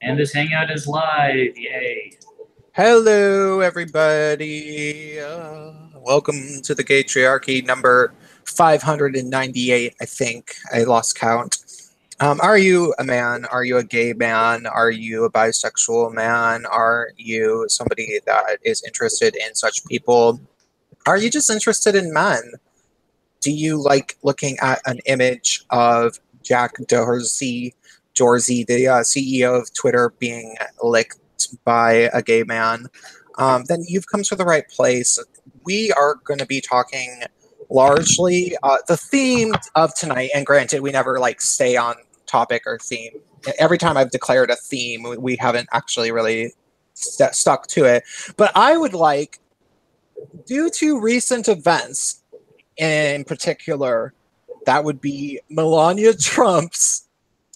And this hangout is live. Yay. Hello, everybody. Welcome to the Gaytriarchy number 598, I think. I lost count. Are you a man? Are you a gay man? Are you a bisexual man? Are you somebody that is interested in such people? Are you just interested in men? Do you like looking at an image of Jack Dorsey, the CEO of Twitter, being licked by a gay man? Then you've come to the right place. We are going to be talking largely the theme of tonight, and granted, we never stay on topic or theme. Every time I've declared a theme, we haven't actually really stuck to it. But I would like, due to recent events, in particular, that would be Melania Trump's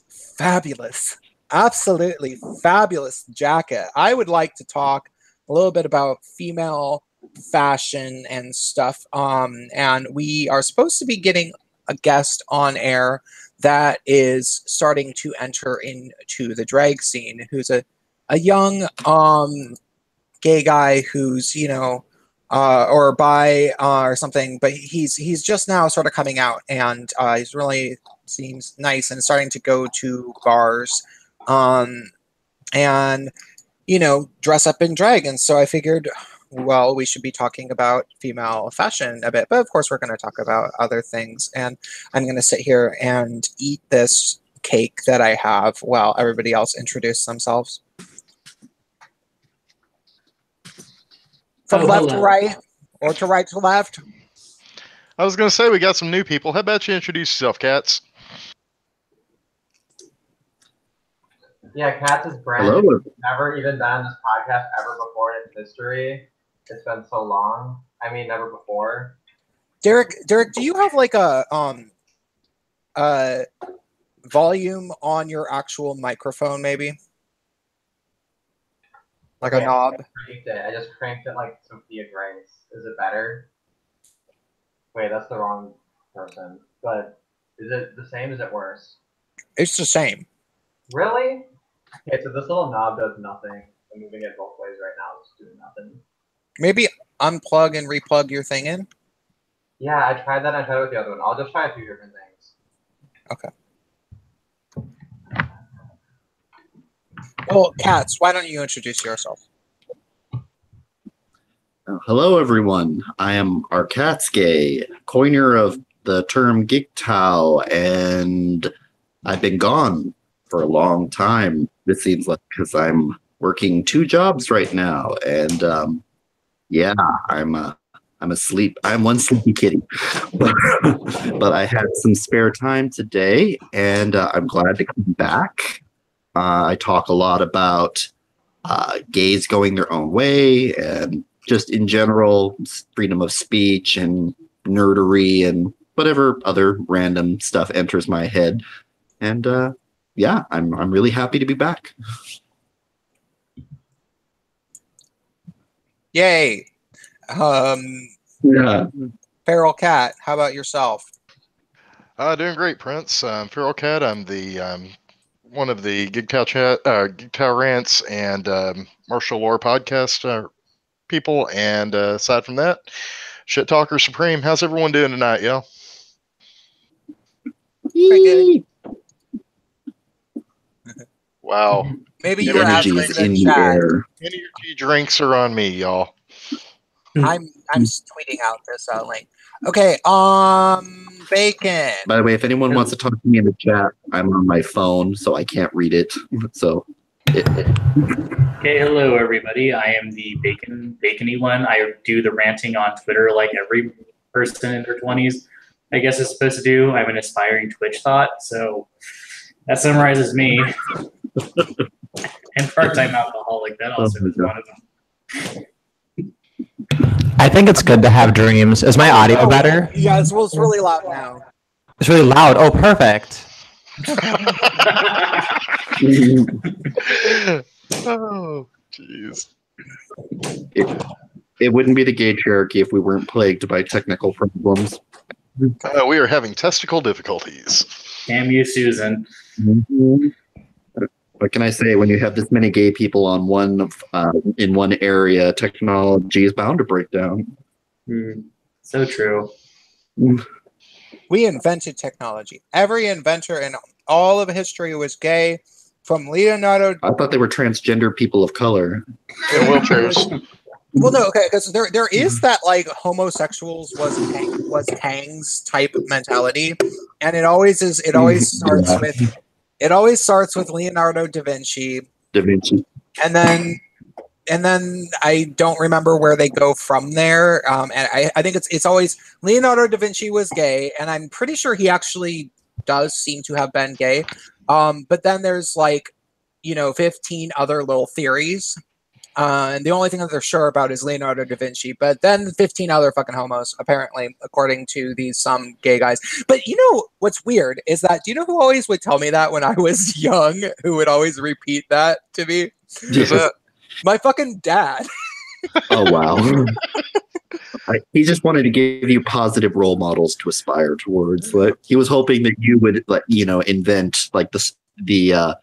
fabulous, absolutely fabulous jacket. I would like to talk a little bit about female fashion and stuff. And we are supposed to be getting a guest on air that is starting to enter into the drag scene, who's a young gay guy who's, or bi or something, but he's just now sort of coming out, and he's really seems nice and starting to go to bars, and dress up in drag. And so I figured, well, we should be talking about female fashion a bit, but of course we're going to talk about other things. And I'm going to sit here and eat this cake that I have while everybody else introduce themselves. From left to right, or to right to left? I was going to say, we got some new people. How about you introduce yourself, Katz? Yeah, Katz is brand new. Never even been on this podcast ever before in its history. It's been so long. I mean, never before. Derek, do you have like a volume on your actual microphone, maybe? Like a knob? I just cranked it like Sophia Grace. Is it better? Wait, that's the wrong person. But is it the same? Is it worse? It's the same. Really? Okay, so this little knob does nothing. I'm moving it both ways right now. It's doing nothing. Maybe unplug and replug your thing in? Yeah, I tried that. I tried it with the other one. I'll just try a few different things. Okay. Well, Katz, why don't you introduce yourself? Hello, everyone. I am Arkatsky, coiner of the term Gigtao, and I've been gone for a long time. This seems like because I'm working 2 jobs right now, and yeah, I'm asleep. I'm one sleepy kitty, but I had some spare time today, and I'm glad to come back. I talk a lot about gays going their own way, and just in general, freedom of speech and nerdery and whatever other random stuff enters my head. And yeah, I'm really happy to be back. Yay! Yeah. Feral Cat, how about yourself? Doing great, Prince. Feral Cat. I'm the one of the Gigtao Rants and Martial Law podcast people, and aside from that, Shit Talker Supreme. How's everyone doing tonight, y'all? Pretty good. Wow. Maybe The you're energy actually is in the air. Energy drinks are on me, y'all. I'm tweeting out this link. Okay, Bacon. By the way, if anyone wants to talk to me in the chat, I'm on my phone, so I can't read it. So. Okay, hello everybody. I am the bacony one. I do the ranting on Twitter like every person in their 20s, I guess, is supposed to do. I'm an aspiring Twitch thought, so that summarizes me. And part-time alcoholic, that also is one of them. I think it's good to have dreams. Is my audio better? Yeah, it's really loud now. It's really loud. Oh, perfect. Oh, jeez. It wouldn't be the Gaytriarchy if we weren't plagued by technical problems. We are having testicle difficulties. Damn you, Susan. Mhm. What can I say? When you have this many gay people on in one area, technology is bound to break down. So true. We invented technology. Every inventor in all of history was gay, from Leonardo. I thought they were transgender people of color. In wheelchairs. Well, no, okay, because there is that like homosexuals was Tangs type mentality, and it always is. It always starts with Leonardo da Vinci, Da Vinci. and then I don't remember where they go from there. And I think it's always Leonardo da Vinci was gay, and I'm pretty sure he actually does seem to have been gay. But then there's 15 other little theories. And the only thing that they're sure about is Leonardo da Vinci, but then 15 other fucking homos, apparently, according to these some gay guys. But you know what's weird is that, do you know who always would tell me that when I was young? Who would always repeat that to me? Is that My fucking dad. Oh, wow. He just wanted to give you positive role models to aspire towards. Like, he was hoping that you would, invent like the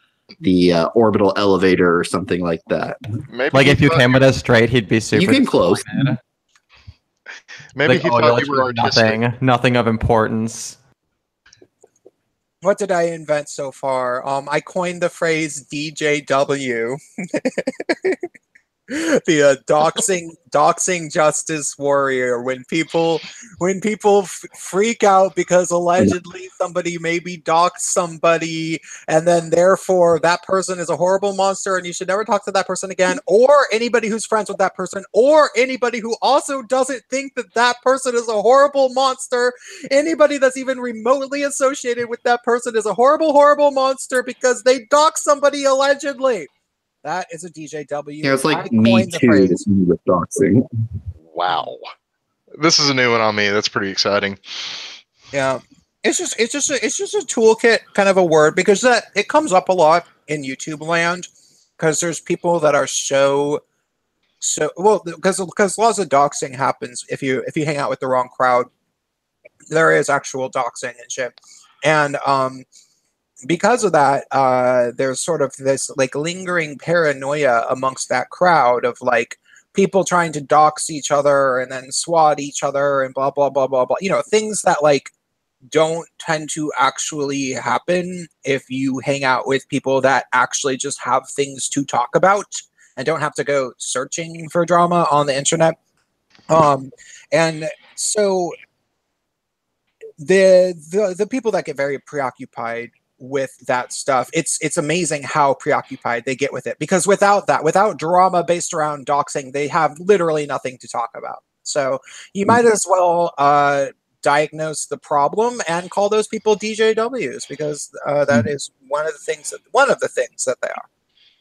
orbital elevator or something like that. maybe Like he if you thought came with us straight, he'd be super. You came close. disappointed. Maybe Like, he oh, thought you're you were like artistic. nothing of importance. What did I invent so far? I coined the phrase DJW. The doxing justice warrior. When people freak out because allegedly somebody maybe doxed somebody, and then therefore that person is a horrible monster and you should never talk to that person again, or anybody who's friends with that person, or anybody who also doesn't think that that person is a horrible monster. Anybody that's even remotely associated with that person is a horrible monster because they doxed somebody allegedly. That is a DJW. Yeah, it's like I Me coined the Too phrase. with doxing. Wow. This is a new one on me. That's pretty exciting. Yeah, it's just a toolkit kind of a word, because it comes up a lot in YouTube land, because there's people that are so well, because lots of doxing happens if you hang out with the wrong crowd. There is actual doxing and shit, and because of that, there's sort of this like lingering paranoia amongst that crowd of like people trying to dox each other and then swat each other and blah blah blah blah blah. Things that like don't tend to actually happen if you hang out with people that actually just have things to talk about and don't have to go searching for drama on the internet. And so the people that get very preoccupied with that stuff, it's amazing how preoccupied they get with it, because without drama based around doxing, they have literally nothing to talk about. So you might as well diagnose the problem and call those people DJWs, because that is one of the things that they are.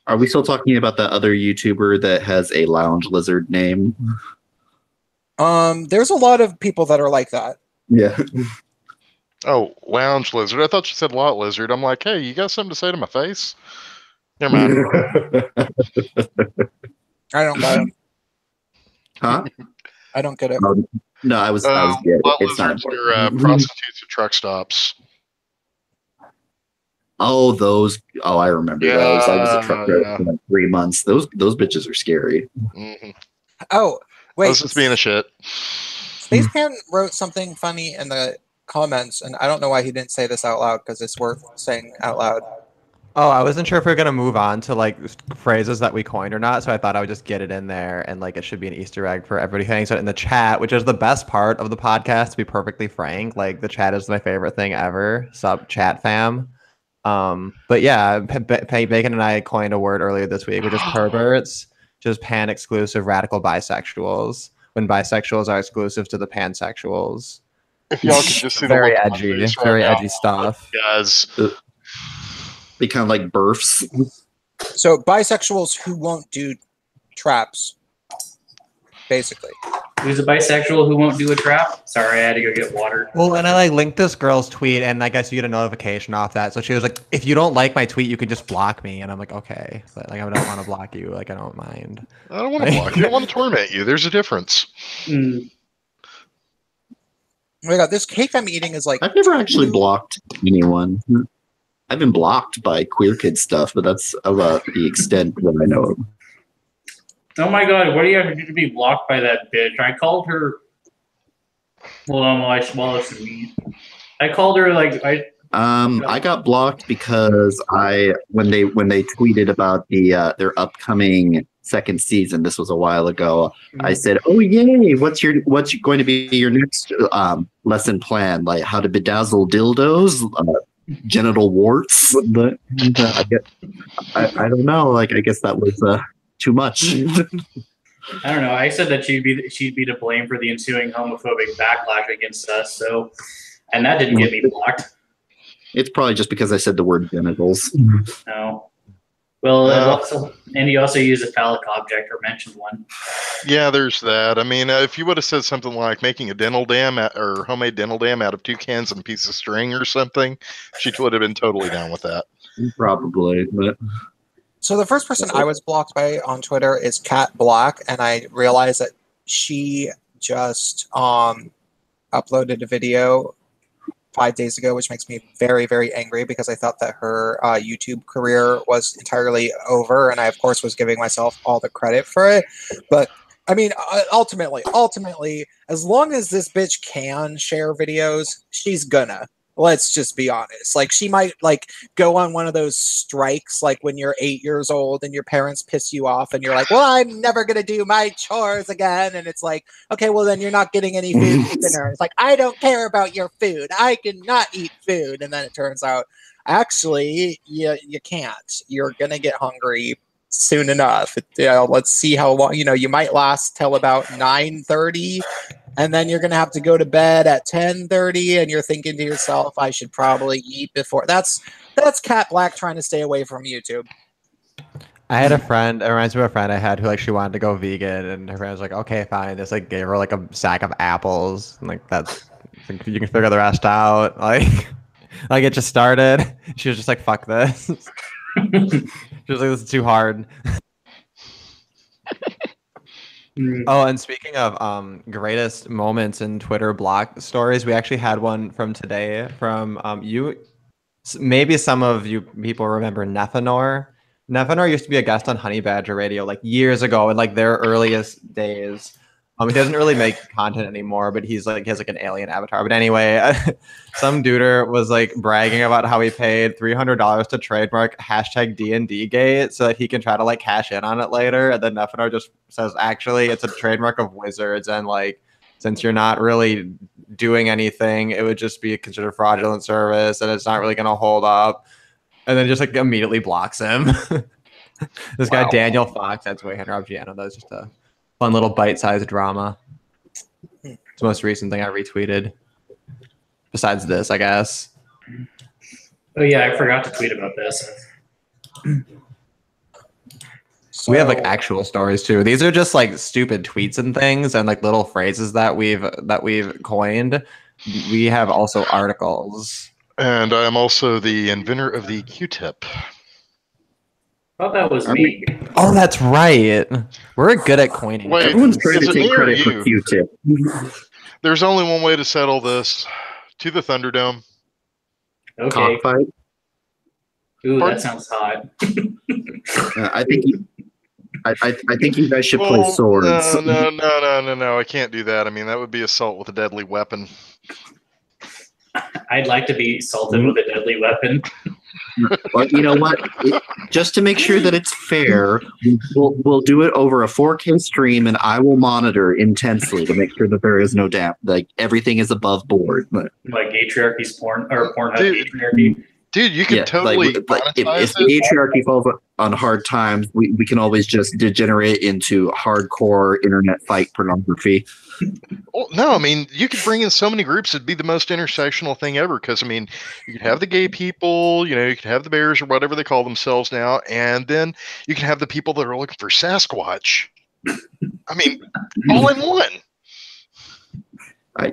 Are we still talking about that other YouTuber that has a lounge lizard name? There's a lot of people that are like that. Yeah. Oh, lounge lizard. I thought you said lot lizard. I'm like, hey, you got something to say to my face? Never mind. I don't get it. Huh? I don't get it. No, I was good. Lot It's not lizards important. are prostitutes at truck stops. Oh, those. Oh, I remember those. I was a truck driver Yeah. for like 3 months. Those bitches are scary. Mm-hmm. Oh, I wait. was just being a shit. Spacepan wrote something funny in the comments, and I don't know why he didn't say this out loud, because it's worth saying out loud. Oh, I wasn't sure if we were gonna move on to like phrases that we coined or not, so I thought I would just get it in there, and like it should be an Easter egg for everybody who hangs out in the chat, which is the best part of the podcast. To be perfectly frank, like the chat is my favorite thing ever. Sup, chat fam. But yeah, Bacon and I coined a word earlier this week, which is perverts, just pan-exclusive radical bisexuals. When bisexuals are exclusive to the pansexuals. If y'all could just see the Very look on my edgy, face right very now, edgy stuff. guys. They kind of like births. So bisexuals who won't do traps, basically. Who's a bisexual who won't do a trap? Sorry, I had to go get water. Well, and I like linked this girl's tweet, and I guess you get a notification off that. So she was like, "If you don't like my tweet, you can just block me." And I'm like, "Okay," but like I don't want to block you. Like I don't mind. I don't want to block you. I want to torment you. There's a difference. Oh my god, this cake I'm eating is like. I've never actually blocked anyone. I've been blocked by queer kid stuff, but that's about the extent that I know of. Oh my god, what do you have to do to be blocked by that bitch? I called her. Hold on while I swallow some meat. I called her like I got blocked because when they tweeted about their upcoming second season, this was a while ago. I said, "Oh yay! What's going to be your next lesson plan? Like how to bedazzle dildos, genital warts?" But I don't know. Like I guess that was too much. I don't know. I said that she'd be to blame for the ensuing homophobic backlash against us. So, and that didn't get me blocked. It's probably just because I said the word genitals. No. Well, and he also used a phallic object or mentioned one. Yeah, there's that. I mean, if you would have said something like making a dental dam or homemade dental dam out of 2 cans and a piece of string or something, she would have been totally down with that. Probably, but. So the first person I was blocked by on Twitter is Cat Black, and I realized that she just uploaded a video 5 days ago, which makes me very, very angry because I thought that her YouTube career was entirely over, and I, of course, was giving myself all the credit for it. But I mean, ultimately, as long as this bitch can share videos, she's gonna. Let's just be honest. Like, she might like go on one of those strikes, like when you're 8 years old and your parents piss you off, and you're like, "Well, I'm never gonna do my chores again." And it's like, okay, well then you're not getting any food for dinner. It's like, I don't care about your food. I cannot eat food. And then it turns out, actually, you can't. You're gonna get hungry soon enough. Let's see how long. You might last till about 9:30. And then you're going to have to go to bed at 10:30, and you're thinking to yourself, I should probably eat before. That's Cat Black trying to stay away from YouTube. I had a friend, it reminds me of a friend I had who, like, she wanted to go vegan, and her friend was like, okay, fine. Just, like, gave her, like, a sack of apples. And, like, you can figure the rest out. Like it just started. She was just like, fuck this. She was like, this is too hard. Oh, and speaking of greatest moments in Twitter block stories, we actually had one from today from you. Maybe some of you people remember Nephenor. Nephenor used to be a guest on Honey Badger Radio like years ago in like their earliest days. He doesn't really make content anymore, but he has like an alien avatar. But anyway, some duder was like bragging about how he paid $300 to trademark #DNDgate so that he can try to like cash in on it later. And then Nephenor just says, actually, it's a trademark of Wizards, and like since you're not really doing anything, it would just be considered fraudulent service, and it's not really going to hold up. And then just like immediately blocks him. This guy Daniel Fox, that's way Henry Giano. That was just a fun little bite-sized drama. It's the most recent thing I retweeted. Besides this, I guess. Oh yeah, I forgot to tweet about this. So, we have like actual stories too. These are just like stupid tweets and things, and like little phrases that we've coined. We have also articles. And I'm also the inventor of the Q-tip. Thought that was me. Oh, that's right. We're good at coining. Wait, Everyone's trying to take credit for you? Q-tip. There's only one way to settle this. To the Thunderdome. Okay. Cockfight. Ooh, Pardon? that sounds hot. I think you guys should play swords. No. I can't do that. I mean, that would be assault with a deadly weapon. I'd like to be assaulted with a deadly weapon. But you know what? Just to make sure that it's fair, we'll do it over a 4K stream, and I will monitor intensely to make sure that there is no doubt, like everything is above board. But Like Gaytriarchy's porn or Pornhub Gaytriarchy. Dude, you can totally if the Gaytriarchy falls on hard times, we can always just degenerate into hardcore internet fight pornography. Well, no, I mean, you could bring in so many groups. It'd be the most intersectional thing ever. Because, I mean, you could have the gay people, you could have the bears or whatever they call themselves now. And then you can have the people that are looking for Sasquatch. I mean, all in one.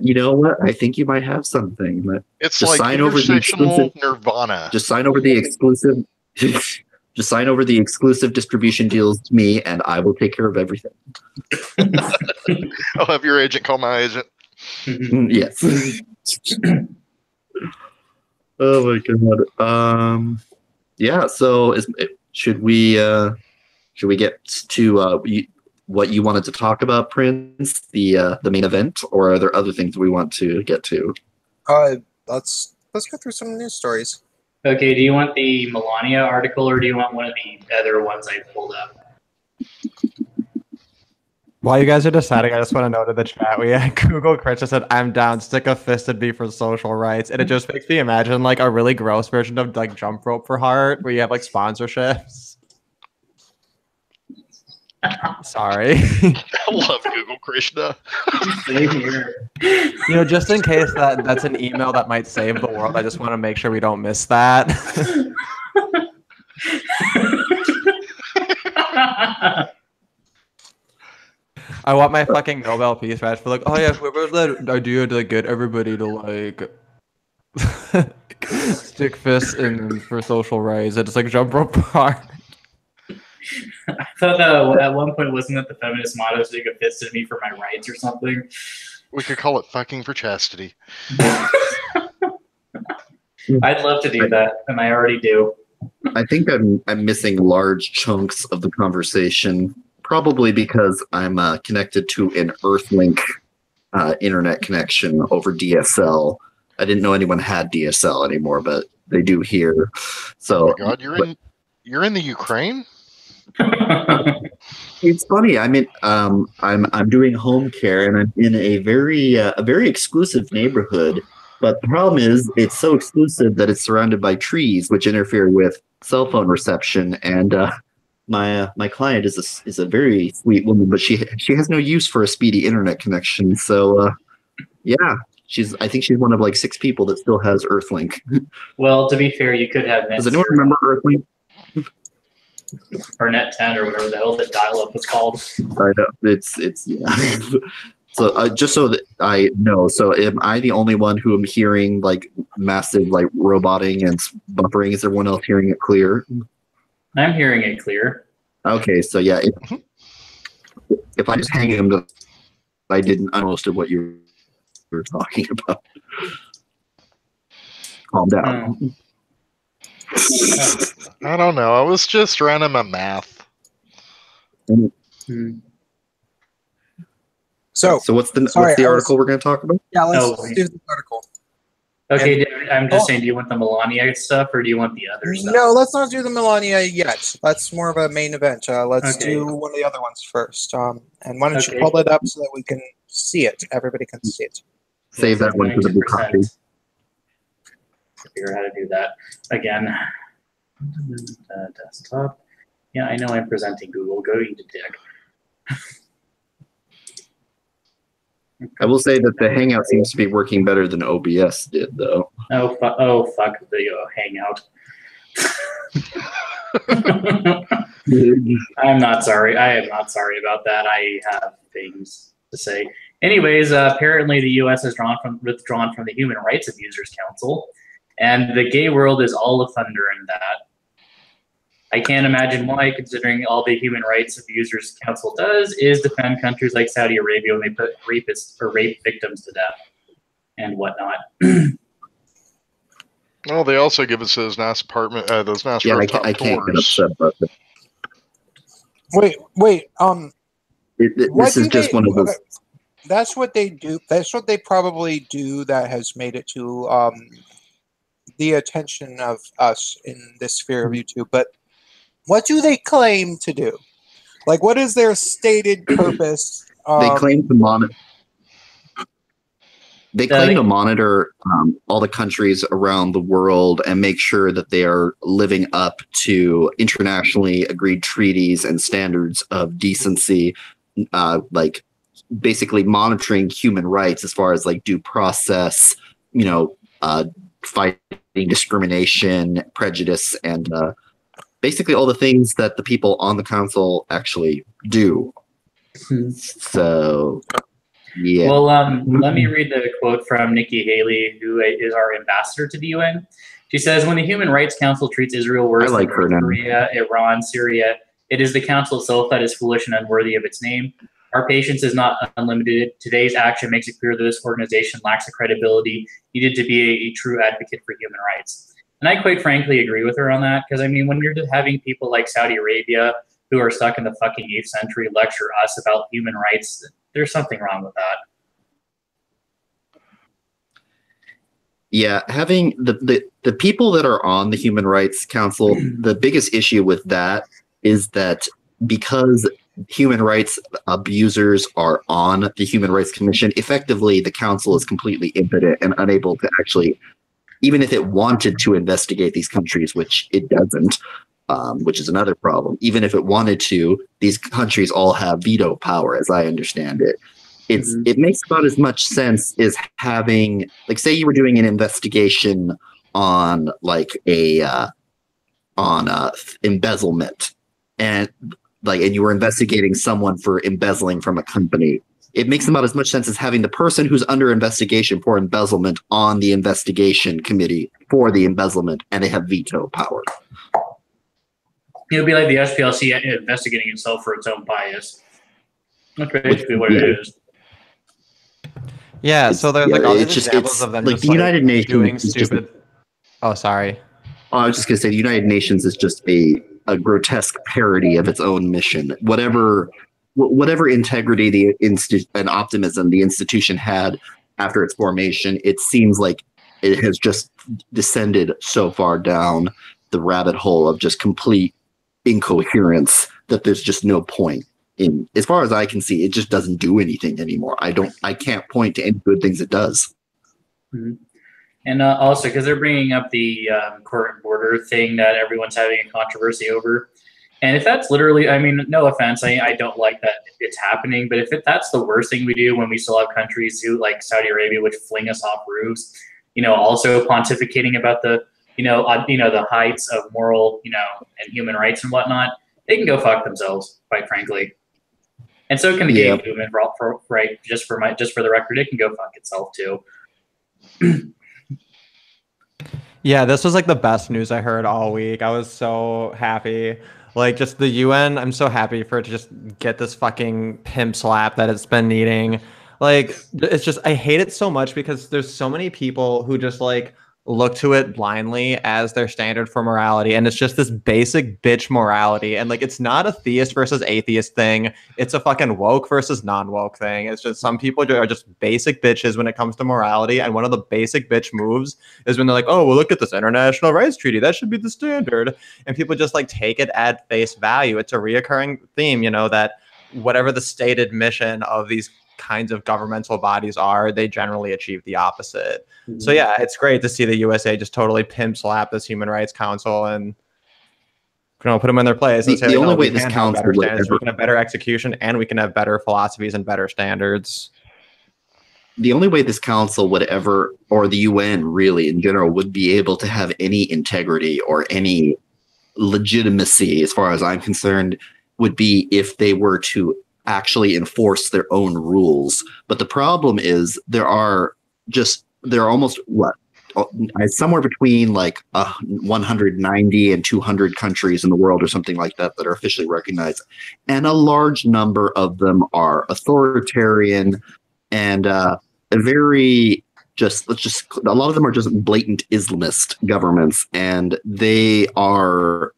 You know what? I think you might have something. But It's just like sign over the exclusive nirvana. Just sign over the exclusive. Just sign over the exclusive distribution deals to me, and I will take care of everything. I'll have your agent call my agent. Yes. Oh my god. Yeah. So should we get to what you wanted to talk about, Prince? The main event, or are there other things we want to get to? Let's go through some news stories. Okay, do you want the Melania article or do you want one of the other ones I pulled up? While you guys are deciding, I just want to note in the chat, we had Google Chris just said, "I'm down, stick a fist in me for social rights." And it just makes me imagine like a really gross version of like Jump Rope for Heart, where you have like sponsorships. Sorry. I love Google Krishna. Same here. You know, just in case that's an email that might save the world, I just want to make sure we don't miss that. I want my fucking Nobel Peace Prize for like, oh yeah, whoever that idea to like, get everybody to like stick fists in for social rights. It's like Jump Rope Park. I thought at one point wasn't that the feminist motto, stick a fist in me for my rights or something? We could call it fucking for chastity. I'd love to do that, and I already do. I think I'm missing large chunks of the conversation, probably because I'm connected to an Earthlink internet connection over DSL. I didn't know anyone had DSL anymore, but they do here. So, Oh my God, you're in the Ukraine? It's funny. I'm doing home care, and I'm in a very exclusive neighborhood. But the problem is, it's so exclusive that it's surrounded by trees, which interfere with cell phone reception. And my client is a very sweet woman, but she has no use for a speedy internet connection. So yeah, I think she's one of like 6 people that still has Earthlink. Well, to be fair, you could have Does anyone remember Earthlink? Or Net 10 or whatever the hell the dial-up was called. I know it's yeah. So just so that I know, so am I the only one who am hearing like massive like roboting and buffering? Is everyone else hearing it clear? I'm hearing it clear. Okay, so yeah, if I just hang him, I didn't understand what you were talking about. Calm down. I don't know. I was just running my math. So what's the article we're going to talk about? Yeah, let's do the article. Okay, I'm just saying, do you want the Melania stuff or do you want the other stuff? No, let's not do the Melania yet. That's more of a main event. Let's do one of the other ones first. And why don't you pull it up so that we can see it? Everybody can see it. Save that one for the Bukaki. Figure out how to do that again. Desktop. Yeah, I know I'm presenting Google. Go eat a dick. I will say that the Hangout seems to be working better than OBS did, though. Oh fuck the Hangout. I'm not sorry. I am not sorry about that. I have things to say. Anyways, apparently the U.S. has withdrawn from the Human Rights Abusers Council, and the gay world is all of thunder in that. I can't imagine why, considering all the Human Rights Abusers Council does is defend countries like Saudi Arabia when they put rapists or rape victims to death and whatnot. Well, they also give us those nice apartment, those nice rooftop I can't get tours. upset about that. Wait. This is just one of those. That's what they do. That's what they probably do. That has made it to the attention of us in this sphere of YouTube. But what do they claim to do? Like, what is their stated purpose? They claim to monitor. They claim to monitor all the countries around the world and make sure that they are living up to internationally agreed treaties and standards of decency, like basically monitoring human rights as far as like due process, fighting discrimination, prejudice, and basically all the things that the people on the council actually do. So, yeah. Well, let me read the quote from Nikki Haley, who is our ambassador to the UN. She says, when the Human Rights Council treats Israel worse than North Korea, Iran, Syria, it is the council itself that is foolish and unworthy of its name. Our patience is not unlimited. Today's action makes it clear that this organization lacks the credibility needed to be a true advocate for human rights. And I quite frankly agree with her on that, because I mean, when you're having people like Saudi Arabia who are stuck in the fucking 8th century lecture us about human rights, there's something wrong with that. Yeah, having the people that are on the Human Rights Council, the biggest issue with that is that because human rights abusers are on the Human Rights Commission, effectively the council is completely impotent and unable to actually, even if it wanted to investigate these countries, which it doesn't, which is another problem. Even if it wanted to, these countries all have veto power, as I understand it. It makes about as much sense as having, like, say you were doing an investigation on like embezzlement, and you were investigating someone for embezzling from a company. It makes about as much sense as having the person who's under investigation for embezzlement on the investigation committee for the embezzlement, and they have veto power. It would be like the SPLC investigating itself for its own bias. That's basically what it is. Yeah, so there's like all these examples it's of them like just the United Nations doing is stupid. Oh, sorry. I was just going to say the United Nations is just a grotesque parody of its own mission. Whatever integrity and optimism the institution had after its formation, it seems like it has just descended so far down the rabbit hole of just complete incoherence that there's just no point. As far as I can see, it just doesn't do anything anymore. I can't point to any good things it does. Mm-hmm. And also, because they're bringing up the court and border thing that everyone's having a controversy over. And if that's literally, I mean, no offense, I don't like that it's happening, but if that's the worst thing we do when we still have countries who, like Saudi Arabia, which fling us off roofs, also pontificating about the, the heights of moral, and human rights and whatnot, they can go fuck themselves, quite frankly. And so can the gay movement, right? Just for the record, it can go fuck itself too. Yeah, this was like the best news I heard all week. I was so happy. Like, just the UN, I'm so happy for it to just get this fucking pimp slap that it's been needing. Like, it's just, I hate it so much because there's so many people who just like look to it blindly as their standard for morality. And it's just this basic bitch morality. And like, it's not a theist versus atheist thing. It's a fucking woke versus non-woke thing. It's just some people are just basic bitches when it comes to morality. And one of the basic bitch moves is when they're like, oh, well, look at this international rights treaty. That should be the standard. And people just like take it at face value. It's a reoccurring theme, that whatever the stated mission of these kinds of governmental bodies are, they generally achieve the opposite. Mm-hmm. So yeah, it's great to see the USA just totally pimp slap this Human Rights Council and put them in their place and say, the only way this council would ever, we can have better execution and we can have better philosophies and better standards. The only way this council would ever, or the UN really in general, would be able to have any integrity or any legitimacy, as far as I'm concerned, would be if they were to actually enforce their own rules. But the problem is there are almost somewhere between like 190 and 200 countries in the world or something like that are officially recognized, and a large number of them are authoritarian and a lot of them are just blatant Islamist governments, and they are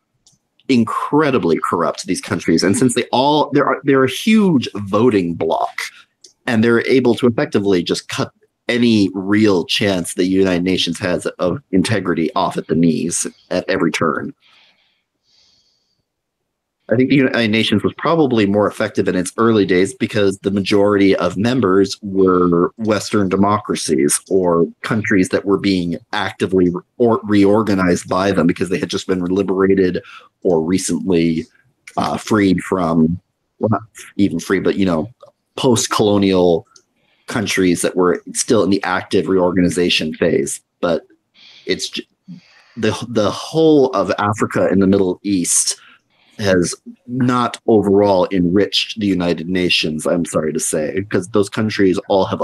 incredibly corrupt, these countries. And since they're a huge voting bloc, and they're able to effectively just cut any real chance the United Nations has of integrity off at the knees at every turn. I think the United Nations was probably more effective in its early days because the majority of members were Western democracies or countries that were being actively reorganized by them because they had just been liberated or recently freed from, well, not even free, but, post-colonial countries that were still in the active reorganization phase. But it's the whole of Africa and the Middle East has not overall enriched the United Nations, I'm sorry to say, because those countries all have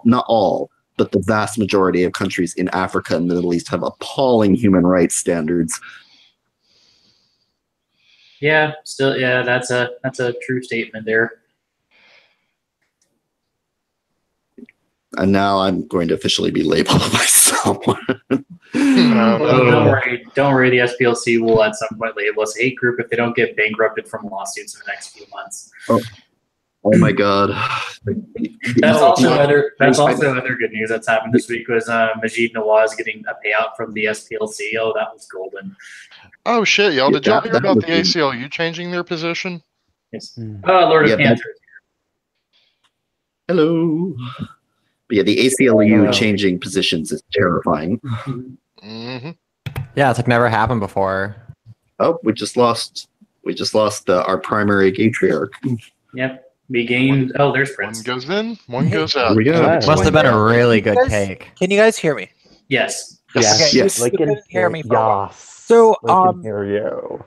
not all, but the vast majority of countries in Africa and the Middle East have appalling human rights standards. Yeah, that's a true statement there. And now I'm going to officially be labeled by someone. Don't worry. The SPLC will at some point label us a hate group if they don't get bankrupted from lawsuits in the next few months. Oh my god! That's also other good news that's happened this week was Majid Nawaz getting a payout from the SPLC. Oh, that was golden. Oh shit, y'all! Did y'all hear about the ACLU changing their position? Yes. Lord of Cancer. Hello. But yeah, the ACLU changing positions is terrifying. Mm-hmm. Yeah, it's like never happened before. Oh, we just lost our primary Gaytriarch. Yep. We gained. Oh, there's Prince. One goes in, one goes out. Must have been a really good take. Can you guys hear me? Yes. Okay, Yes. you couldn't hear me for a while. Yes. So, we can hear you.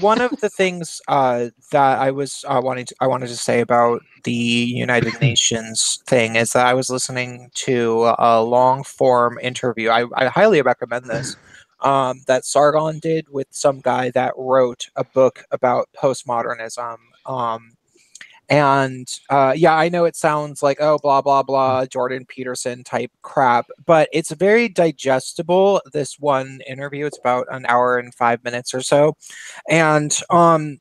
One of the things that I was wanted to say about the United Nations thing is that I was listening to a long form interview. I highly recommend this. That Sargon did with some guy that wrote a book about postmodernism. And I know it sounds like, oh, blah, blah, blah, Jordan Peterson type crap, but it's very digestible, this one interview. It's about an hour and 5 minutes or so. And one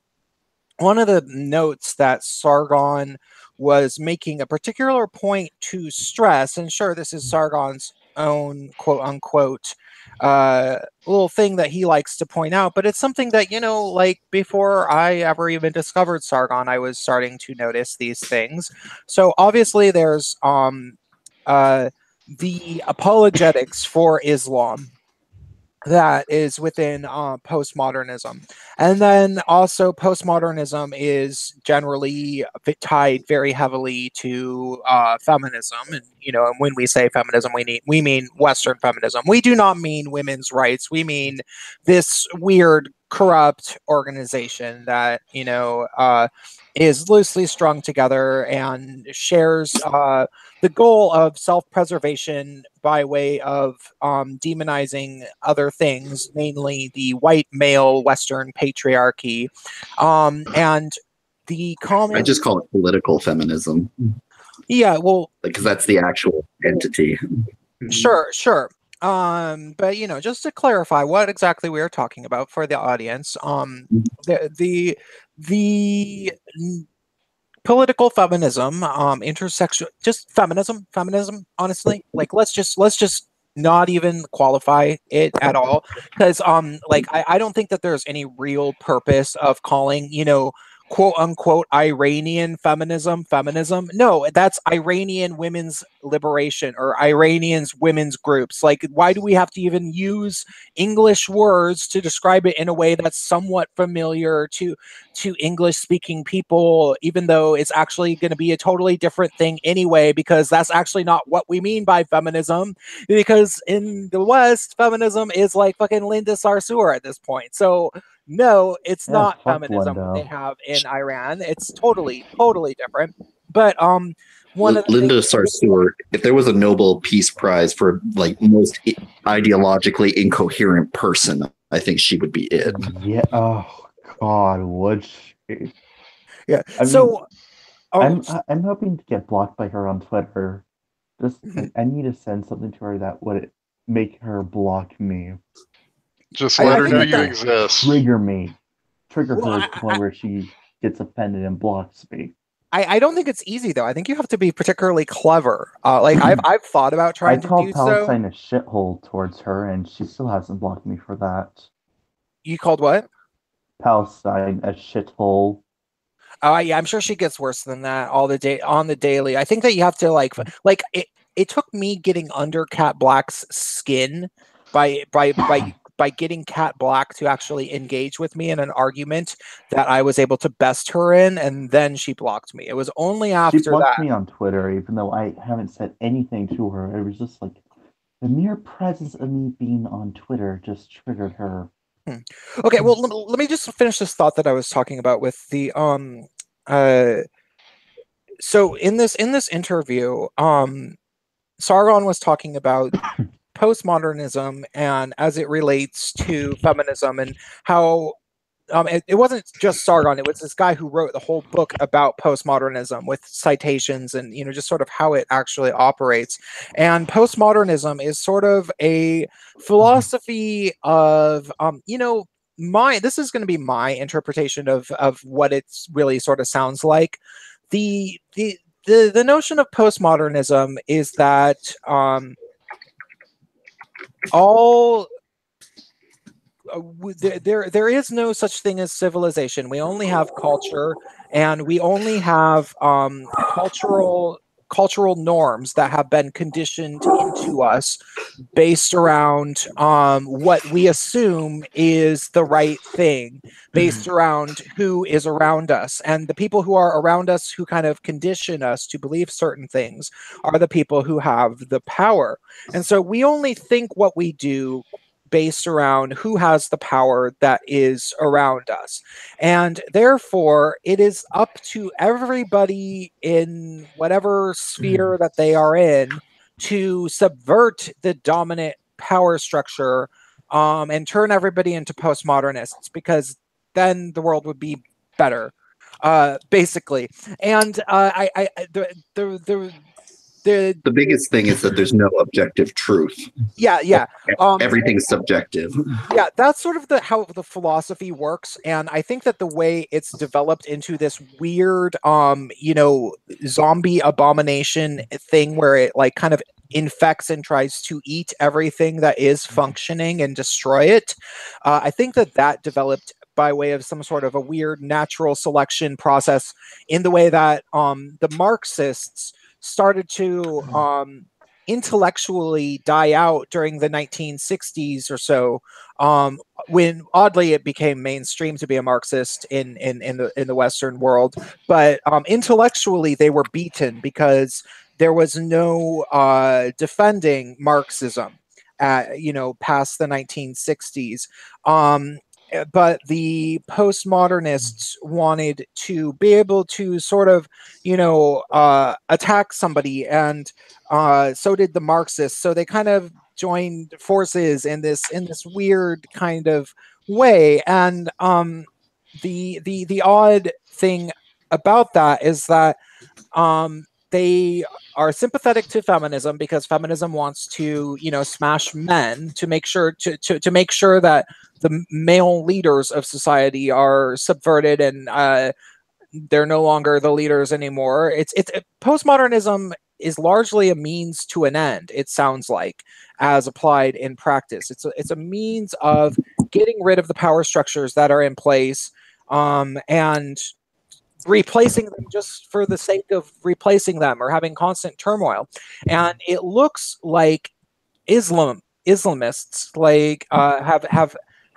of the notes that Sargon was making a particular point to stress, and sure, this is Sargon's own quote unquote little thing that he likes to point out, but it's something that, like before I ever even discovered Sargon, I was starting to notice these things. So obviously there's the apologetics for Islam that is within postmodernism. And then also postmodernism is generally tied very heavily to feminism. And, and when we say feminism, we mean Western feminism. We do not mean women's rights. We mean this weird, corrupt organization that, is loosely strung together and shares the goal of self-preservation by way of demonizing other things, mainly the white male Western patriarchy, and the common. I just call it political feminism. Yeah, well, because that's the actual entity. Sure. But just to clarify what exactly we are talking about for the audience, the political feminism, intersectional, just feminism, honestly, like let's just not even qualify it at all, because I don't think that there's any real purpose of calling, quote unquote Iranian feminism. No, that's Iranian women's liberation or Iranians women's groups. Like, why do we have to even use English words to describe it in a way that's somewhat familiar to English speaking people, even though it's actually going to be a totally different thing anyway, because that's actually not what we mean by feminism, because in the West, feminism is like fucking Linda Sarsour at this point. So no, it's not feminism they have in Iran. It's totally different. But Linda Sarsour, if there was a Nobel Peace Prize for like most ideologically incoherent person, I think she would be it. Yeah. Oh God, would she? Yeah. I'm hoping to get blocked by her on Twitter. Just I need to send something to her that would make her block me. Just let her know you exist. Trigger her to the point where she gets offended and blocks me. I don't think it's easy though. I think you have to be particularly clever. I've thought about trying to do so. I called Palestine a shithole towards her, and she still hasn't blocked me for that. You called what? Palestine a shithole. Oh yeah, I'm sure she gets worse than that on the daily. I think that you have to like it took me getting under Cat Black's skin by getting Cat Black to actually engage with me in an argument that I was able to best her in, and then she blocked me. It was only after she blocked me on Twitter, even though I haven't said anything to her. It was just like the mere presence of me being on Twitter just triggered her. Okay, well, let me just finish this thought that I was talking about with the So in this interview, Sargon was talking about postmodernism and as it relates to feminism and how it wasn't just Sargon. It was this guy who wrote the whole book about postmodernism with citations and just sort of how it actually operates. And postmodernism is sort of a philosophy of this is going to be my interpretation of what it's really sort of sounds like. The notion of postmodernism is that there is no such thing as civilization. We only have culture, and we only have cultural norms that have been conditioned into us based around what we assume is the right thing, based around who is around us. And the people who are around us, who kind of condition us to believe certain things, are the people who have the power. And so we only think what we do based around who has the power that is around us. And therefore, it is up to everybody in whatever sphere that they are in to subvert the dominant power structure and turn everybody into postmodernists, because then the world would be better, basically. And the biggest thing is that there's no objective truth. Yeah. Everything's subjective. Yeah, that's sort of how the philosophy works, and I think that the way it's developed into this weird, zombie abomination thing where it like kind of infects and tries to eat everything that is functioning and destroy it. I think that developed by way of some sort of a weird natural selection process, in the way that the Marxists started to intellectually die out during the 1960s or so, when oddly it became mainstream to be a Marxist in the Western world. But intellectually they were beaten because there was no defending Marxism past the 1960s. But the postmodernists wanted to be able to sort of, attack somebody, and so did the Marxists. So they kind of joined forces in this weird kind of way. And the odd thing about that is that they are sympathetic to feminism, because feminism wants to, smash men to make sure to make sure that the male leaders of society are subverted, and they're no longer the leaders anymore. Postmodernism is largely a means to an end, it sounds like, as applied in practice. It's a means of getting rid of the power structures that are in place, and replacing them just for the sake of replacing them, or having constant turmoil. And it looks like Islamists like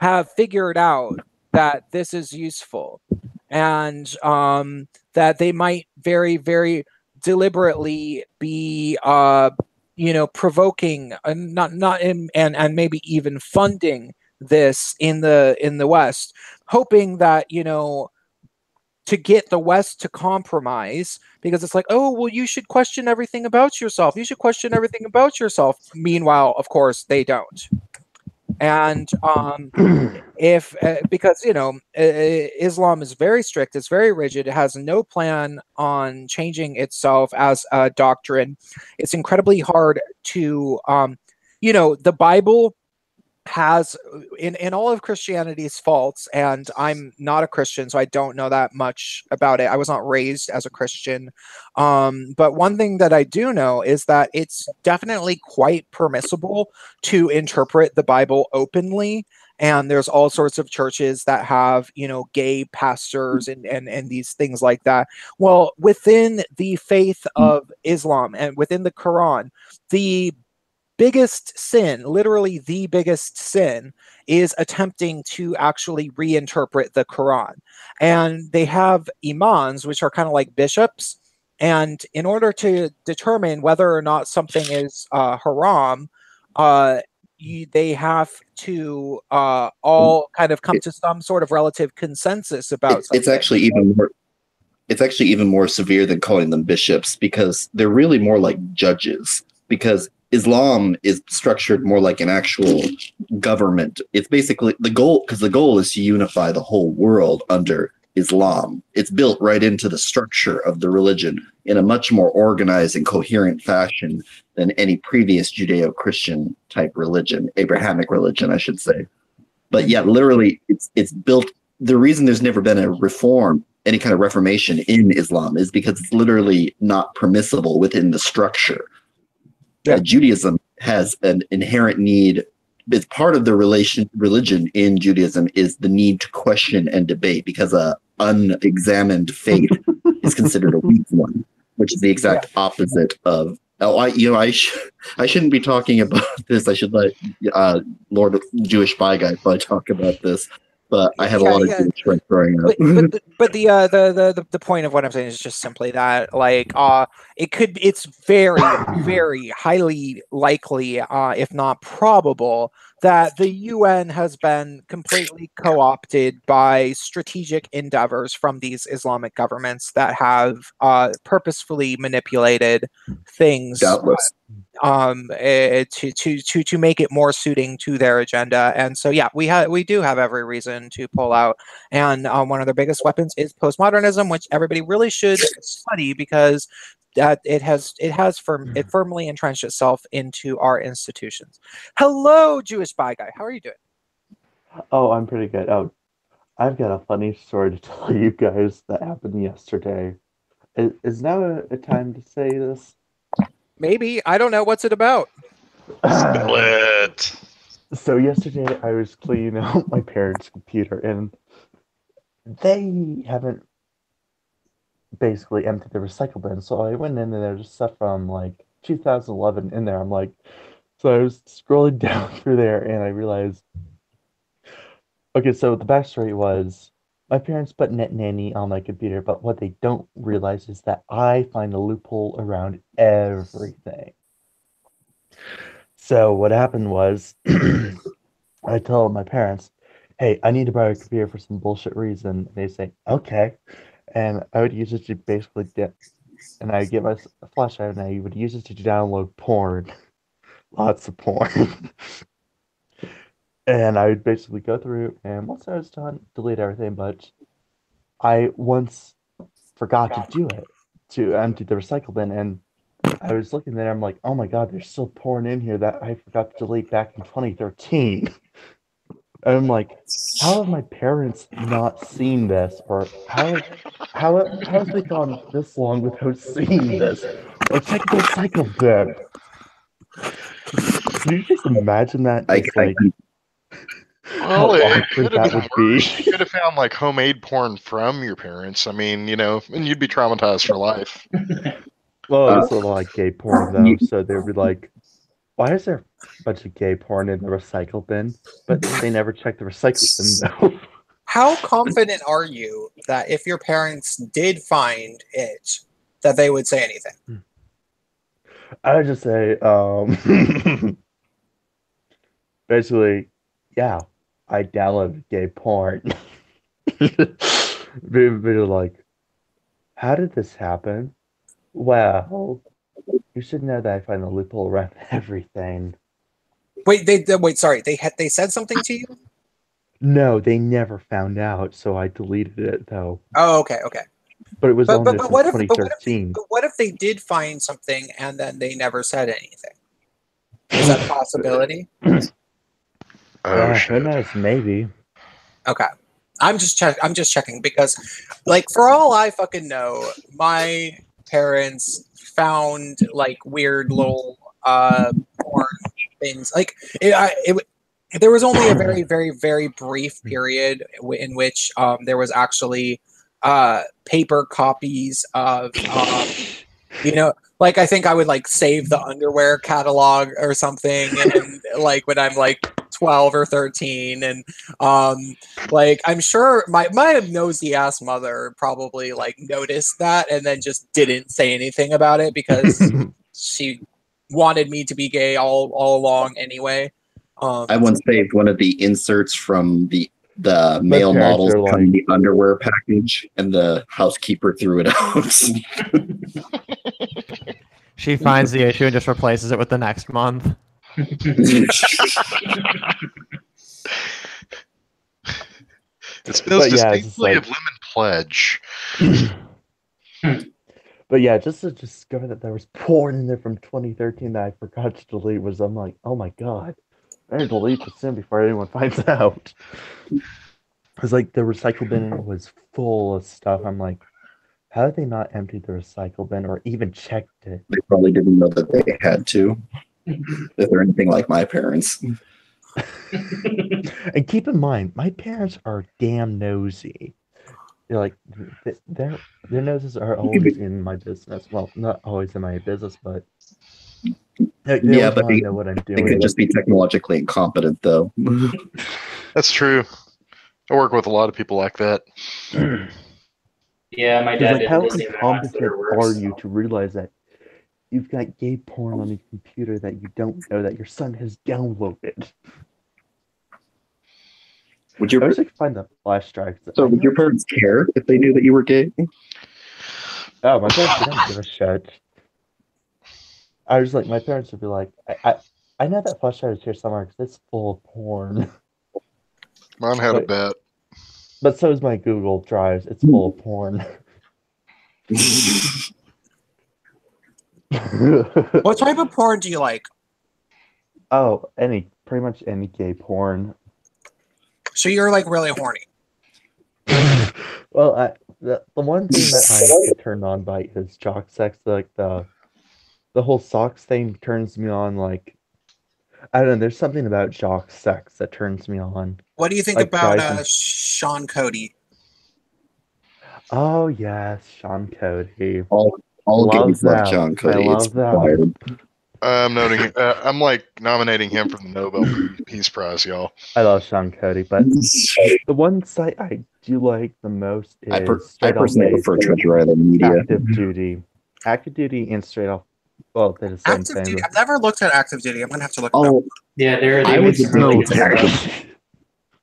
have figured out that this is useful, and that they might very, very deliberately be provoking, and maybe even funding this in the West, hoping that to get the West to compromise, because it's like, oh, well, you should question everything about yourself. You should question everything about yourself. Meanwhile, of course, they don't. And if because Islam is very strict, it's very rigid, it has no plan on changing itself as a doctrine. It's incredibly hard to the Bible has in all of Christianity's faults, and I'm not a Christian, so I don't know that much about it. I was not raised as a Christian, but one thing that I do know is that it's definitely quite permissible to interpret the Bible openly. And there's all sorts of churches that have gay pastors and these things like that. Well, within the faith of Islam and within the Quran, the biggest sin, literally the biggest sin, is attempting to actually reinterpret the Quran. And they have imams, which are kind of like bishops. And in order to determine whether or not something is haram, they have to all kind of come to some sort of relative consensus about something. It's actually even more severe than calling them bishops, because they're really more like judges. Because Islam is structured more like an actual government. It's basically the goal, because the goal is to unify the whole world under Islam. It's built right into the structure of the religion in a much more organized and coherent fashion than any previous Judeo-Christian type religion, Abrahamic religion, I should say. But yeah, literally, it's built. The reason there's never been a reform, any kind of reformation in Islam, is because it's literally not permissible within the structure. Yeah. Judaism has an inherent need. It's part of the religion in Judaism is the need to question and debate, because a unexamined faith is considered a weak one, which is the exact opposite of. Oh, I shouldn't be talking about this. I should let Lord Jewish Spy Guy probably talk about this. But I had a lot of Jewish friends growing up. But the point of what I'm saying is just simply that, like, it's very, very highly likely, if not probable, that the UN has been completely co-opted by strategic endeavors from these Islamic governments that have purposefully manipulated things. Doubtless. To make it more suiting to their agenda. And so we do have every reason to pull out, and one of their biggest weapons is postmodernism, which everybody really should study, because it firmly entrenched itself into our institutions. Hello, Jewish Spy Guy, how are you doing? Oh, I'm pretty good. Oh, I've got a funny story to tell you guys that happened yesterday. Is now a time to say this? Maybe. I don't know. What's it about? Spill it. So yesterday I was cleaning out my parents' computer, and they haven't basically emptied the recycle bin. So I went in and there's stuff from like 2011 in there. So I was scrolling down through there and I realized, okay, so the backstory was my parents put Net Nanny on my computer, but what they don't realize is that I find a loophole around everything. So what happened was, I told my parents, hey, I need to borrow a computer for some bullshit reason. And they say, okay. And I would use it to basically and I get my flashlight and I would use it to download porn. Lots of porn. And I would basically go through, and once I was done, delete everything. But I once forgot to do it, to empty the recycle bin, and I was looking there, I'm like, oh my god, there's still porn in here that I forgot to delete back in 2013. And I'm like, how have my parents not seen this? Or how have they gone this long without seeing this? Or check the recycle bin. Can you just imagine that? Well, it could have that been would worse. be. You could have found like homemade porn from your parents. I mean, and you'd be traumatized for life. Well, it's a lot of gay porn though, so they'd be like, why is there a bunch of gay porn in the recycle bin? But they never check the recycle bin though. How confident are you that if your parents did find it, that they would say anything? I would just say, basically, yeah, I downloaded gay porn. Be like, how did this happen? Well, you should know that I find a loophole around everything. Wait, sorry, they said something to you? No, they never found out, so I deleted it though. Oh, okay. But it was on there since 2013. But what if they did find something and then they never said anything? Is that a possibility? Who knows? Maybe. Okay. I'm just checking because, like, for all I fucking know, my parents found like weird little porn things. Like there was only a very, very, very brief period in which there was actually paper copies of like I think I would like save the underwear catalog or something, and like when I'm like 12 or 13, and like I'm sure my nosy ass mother probably like noticed that and then just didn't say anything about it because she wanted me to be gay all along anyway. I once saved one of the inserts from the male models coming in the underwear package, and the housekeeper threw it out. She finds the issue and just replaces it with the next month. It smells But yeah, it's distinctly just of lemon pledge. But yeah, just to discover that there was porn in there from 2013 that I forgot to delete was, I'm like, oh my god, I better delete this soon before anyone finds out. Because like the recycle bin was full of stuff. I'm like, how did they not empty the recycle bin or even checked it? They probably didn't know that they had to. If they're anything like my parents. And keep in mind, my parents are damn nosy. They're like, their noses are always in my business. Well, not always in my business, but they Yeah, always but want to know what I'm they doing. could just be technologically incompetent, though. That's true. I work with a lot of people like that. Yeah, my Because dad like, how doesn't even know how incompetent Twitter are works. you to realize that you've got gay porn on your computer that you don't know that your son has downloaded? Would I your wish I could find the flash drives. so would your parents care if they knew that you were gay? Oh, my parents didn't give a shit. I was like, my parents would be like, I know that flash drive is here somewhere because it's full of porn. Mine had a But- bet. But so is my Google Drives. It's full of porn. What type of porn do you like? Oh, pretty much any gay porn. So you're like really horny. Well, the one thing that I get turned on by is jock sex. Like the whole socks thing turns me on. Like I don't know. There's something about jock sex that turns me on. What do you think Like about guys and- Sean Cody? Oh yes, Sean Cody. All Love gays love that. John Cody. I It's love that. required. I'm like nominating him for the Nobel Peace Prize, y'all. I love Sean Cody, but the one site I do like the most is I straight off personally base, prefer Treasure Island Media. active duty. Active duty and straight off. Well, they're the same Active thing. Duty. I've never looked at Active Duty. I'm gonna have to look. Oh, Yeah, they I make was some really good addicted. stuff.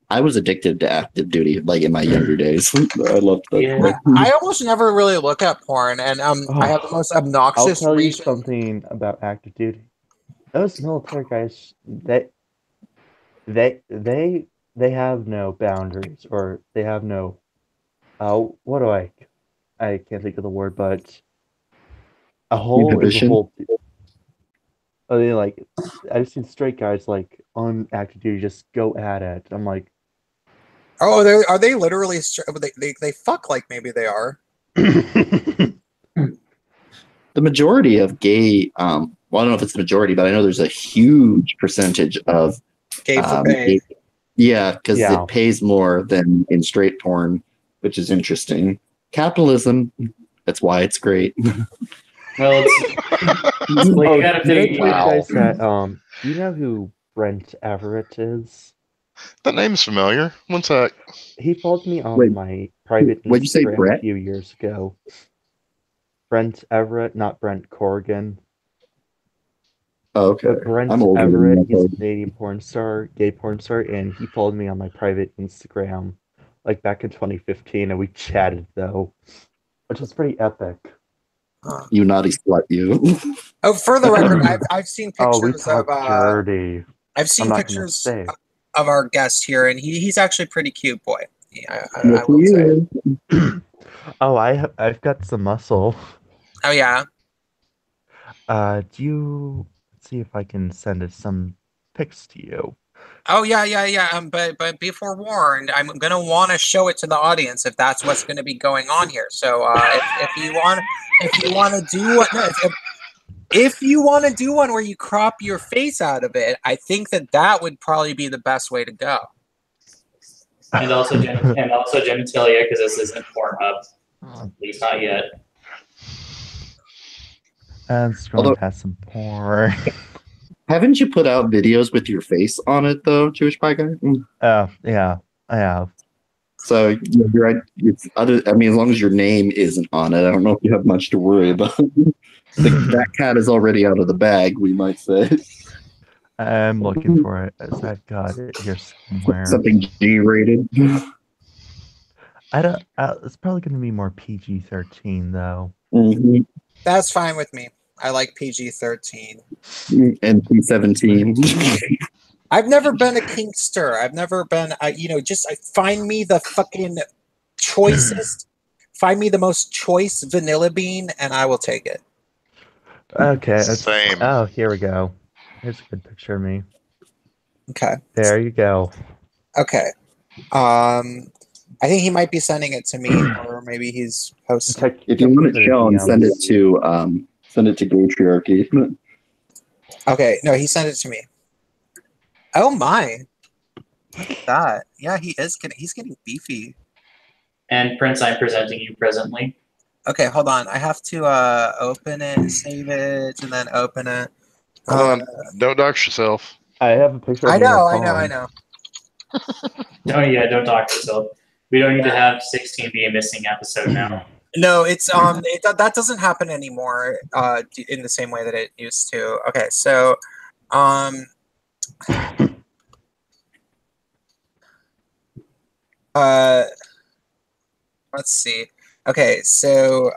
I was addicted to active duty, like in my younger days. I loved that. Yeah. Like, I almost never really look at porn, and I have the most I'll obnoxious tell you reason. something about active duty. Those military guys, they have no boundaries, or they have no. What do I can't think of the word, but a hole is a Inhibition? hole. I mean, like I've seen straight guys like on active duty just go at it. I'm like, Oh, are they literally? They fuck like maybe they are. the majority of gay, well, I don't know if it's the majority, but I know there's a huge percentage of Gay for pay. yeah, because Yeah. it pays more than in straight porn, which is interesting. Capitalism, that's why it's great. Well, it's well, you gotta did I think. tell you Wow. guys that do you know who Brent Everett is? That name's familiar. One sec. He followed me on Wait, my private what'd you say, Instagram a Brett? few years ago. Brent Everett, not Brent Corrigan. Oh, okay. But Brent I'm older than Everett, that, he's a though. Canadian porn star, gay porn star, and he followed me on my private Instagram, like back in 2015, and we chatted though, which was pretty epic. You naughty slut, you. Oh, for the record, I've seen Oh, we pictures of talked dirty. I've I'm seen not gonna pictures say. of our guest here, and he's actually pretty cute boy. Yeah, I Yes, will say. you. Oh, I've got some muscle. Oh yeah. Do you let's see if I can send it some pics to you? Oh yeah. But be forewarned, I'm gonna want to show it to the audience if that's what's going to be going on here. So if you want to do what if you want to do one where you crop your face out of it, I think that would probably be the best way to go. And also genitalia, because this isn't Pornhub. At least not yet. And scrolling Although- past some porn. Haven't you put out videos with your face on it, though, Jewish Pie Guy? Oh, yeah, I have. So you're right. It's other. I mean, as long as your name isn't on it, I don't know if you have much to worry about. That cat is already out of the bag, we might say. I'm looking for it as I've got it here somewhere. Something G-rated. I don't. It's probably going to be more PG-13 though. Mhm. That's fine with me. I like PG-13. And P17. I've never been a kinkster. I've never been, just find me the fucking choicest, find me the most choice vanilla bean, and I will take it. Okay. Same. Oh, here we go. Here's a good picture of me. Okay. There you go. Okay. I think he might be sending it to me, or maybe he's posting. If you want it shown, send it to Gaytriarchy. Okay, no, he sent it to me. Oh my. Look at that. Yeah, he's getting beefy. And Prince, I'm presenting you presently. Okay, hold on. I have to open it, save it, and then open it. Hold on. Don't dox yourself. I have a picture of I me in a know. pond. Don't talk to yourself. We don't need to have 16 be a missing episode now. No, it's that doesn't happen anymore in the same way that it used to. Okay, so let's see. Okay, so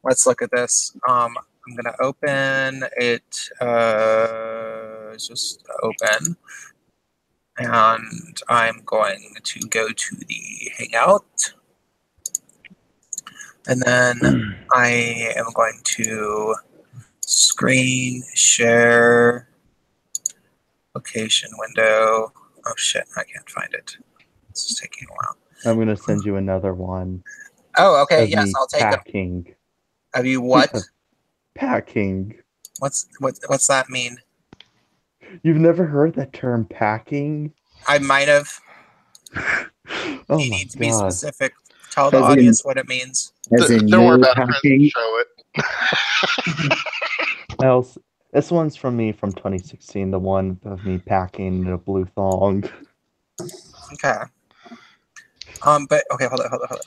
let's look at this. I'm gonna open it. Just open, and I'm going to go to the Hangout, and then I am going to screen share location window. Oh shit, I can't find it. This is taking a while. I'm gonna send you another one. Oh, okay. Of Yes, me I'll take it. packing. Have you what? Packing. What's that mean? You've never heard that term, packing? I might have. Oh You my need to be god. specific. Tell the As in- audience what it means. As in Don't worry no about it, Prince. packing. Show it. Else, this one's from me from 2016. The one of me packing in a blue thong. Okay. But okay, hold on.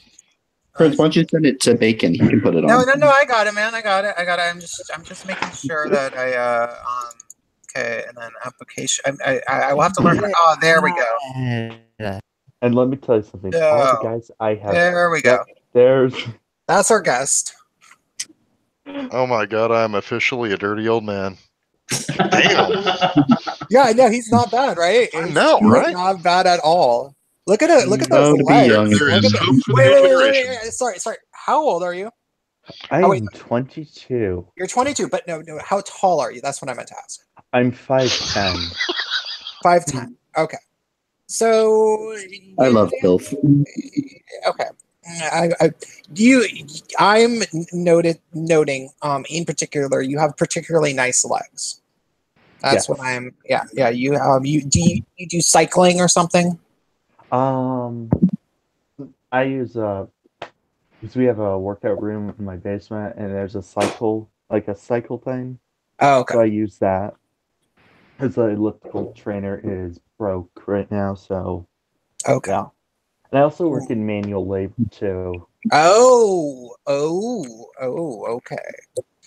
Prince, why don't you send it to Bacon? He can put it No, on. I got it, man. I got it. I'm just making sure that I okay, and then application. I will have to learn. Oh, there we go. And let me tell you something. All the guys I have. There we go. There's. That's our guest. Oh my god, I'm officially a dirty old man. Damn. Yeah, I know he's not bad, right? I know, He's right? not bad at all. Look at it. Look at those No, to be legs. young. There Look is at hope for the wait. generation. Sorry. How old are you? I Oh, wait. am 22. You're 22, but no. How tall are you? That's what I meant to ask. I'm 5'10". 5'10". Okay. So I love filth. Okay. I'm noting in particular you have particularly nice legs. That's Yes. what I'm. Yeah. You do cycling or something? I use because we have a workout room in my basement, and there's a cycle thing. Oh, okay. So I use that. Because the elliptical trainer is broke right now, so Okay. yeah. And I also work in manual labor too. Oh, okay.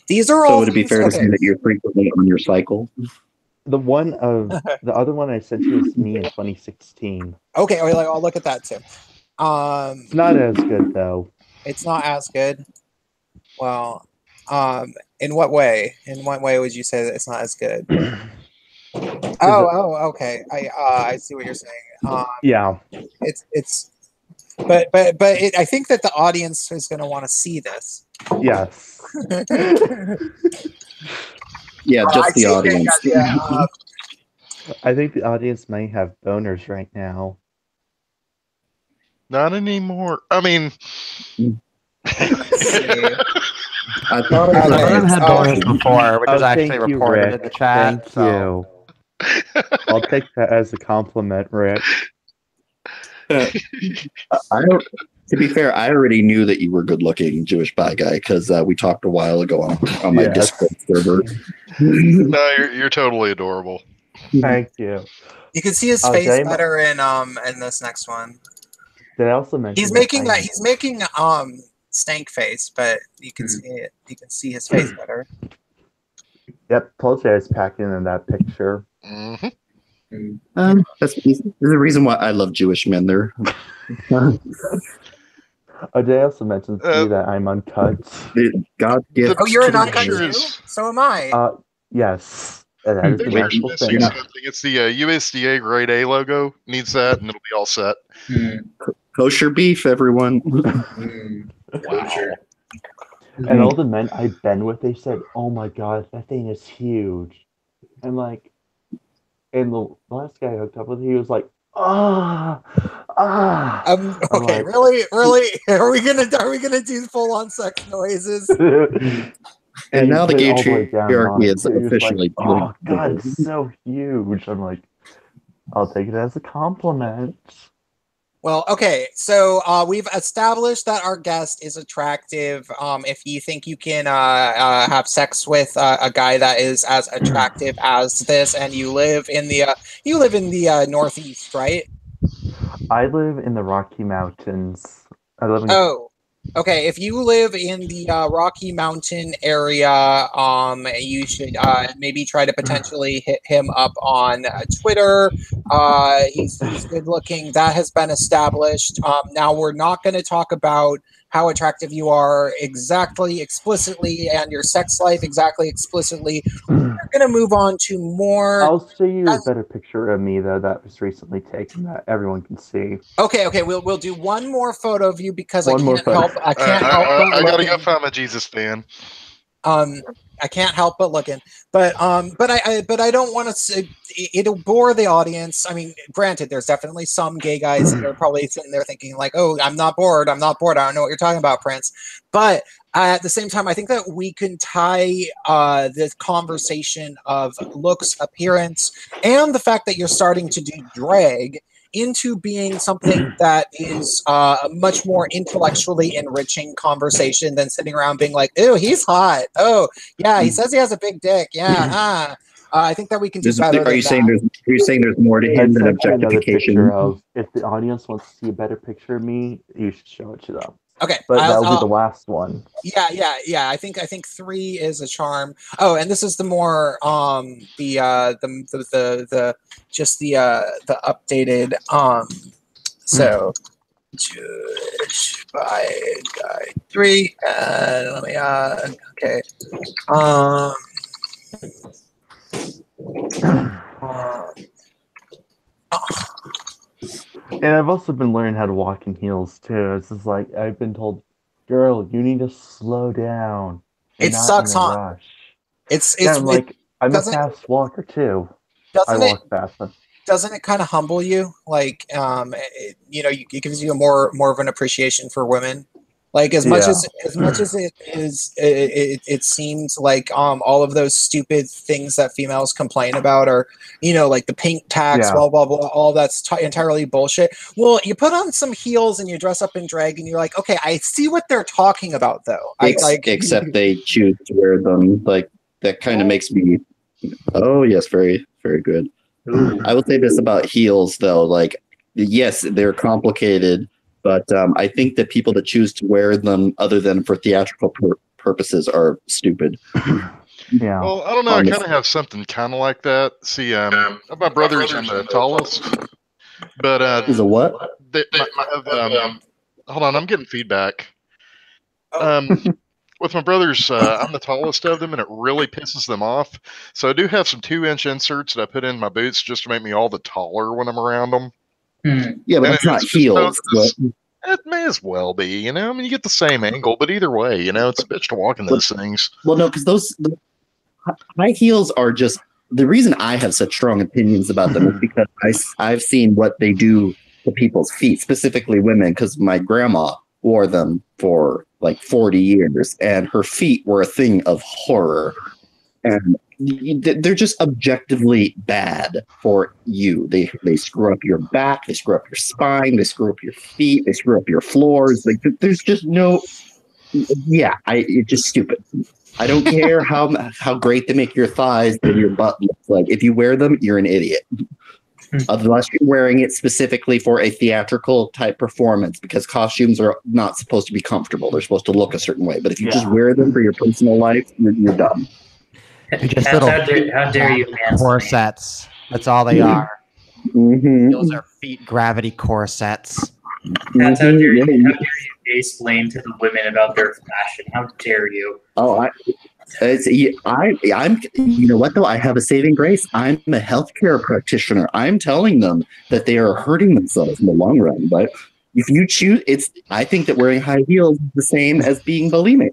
These are all. So would it be fair to say okay. that you're frequently on your cycle? The other one I sent you is me in 2016. Okay, I'll look at that too. It's not as good though. It's not as good. Well, in what way? In what way would you say that it's not as good? Okay. I see what you're saying. Yeah. But I think that the audience is going to want to see this. Yes. Yeah, just the audience. Yeah. I think the audience might have boners right now. Not anymore. I mean, I thought Okay. Some of them had bonus before, which is thank actually you, reported Rick. in the chat. Thank so. you. I'll take that as a compliment, Rick. I don't. To be fair, I already knew that you were good-looking Jewish bi guy because we talked a while ago on my Yes. Discord server. no, you're totally adorable. Thank you. You can see his Oh, face Dave- better in this next one. Did I also mention He's that making I- he's making stank face, but you can see it. You can see his face better. Yep, told you I was packing in that picture. Mm-hmm. There's a reason why I love Jewish men. They're They also mentioned to me that I'm uncut. God gift. Oh, you're an The uncut picture too? is- So am I. Yes. That is They're an just actual missing thing. something. It's the USDA grade A logo. Needs that, and it'll be all set. Kosher beef, everyone. Kosher. And all the men I've been with, they said, "Oh my god, that thing is huge." And like, and the last guy I hooked up with, he was like, "Ah, ah." I'm Okay, like- really? Are we gonna do full on sex noises? And now the put it all the way down on Gaytriarchy it, is too. He was officially like, "Oh god, it's so huge." I'm like, I'll take it as a compliment. Well, okay, so we've established that our guest is attractive. If you think you can have sex with a guy that is as attractive as this, and you live in the Northeast, right? I live in the Rocky Mountains. I live in Oh, okay. If you live in the Rocky Mountain area, you should maybe try to potentially hit him up on Twitter. He's good looking. That has been established. Now we're not going to talk about how attractive you are exactly, explicitly, and your sex life exactly, explicitly. We're going to move on to more. I'll show you a better picture of me though that was recently taken that everyone can see. Okay. We'll do one more photo of you because One more photo. I can't help but I gotta looking. go find my Jesus fan. I can't help but looking, but I don't want to say it'll bore the audience. I mean, granted, there's definitely some gay guys that are probably sitting there thinking like, "Oh, I'm not bored. I'm not bored. I don't know what you're talking about, Prince." But at the same time, I think that we can tie this conversation of looks, appearance, and the fact that you're starting to do drag into being something that is a much more intellectually enriching conversation than sitting around being like, "Ew, he's hot. Oh, yeah, he says he has a big dick. Yeah, I think that we can do better. Are you saying there's more to him than Another picture objectification? of if the audience wants to see a better picture of me, you should show it to them. Okay, But that'll be the last one. Yeah. I think 3 is a charm. Oh, and this is the more the updated so judge by guy 3 and let me okay And I've also been learning how to walk in heels too. It's just like I've been told, "Girl, you need to slow down." It sucks, huh? Rush. I'm like I'm a fast walker too. I walk fast. Doesn't it kind of humble you? Like, it gives you a more of an appreciation for women. Like as much as it is, it seems like all of those stupid things that females complain about are, like the pink tax, blah blah blah, all that's entirely bullshit. Well, you put on some heels and you dress up in drag, and you're like, okay, I see what they're talking about, though. Except they choose to wear them. Like that kind of makes me. Oh yes, very very good. I will say this about heels, though. Like, yes, they're complicated. But I think that people that choose to wear them other than for theatrical purposes are stupid. Yeah. Well, I don't know. I kind of have something kind of like that. See, my brother's I'm the tallest. But is a what? Hold on, I'm getting feedback. With my brothers, I'm the tallest of them, and it really pisses them off. So I do have some 2-inch inserts that I put in my boots just to make me all the taller when I'm around them. Yeah, but it's not heels. It may as well be, I mean, you get the same angle, but either way, it's a bitch to walk in those things. Well, no, because those high heels are just the reason I have such strong opinions about them is because I've seen what they do to people's feet, specifically women, because my grandma wore them for like 40 years, and her feet were a thing of horror. And they're just objectively bad for you. They screw up your back, they screw up your spine, they screw up your feet, they screw up your floors. Like there's just no. Yeah, it's just stupid. I don't care how great they make your thighs and your butt looks like. If you wear them, you're an idiot. Unless you're wearing it specifically for a theatrical type performance, because costumes are not supposed to be comfortable. They're supposed to look a certain way. But if you just wear them for your personal life, you're dumb. Just how dare you corsets. That's all they are. Mm-hmm. Those are feet gravity corsets. How dare you explain to the women about their fashion. How dare you? Oh, I'm. You know what though? I have a saving grace. I'm a healthcare practitioner. I'm telling them that they are hurting themselves in the long run. But if you choose, I think that wearing high heels is the same as being bulimic.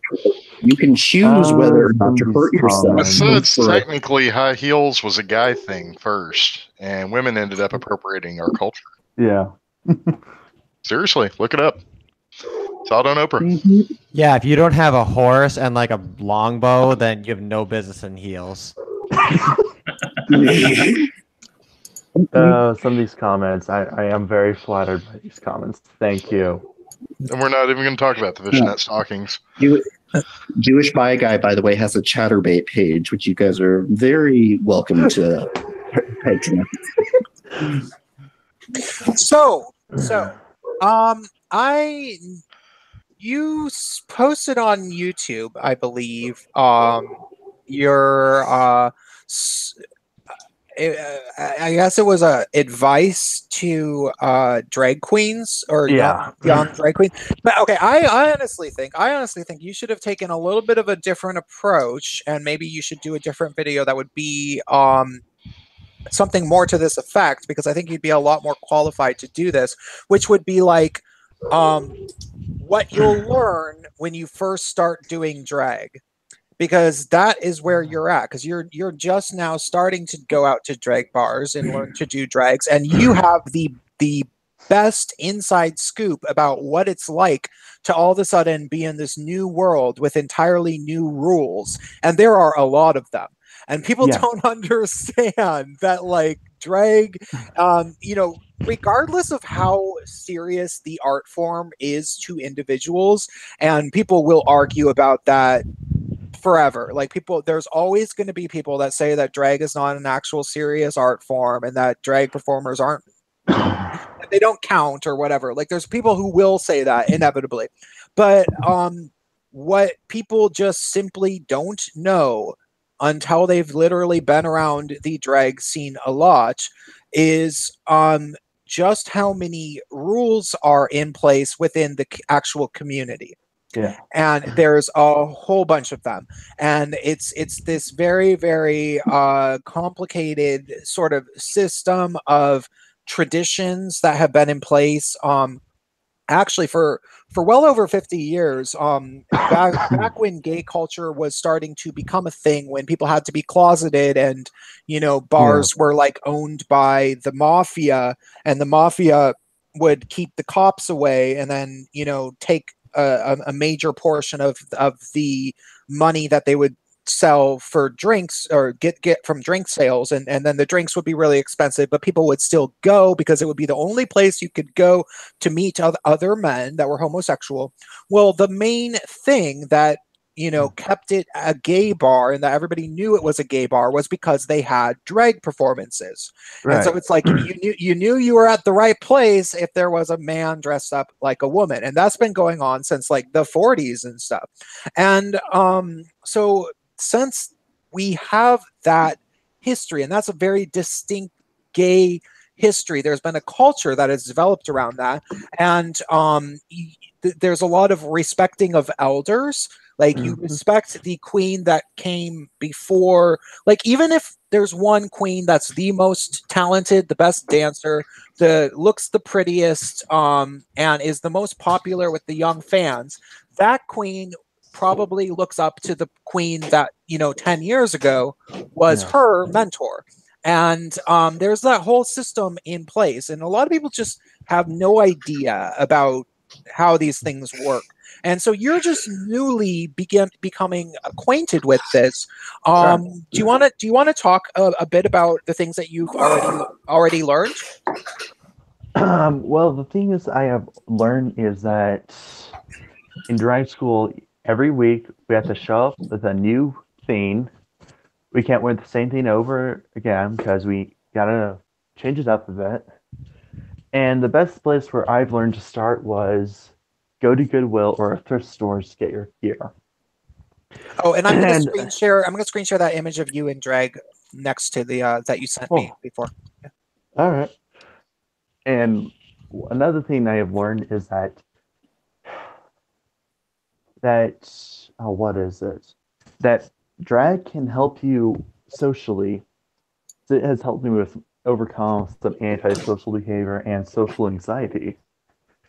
You can choose whether or not to hurt yourself. Besides, technically, high heels was a guy thing first, and women ended up appropriating our culture. Yeah. Seriously, look it up. Saw it on Oprah. Mm-hmm. Yeah, if you don't have a horse and like a longbow, then you have no business in heels. Some of these comments, I am very flattered by these comments. Thank you. And we're not even going to talk about the fishnet stockings. Jewish Bi Guy, by the way, has a Chatterbait page, which you guys are very welcome to patronize. You posted on YouTube, I believe, your I guess it was a advice to drag queens or young drag queens. But okay, I honestly think you should have taken a little bit of a different approach, and maybe you should do a different video that would be something more to this effect, because I think you'd be a lot more qualified to do this, which would be like what you'll learn when you first start doing drag, because that is where you're at, because you're just now starting to go out to drag bars and learn to do drags, and you have the best inside scoop about what it's like to all of a sudden be in this new world with entirely new rules, and there are a lot of them. And people don't understand that, like, drag, regardless of how serious the art form is to individuals, and people will argue about that forever. Like, there's always going to be people that say that drag is not an actual serious art form and that drag performers aren't, they don't count or whatever. Like, there's people who will say that inevitably. But what people just simply don't know until they've literally been around the drag scene a lot is just how many rules are in place within the actual community. Yeah. And there's a whole bunch of them. And it's this very, very complicated sort of system of traditions that have been in place actually for well over 50 years, back when gay culture was starting to become a thing, when people had to be closeted, and bars were like owned by the mafia, and the mafia would keep the cops away, and then take a major portion of the money that they would sell for drinks or get from drink sales, and then the drinks would be really expensive, but people would still go because it would be the only place you could go to meet other men that were homosexual. Well, the main thing that kept it a gay bar and that everybody knew it was a gay bar was because they had drag performances. Right. And so it's like you knew you were at the right place if there was a man dressed up like a woman, and that's been going on since like the 40s and stuff. And so since we have that history, and that's a very distinct gay history, there's been a culture that has developed around that, and there's a lot of respecting of elders. Like, you respect the queen that came before. Like, even if there's one queen that's the most talented, the best dancer, looks the prettiest, and is the most popular with the young fans, that queen probably looks up to the queen that 10 years ago was her mentor. And there's that whole system in place, and a lot of people just have no idea about how these things work. And so you're just newly becoming acquainted with this. Do you want to talk a bit about the things that you've already learned? Well, the thing is I have learned is that in drag school, every week we have to show up with a new theme. We can't wear the same thing over again because we gotta change it up a bit. And the best place where I've learned to start was go to Goodwill or thrift stores to get your gear. Oh, and I'm gonna screen share. I'm gonna screen share that image of you in drag next to the that you sent me before. Yeah. All right. And another thing I have learned is that that what is it? That drag can help you socially. It has helped me with overcome some antisocial behavior and social anxiety.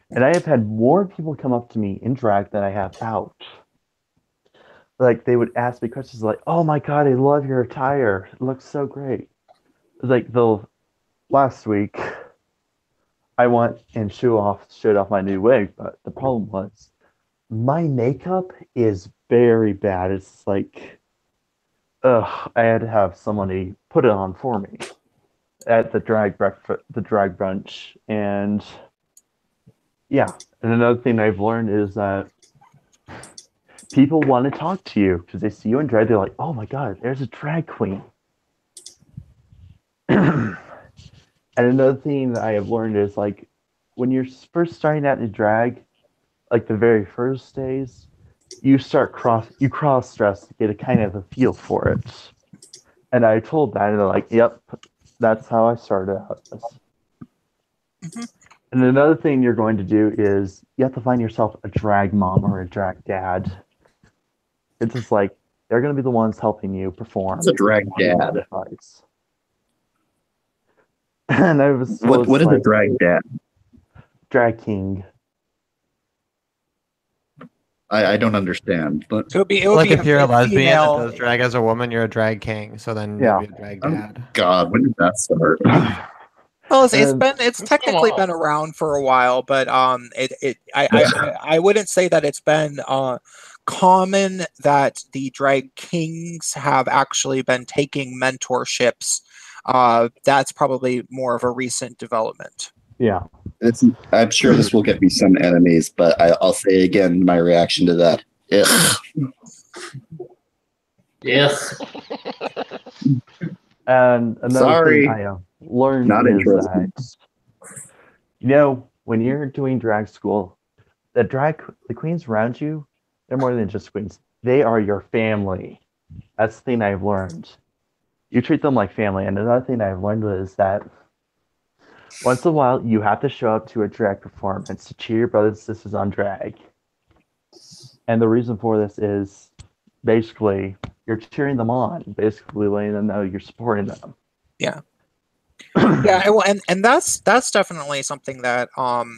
And I have had more people come up to me in drag than I have out. Like they would ask me questions like, "Oh my god, I love your attire. It looks so great." Like the last week, I went and showed off my new wig, but the problem was my makeup is very bad. It's like, ugh, I had to have somebody put it on for me at the drag breakfast, the drag brunch, and yeah. And another thing I've learned is that people want to talk to you because they see you in drag. They're like, "Oh my god, there's a drag queen." And another thing that I have learned is like when you're first starting out in drag, like the very first days, you cross dress to get a kind of a feel for it. And I told that, and they're like, "Yep, that's how I started out." Mm-hmm. And another thing you're going to do is you have to find yourself a drag mom or a drag dad. It's just like they're going to be the ones helping you perform. It's a drag dad. Advice. And I was What is a drag dad? Drag king. I don't understand. But It would be Like be if you're a lesbian female. that does drag as a woman, you're a drag king. So then Yeah. you'll be a drag dad. God, when did that start? Well, And- it's technically been around for a while, but I wouldn't say that it's been common that the drag kings have actually been taking mentorships. That's probably more of a recent development. Yeah. I'm sure this will get me some enemies, but I'll say again my reaction to that. Ugh. Yes. And another Sorry. thing I have learned Not is interested. that, when you're doing drag school, the queens around you, they're more than just queens. They are your family. That's the thing I've learned. You treat them like family. And another thing I've learned is that once in a while, you have to show up to a drag performance to cheer your brothers and sisters on drag. And the reason for this is basically you're cheering them on, basically letting them know you're supporting them. Yeah. Yeah, well, and that's definitely something that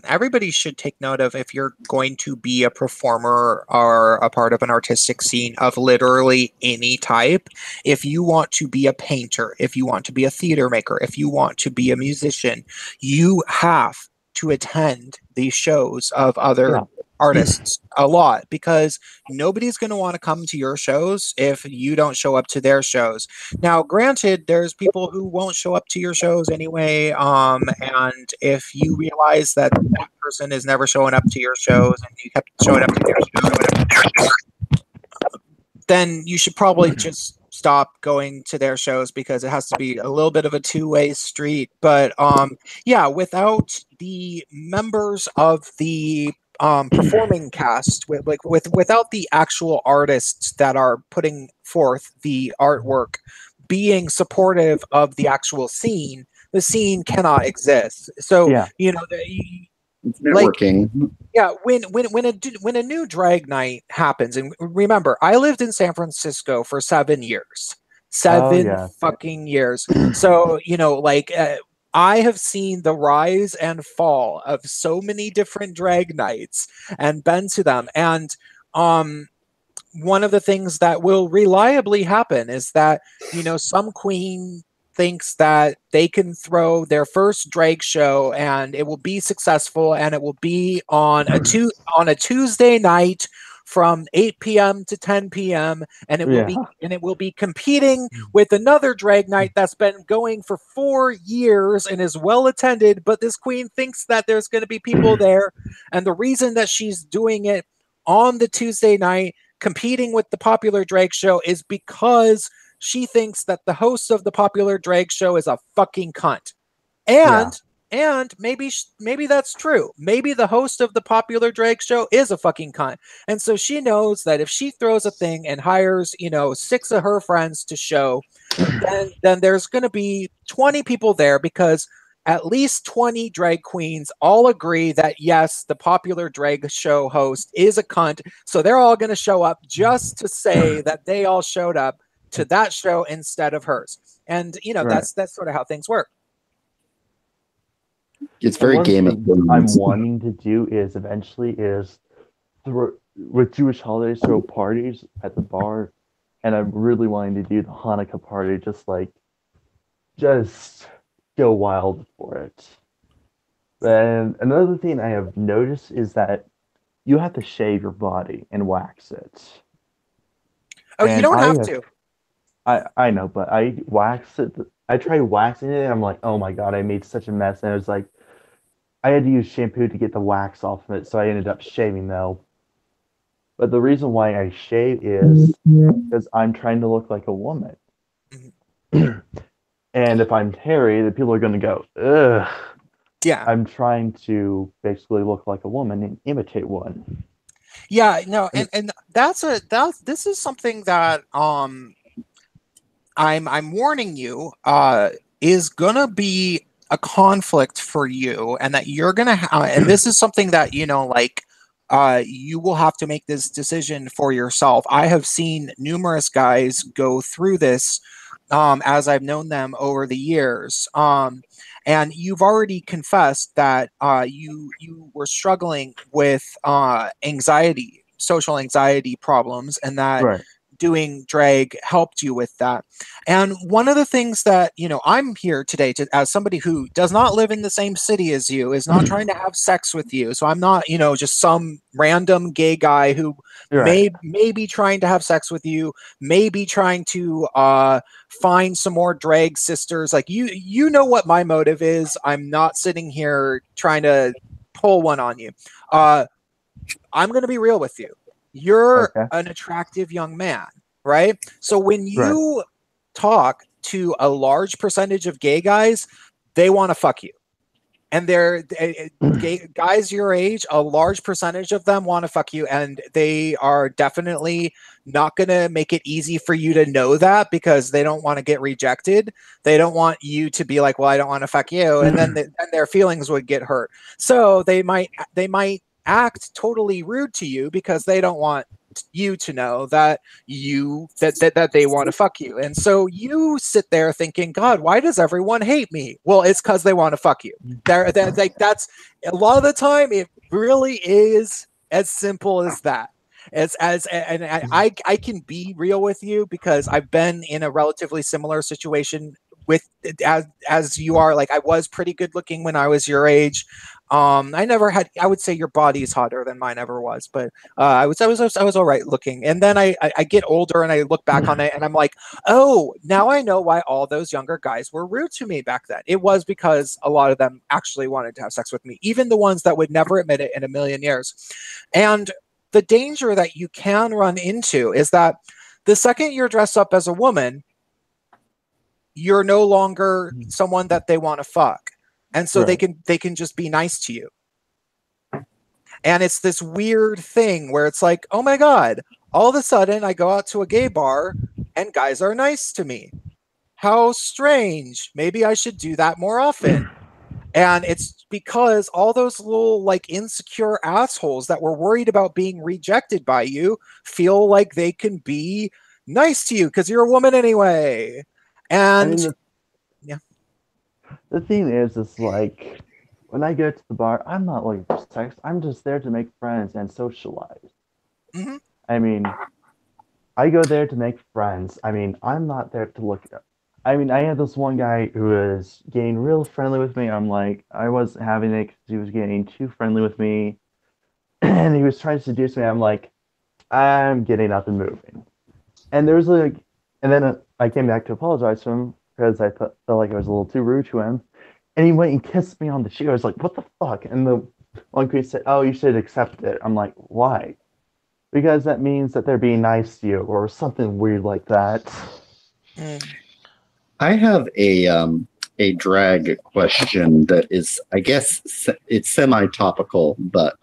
everybody should take note of if you're going to be a performer or a part of an artistic scene of literally any type. If you want to be a painter, if you want to be a theater maker, if you want to be a musician, you have to attend these shows of other artists a lot, because nobody's going to want to come to your shows if you don't show up to their shows. Now, granted, there's people who won't show up to your shows anyway, and if you realize that that person is never showing up to your shows and you kept showing up to their shows, then you should probably just stop going to their shows, because it has to be a little bit of a two-way street. But yeah, without the members of the performing cast, without the actual artists that are putting forth the artwork being supportive of the actual scene, the scene cannot exist. So It's networking. yeah, when a new drag night happens, and remember, I lived in San Francisco for 7 years, fucking years. So I have seen the rise and fall of so many different drag nights and been to them. And one of the things that will reliably happen is that, some queen thinks that they can throw their first drag show and it will be successful, and it will be on a Tuesday night from 8 p.m. to 10 p.m. and it will be competing with another drag night that's been going for 4 years and is well attended, but this queen thinks that there's going to be people there, and the reason that she's doing it on the Tuesday night competing with the popular drag show is because she thinks that the host of the popular drag show is a fucking cunt. And maybe that's true. Maybe the host of the popular drag show is a fucking cunt. And so she knows that if she throws a thing and hires, 6 of her friends to show, then there's going to be 20 people there, because at least 20 drag queens all agree that yes, the popular drag show host is a cunt. So they're all going to show up just to say that they all showed up to that show instead of hers. And that's sort of how things work. It's very Game of Thrones. I'm wanting to do is eventually with Jewish holidays throw parties at the bar, and I'm really wanting to do the Hanukkah party, just go wild for it. And another thing I have noticed is that you have to shave your body and wax it. Oh, and you don't have to. I know, but I wax it. I tried waxing it, and I'm like, oh my god, I made such a mess. And it was like, I had to use shampoo to get the wax off of it, so I ended up shaving though. But the reason why I shave is because I'm trying to look like a woman. And if I'm hairy, then people are going to go, ugh. Yeah. I'm trying to basically look like a woman and imitate one. Yeah, no, and this is something that I'm warning you is gonna be a conflict for you, and that you're gonna and this is something that you will have to make this decision for yourself. I have seen numerous guys go through this as I've known them over the years. And you've already confessed that you were struggling with anxiety, social anxiety problems, and that doing drag helped you with that. And one of the things that, I'm here today as somebody who does not live in the same city as you, is not trying to have sex with you. So I'm not, just some random gay guy who may be trying to have sex with you, may be trying to find some more drag sisters. Like you know what my motive is. I'm not sitting here trying to pull one on you. I'm going to be real with you. You're an attractive young man, right? So when you talk to a large percentage of gay guys, they want to fuck you. And they're gay guys your age, a large percentage of them want to fuck you, and they are definitely not going to make it easy for you to know that, because they don't want to get rejected. They don't want you to be like, well, I don't want to fuck you. And then their feelings would get hurt. So they might act totally rude to you because they don't want you to know that that they want to fuck you. And so you sit there thinking, God, why does everyone hate me? Well, it's because they want to fuck you. That's a lot of the time it really is as simple as that. I can be real with you because I've been in a relatively similar situation with as you are. Like, I was pretty good looking when I was your age. I would say your body is hotter than mine ever was, but I was all right looking. And then I get older and I look back on it and I'm like, oh, now I know why all those younger guys were rude to me back then. It was because a lot of them actually wanted to have sex with me, even the ones that would never admit it in a million years. And the danger that you can run into is that the second you're dressed up as a woman, you're no longer someone that they want to fuck. And so they can just be nice to you. And it's this weird thing where it's like, oh my God, all of a sudden I go out to a gay bar and guys are nice to me. How strange. Maybe I should do that more often. And it's because all those little insecure assholes that were worried about being rejected by you feel like they can be nice to you because you're a woman anyway. And the thing is like, when I go to the bar, I'm not looking for sex. I'm just there to make friends and socialize. Mm-hmm. I mean, I go there to make friends. I mean, I'm not there to look at. I mean, I had this one guy who was getting real friendly with me. I'm like, I wasn't having it because he was getting too friendly with me. And he was trying to seduce me. I'm like, I'm getting up and moving. And there was and then I came back to apologize to him because I felt like I was a little too rude to him. And he went and kissed me on the cheek. I was like, what the fuck? And the one queen said, oh, you should accept it. I'm like, why? Because that means that they're being nice to you or something weird like that. I have a drag question that is, I guess, it's semi-topical, but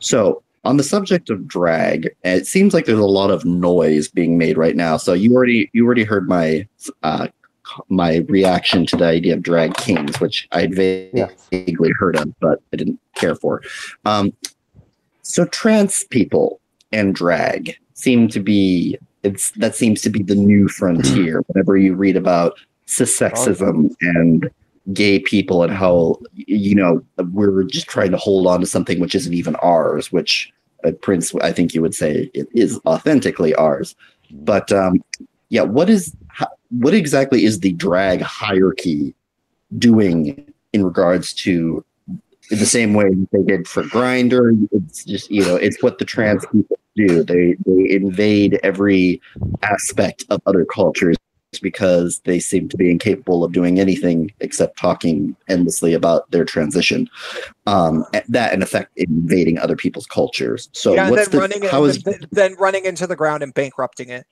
so on the subject of drag, it seems like there's a lot of noise being made right now. So you already heard my my reaction to the idea of drag kings, which I'd Yes. vaguely heard of, but I didn't care for. So trans people and drag seems to be the new frontier. Whenever you read about cissexism and gay people and how we're just trying to hold on to something which isn't even ours, which Prince, I think you would say it is authentically ours. But what exactly is the drag hierarchy doing in regards to the same way they did for Grindr? It's just it's what the trans people do. They invade every aspect of other cultures because they seem to be incapable of doing anything except talking endlessly about their transition. That in effect invading other people's cultures. So Yeah, and what's then running into the ground and bankrupting it.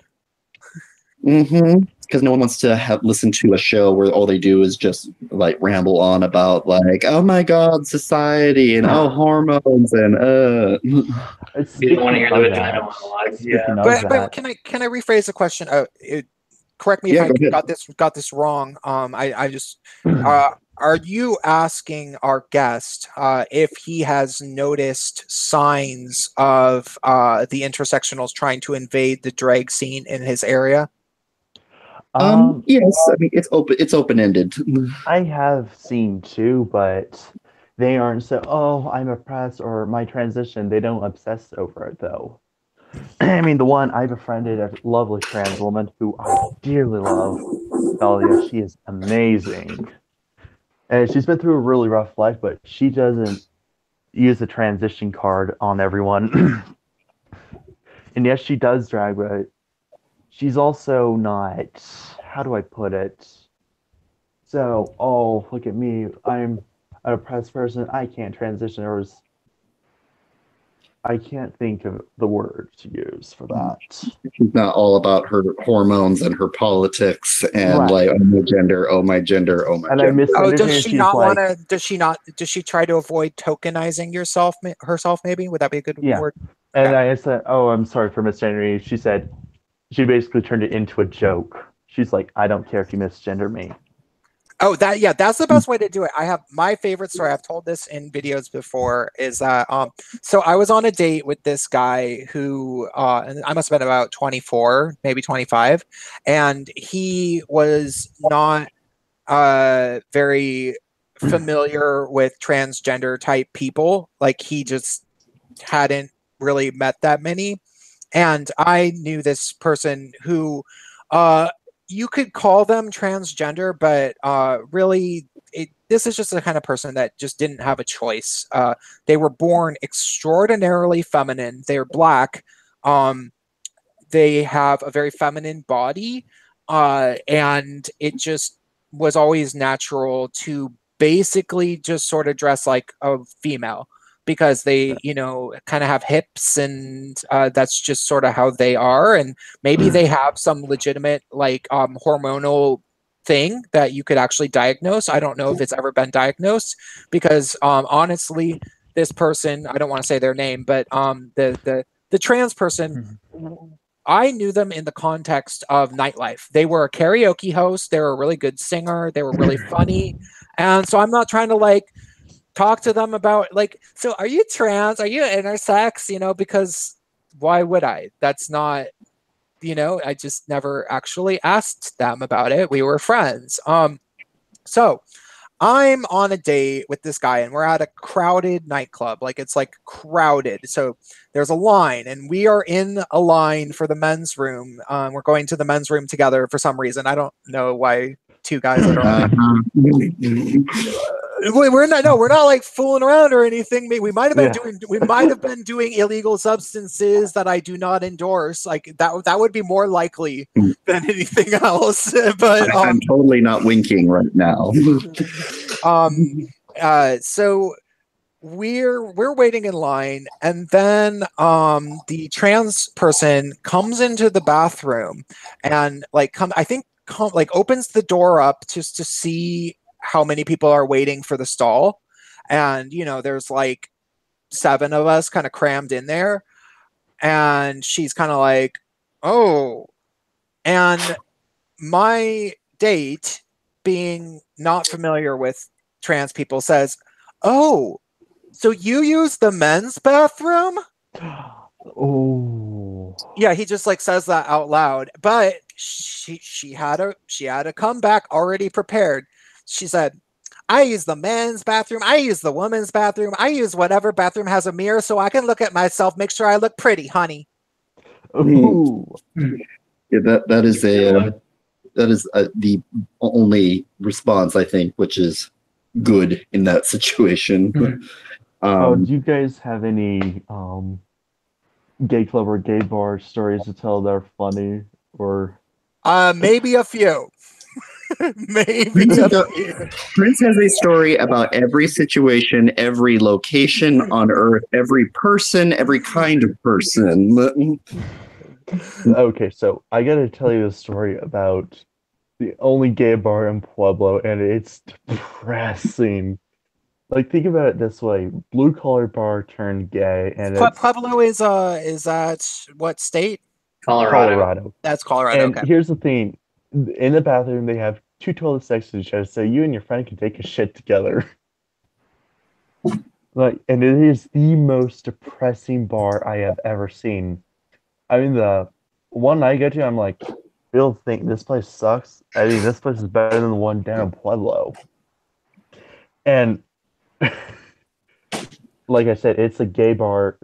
Because no one wants to listen to a show where all they do is just like ramble on about like, oh my god, society and hormones and You don't want to hear the vagina monologue. Yeah. But can I rephrase the question? Correct me if I got this wrong. I just are you asking our guest if he has noticed signs of the intersectionals trying to invade the drag scene in his area? Yes, I mean it's open-ended. I have seen two, but they aren't so, oh, I'm oppressed or my transition. They don't obsess over it though. I mean, the one I befriended, a lovely trans woman who I dearly love, Dahlia. She is amazing. And she's been through a really rough life, but she doesn't use the transition card on everyone. And yes, she does drag, but she's also not, how do I put it? So, oh, look at me. I'm an oppressed person. I can't transition. I can't think of the word to use for that. She's not all about her hormones and her politics and Right. like, oh my gender, oh my gender, oh my And gender. Does she not want to? Does she try to avoid tokenizing herself? Maybe would that be a good word? And I said, oh, I'm sorry for misgendering you. She said, she basically turned it into a joke. She's like, I don't care if you misgender me. Oh, that's the best way to do it. I have my favorite story. I've told this in videos before. Is that so I was on a date with this guy who and I must have been about 24, maybe 25, and he was not very familiar with transgender type people. Like he just hadn't really met that many, and I knew this person who you could call them transgender, but really, this is just the kind of person that just didn't have a choice. They were born extraordinarily feminine. They're Black. They have a very feminine body, and it just was always natural to basically just sort of dress like a female because they, kind of have hips and that's just sort of how they are. And maybe they have some legitimate like hormonal thing that you could actually diagnose. I don't know if it's ever been diagnosed because honestly, this person, I don't want to say their name, but the trans person, I knew them in the context of nightlife. They were a karaoke host. They were a really good singer. They were really funny. And so I'm not trying to like talk to them about like, so are you trans? Are you intersex? Because why would I? That's not, I just never actually asked them about it. We were friends. So I'm on a date with this guy and we're at a crowded nightclub. Like it's like crowded. So there's a line and we are in a line for the men's room. We're going to the men's room together for some reason. I don't know why two guys that are we're not like fooling around or anything. We might have been doing illegal substances that I do not endorse. Like that would be more likely than anything else. But I'm totally not winking right now. So we're waiting in line, and then the trans person comes into the bathroom and opens the door up just to see how many people are waiting for the stall. And there's like 7 of us kind of crammed in there, and she's kind of like, oh. And my date, being not familiar with trans people, says, "Oh, so you use the men's bathroom?" Oh. Yeah, he just like says that out loud. But she had a comeback already prepared. She said, "I use the men's bathroom. I use the women's bathroom. I use whatever bathroom has a mirror so I can look at myself, make sure I look pretty, honey." Ooh. Yeah, that is the only response, I think, which is good in that situation. Oh, do you guys have any gay club or gay bar stories to tell that are funny? Or Maybe a few. Maybe Prince, a few. Prince has a story about every situation, every location on Earth, every person, every kind of person. okay, so I gotta tell you a story about the only gay bar in Pueblo, and it's depressing. Like, think about it this way: blue collar bar turned gay, and it's Pueblo is that what state? Colorado. That's Colorado. And Okay. here's the thing: in the bathroom, they have two toilets next to each other, so you and your friend can take a shit together. Like, and it is the most depressing bar I have ever seen. I mean, the one I go to, I'm like, people think this place sucks. I mean, this place is better than the one down in Pueblo. And like I said, it's a gay bar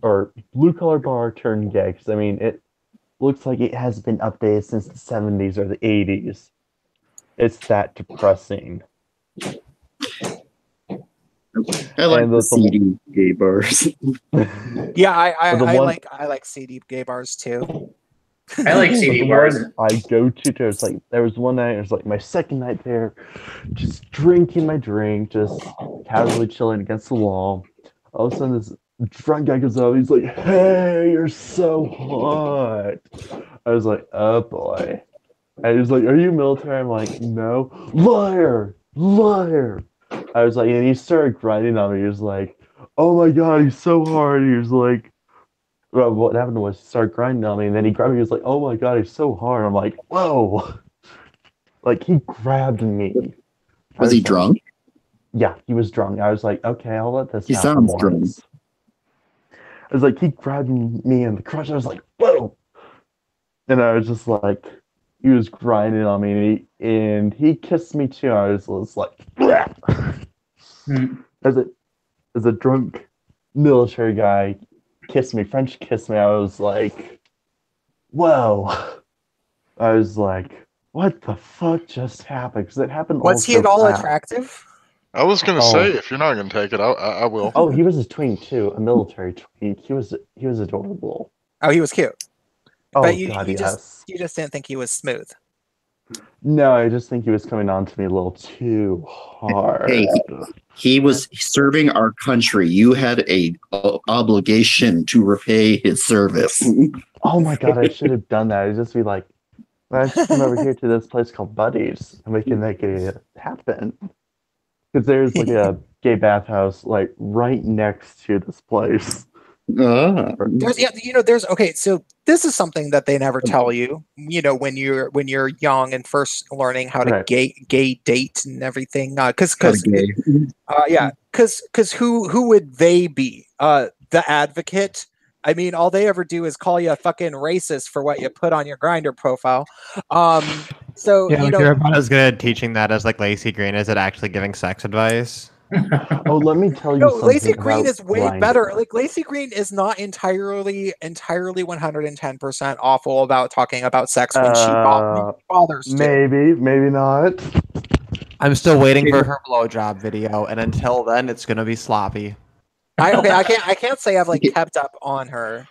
or blue collar bar turned gay. Because I mean, it looks like it has been updated since the 70s or the 80s. It's that depressing. I like And the seedy gay bars. Yeah, I one- like seedy gay bars too. I like CD the bars. one I go to, there's like there was one night, it was like my second night there, just drinking my drink, just casually chilling against the wall. All of a sudden, this drunk guy comes up. He's like, "Hey, you're so hot." I was like, "Oh boy." And he was like, "Are you military?" I'm like, "No." "Liar, liar." I was like, and he started grinding on me. He was like, "Oh my god, he's so hard." He was like, well, what happened was he started grinding on me, and then he grabbed me. He was like, "Oh my god, he's so hard." I'm like, "Whoa!" Like he grabbed me. Was he like, drunk? Yeah, he was drunk. I was like, "Okay, I'll let this He happen sounds drunk. once." I was like, he grabbed me in the crotch. I was like, "Whoa!" And I was just like, he was grinding on me, and he kissed me too. I was like, as a drunk military guy kissed me, French kissed me. I was like, whoa. I was like, what the fuck just happened? Because it happened all Was he so at all fast. attractive? I was gonna Oh. say, if you're not gonna take it, I will. Oh, he was a tween too, a military tween. He was adorable. Oh, he was cute. Oh But you god, just yes. didn't think he was smooth. No, I just think he was coming on to me a little too hard. Hey, he was serving our country. You had a obligation to repay his service. Oh my god, I should have done that. I'd just be like, why don't you come over here to this place called Buddies and we can make it happen? Because there's like a gay bathhouse like right next to this place. There's okay. So this is something that they never tell you. When you're young and first learning how to Right. gay date and everything. Because who would they be? The advocate. I mean, all they ever do is call you a fucking racist for what you put on your Grindr profile. So Yeah, like you're about as good at teaching that as like Lacey Green is at actually giving sex advice. Oh, let me tell you no, something. Lacey Green about is way Grindr. better. Like Lacey Green is not entirely 110% awful about talking about sex when she bothers to. Maybe not. I'm still waiting for her blowjob video, and until then, it's gonna be sloppy. I can't say I've like kept up on her.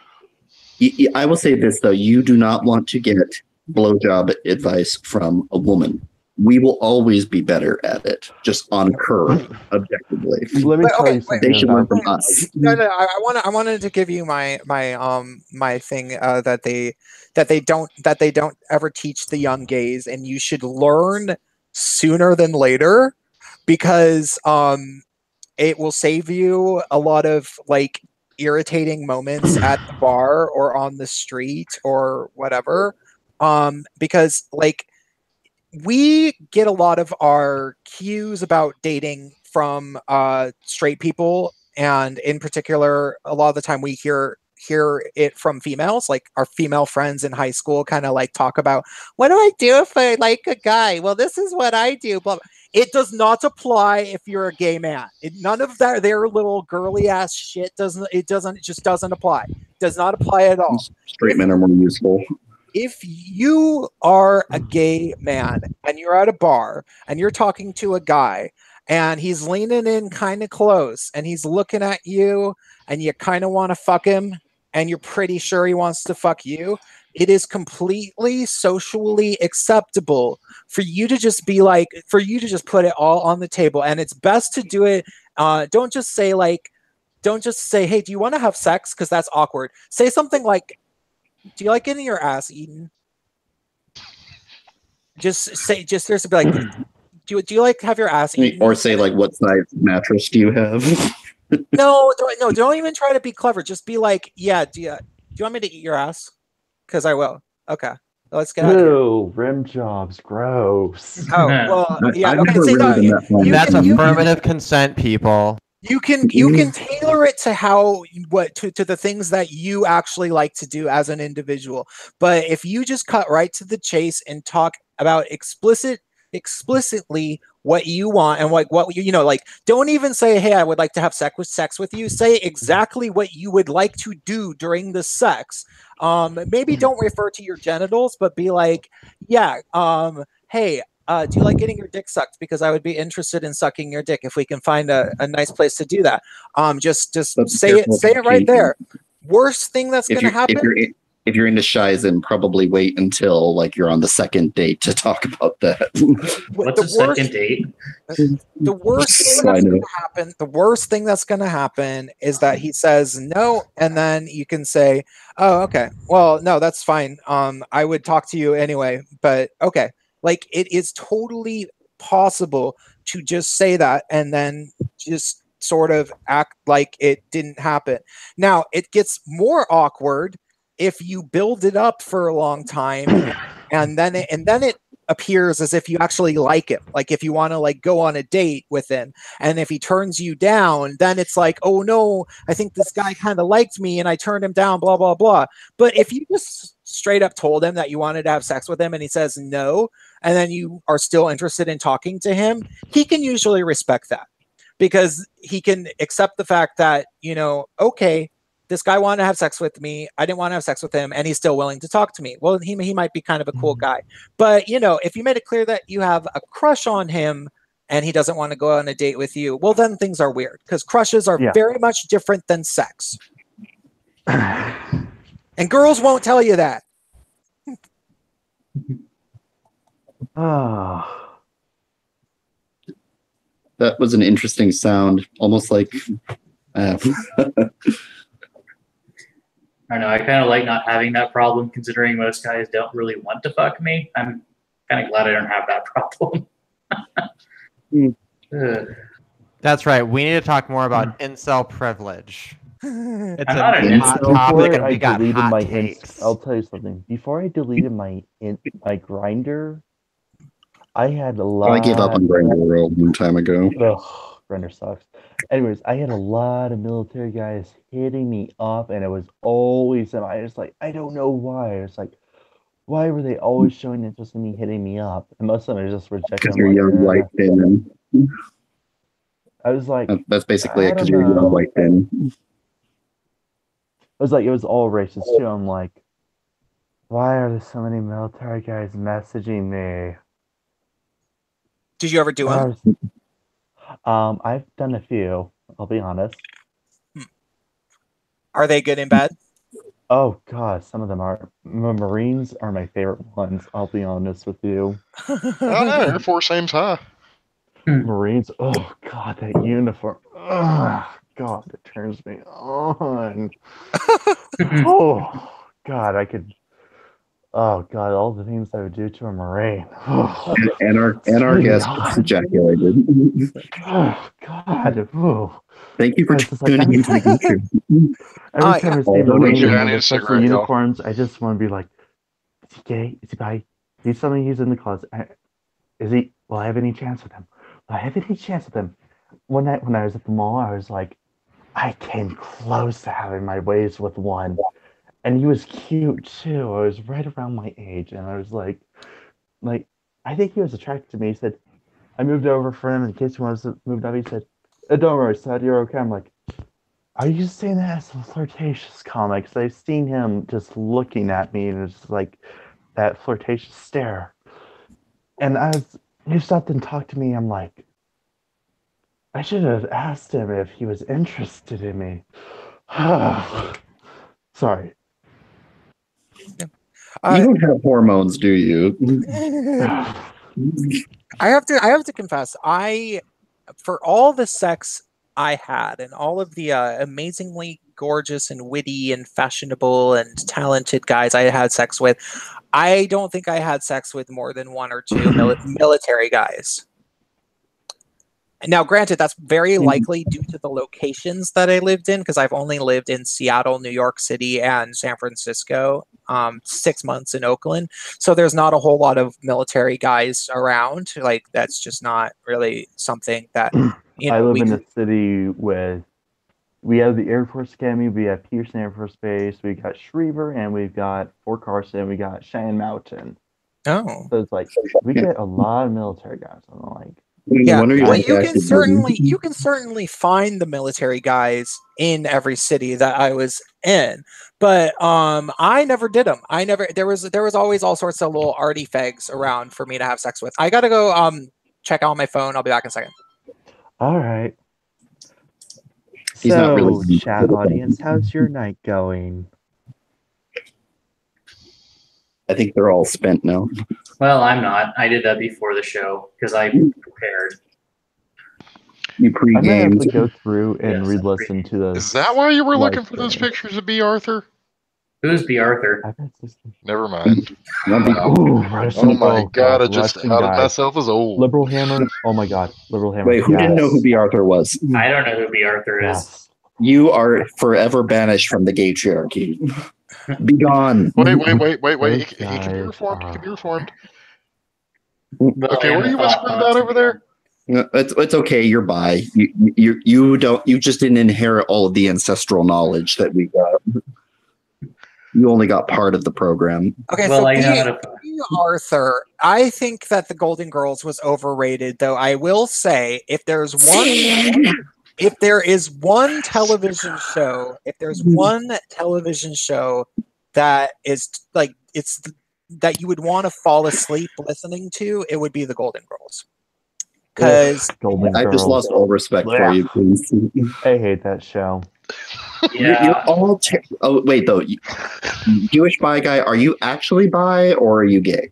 I will say this though: you do not want to get blowjob advice from a woman. We will always be better at it, just on her objectively. Let me tell you something. They should learn about from us. No, I wanted to give you my thing that they don't ever teach the young gays, and you should learn sooner than later, because it will save you a lot of like irritating moments at the bar or on the street or whatever. Because like we get a lot of our cues about dating from straight people, and in particular, a lot of the time we hear it from females, like our female friends in high school kind of like talk about, what do I do if I like a guy? Well, this is what I do. But it does not apply if you're a gay man. None of their little girly ass shit it just doesn't apply. Does not apply at all. Straight men are more useful. If you are a gay man and you're at a bar and you're talking to a guy and he's leaning in kind of close and he's looking at you and you kind of want to fuck him and you're pretty sure he wants to fuck you, it is completely socially acceptable for you to just put it all on the table. And it's best to do it. Don't just say, hey, do you want to have sex? Because that's awkward. Say something like, do you like getting your ass eaten? There's be like, do you like have your ass eaten? Or say like, what size mattress do you have? No, don't even try to be clever. Just be like, yeah, do you want me to eat your ass? Because I will. Okay, let's get out of here. Ew, rim jobs, gross. Oh, well, yeah. I've Okay, never say really been no. that fond of That's them. affirmative consent, people. You can tailor it to to the things that you actually like to do as an individual. But if you just cut right to the chase and talk about explicitly what you want and what don't even say, hey, I would like to have sex with you. Say exactly what you would like to do during the sex. Maybe don't refer to your genitals, but be like, yeah, hey, do you like getting your dick sucked? Because I would be interested in sucking your dick if we can find a nice place to do that. Just say it right there. Worst thing that's going to happen. If you're into Shizen, probably wait until like you're on the second date to talk about that. What's a second date? The worst thing that's going to happen. The worst thing that's going to happen is that he says no, and then you can say, "Oh, okay. Well, no, that's fine. I would talk to you anyway, but okay." Like, it is totally possible to just say that and then just sort of act like it didn't happen. Now, it gets more awkward if you build it up for a long time and then it appears as if you actually like him. Like, if you want to like go on a date with him, and if he turns you down, then it's like, oh no, I think this guy kind of liked me and I turned him down, blah blah blah. But if you just straight up told him that you wanted to have sex with him and he says no, and then you are still interested in talking to him, he can usually respect that, because he can accept the fact that, okay, this guy wanted to have sex with me, I didn't want to have sex with him, and he's still willing to talk to me. Well, he might be kind of a cool guy. But, if you made it clear that you have a crush on him and he doesn't want to go on a date with you, well, then things are weird, because crushes are very much different than sex. And girls won't tell you that. Oh. That was an interesting sound, almost like. I don't know. I kind of like not having that problem, considering most guys don't really want to fuck me. I'm kind of glad I don't have that problem. That's right. We need to talk more about incel privilege. It's I'm not an hot incel. topic, and we got hot my takes. I'll tell you something. Before I deleted my Grinder, I had a lot. I gave up on Grindr a long time ago. Ugh, Grinder sucks. Anyways, I had a lot of military guys hitting me up, and it was always them. I don't know why. It's like, why were they always showing interest in me, hitting me up? And most of them are just rejecting. Because you're young, white, thin. I was like, that's basically it. Because you're young, white, thin. It was all racist too. I'm like, why are there so many military guys messaging me? Did you ever do them? I've done a few. I'll be honest. Are they good in bed? Oh God, some of them are. Marines are my favorite ones. I'll be honest with you. Oh no, Air Force aims high. Marines. Oh God, that uniform. Oh God, it turns me on. Oh God, I could. Oh God, all the things I would do to a Marine. And our guest ejaculated. Oh God. Oh. Thank you for tuning into the YouTube. Every time I see Marine I in need a the cigarette, uniforms, I just want to be like, is he gay? Is he bi? He's something. He's in the closet. will I have any chance with him? Will I have any chance with him? One night when I was at the mall, I was like, I came close to having my ways with one. And he was cute too. I was right around my age. And I was like, I think he was attracted to me. He said, I moved over for him in case he wants to move up. He said, don't worry, Sad, you're okay. I'm like, are you saying that as a flirtatious comment? Because I've seen him just looking at me and it's like that flirtatious stare. And as he stopped and talked to me, I'm like, I should have asked him if he was interested in me. Sorry. You don't have hormones, do you? I have to confess, for all the sex I had and all of the amazingly gorgeous and witty and fashionable and talented guys I had sex with, I don't think I had sex with more than one or two military guys. Now, granted, that's very likely due to the locations that I lived in, because I've only lived in Seattle, New York City, and San Francisco, 6 months in Oakland. So there's not a whole lot of military guys around. Like, that's just not really something that, I live in a city we have the Air Force Academy, we have Pearson Air Force Base, we got Schriever, and we've got Fort Carson, we got Cheyenne Mountain. Oh. So it's like, we get a lot of military guys. I'm like, yeah, well, you can certainly find the military guys in every city that I was in, but I never did them. There was always all sorts of little arty fags around for me to have sex with. I gotta go check out my phone. I'll be back in a second. All right. He's not really chat audience, how's your night going? I think they're all spent now. Well, I'm not. I did that before the show because I prepared. You I'm gonna have pre-gamed. to go through and Yes, re-listen to those. Is that why you were looking live for those streams. pictures of B. Arthur? Who's B. Arthur? I've had this- Never mind. Ooh, Oh my god, I just Russian outed guy. myself as old. Liberal Hammer. Oh my god, Liberal Hammer. Wait, who didn't know who B. Arthur was? I don't know who B. Arthur is. Yes. You are forever banished from the Gaytriarchy. Be gone. Wait. Those He can be guys reformed. He are- can be reformed. Well, Okay, what are you I whispering thought about over there? No, it's okay. You're bi. You just didn't inherit all of the ancestral knowledge that we got. You only got part of the program. Okay, Well, so I know how to. B. Arthur, I think that the Golden Girls was overrated, though I will say if there is one television show that is like that you would want to fall asleep listening to, it would be the Golden Girls. Because Golden I just Girls. lost all respect for you, please. I hate that show. Yeah, You're all. Oh wait, though. Jewish bi guy, are you actually bi or are you gay?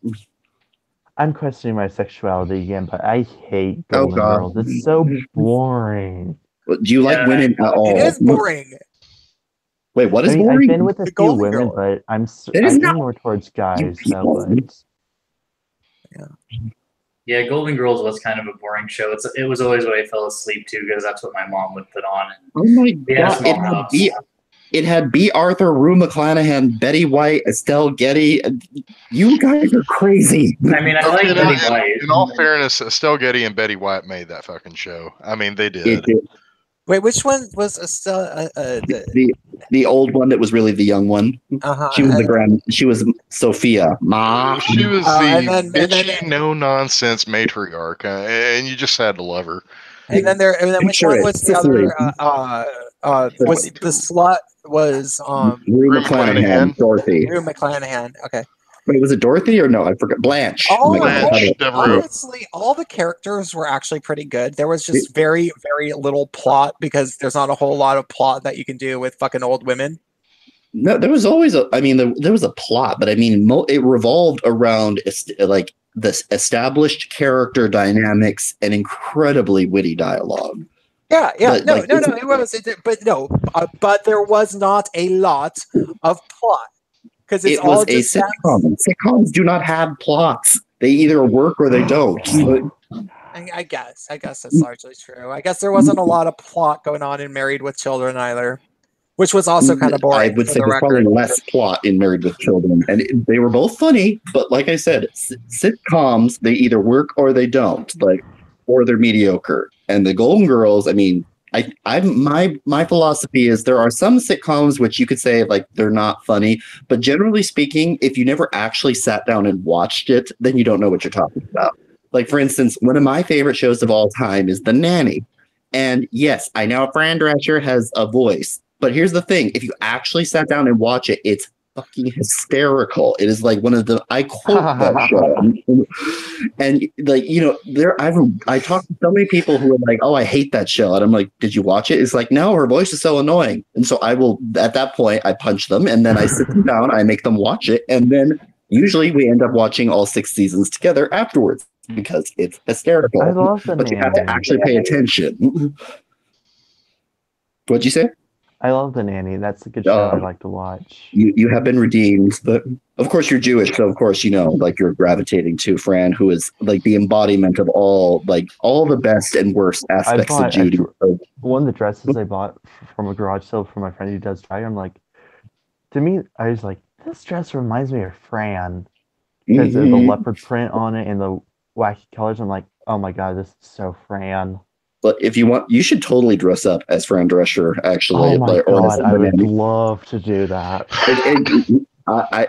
I'm questioning my sexuality again, but I hate Oh, Golden God. Girls. It's so boring. Do you like women at all? it is boring. Wait, what is I mean, boring? I've been with a The few Golden women, Girl. but I'm It is lean not- more towards guys. So, but yeah. Golden Girls was kind of a boring show. It was always what I fell asleep to because that's what my mom would put on. Oh my We had a god! small house. It had B. Arthur, Rue McClanahan, Betty White, Estelle Getty. You guys are crazy. I mean, I like Betty White. In all fairness, Estelle Getty and Betty White made that fucking show. I mean, they did. It did. Wait, which one was still The old one that was really the young one. She was the grand. She was Sophia. Ma. She was and the then- bitchy, no nonsense matriarch, and you just had to love her. and then which Sure one is. was the Sicily. other was the slut was Rue Rue McClanahan. McClanahan. Dorothy. Rue McClanahan. Okay. Wait, was it Dorothy or no? I forgot. Blanche. Oh, my God. Blanche Devereaux. honestly, all the characters were actually pretty good. There was just very, very little plot because there's not a whole lot of plot that you can do with fucking old women. No, there was always a. I mean, there was a plot, but I mean, it revolved around like this established character dynamics and incredibly witty dialogue. Yeah. But, No, like, no, no. It was, but there was not a lot of plot because it's It was all a just sitcom. Sitcoms do not have plots. They either work or they don't. I guess that's largely true. I guess there wasn't a lot of plot going on in Married with Children either. which was also kind of boring. I would for say the there's probably record. less plot in Married with Children, and they were both funny. But like I said, sitcoms, they either work or they don't, like, or they're mediocre. And the Golden Girls, I mean, my philosophy is there are some sitcoms which you could say like they're not funny, but generally speaking, if you never actually sat down and watched it, then you don't know what you're talking about. Like, for instance, one of my favorite shows of all time is The Nanny. And yes, I know Fran Drescher has a voice, but here's the thing: if you actually sat down and watch it, it's fucking hysterical. It is like one of the I quote that show, and like I talked to so many people who are like, "Oh, I hate that show," and I'm like, "Did you watch it?" It's like, no, her voice is so annoying, and so I will at that point I punch them, and then I sit them down, I make them watch it, and then usually we end up watching all 6 seasons together afterwards because it's hysterical. I love The But you have to Nanny. actually pay attention. What'd you say? I love The Nanny. That's a good show I like to watch. You have been redeemed, but of course you're Jewish, so of course like you're gravitating to Fran, who is like the embodiment of all the best and worst aspects of Judy. One of the dresses I bought from a garage sale for my friend who does drag, I'm like, to me, I was like, this dress reminds me of Fran because of the leopard print on it and the wacky colors. I'm like, oh my god, this is so Fran. But if you want, you should totally dress up as Fran Drescher, actually. Oh my god, I would love to do that.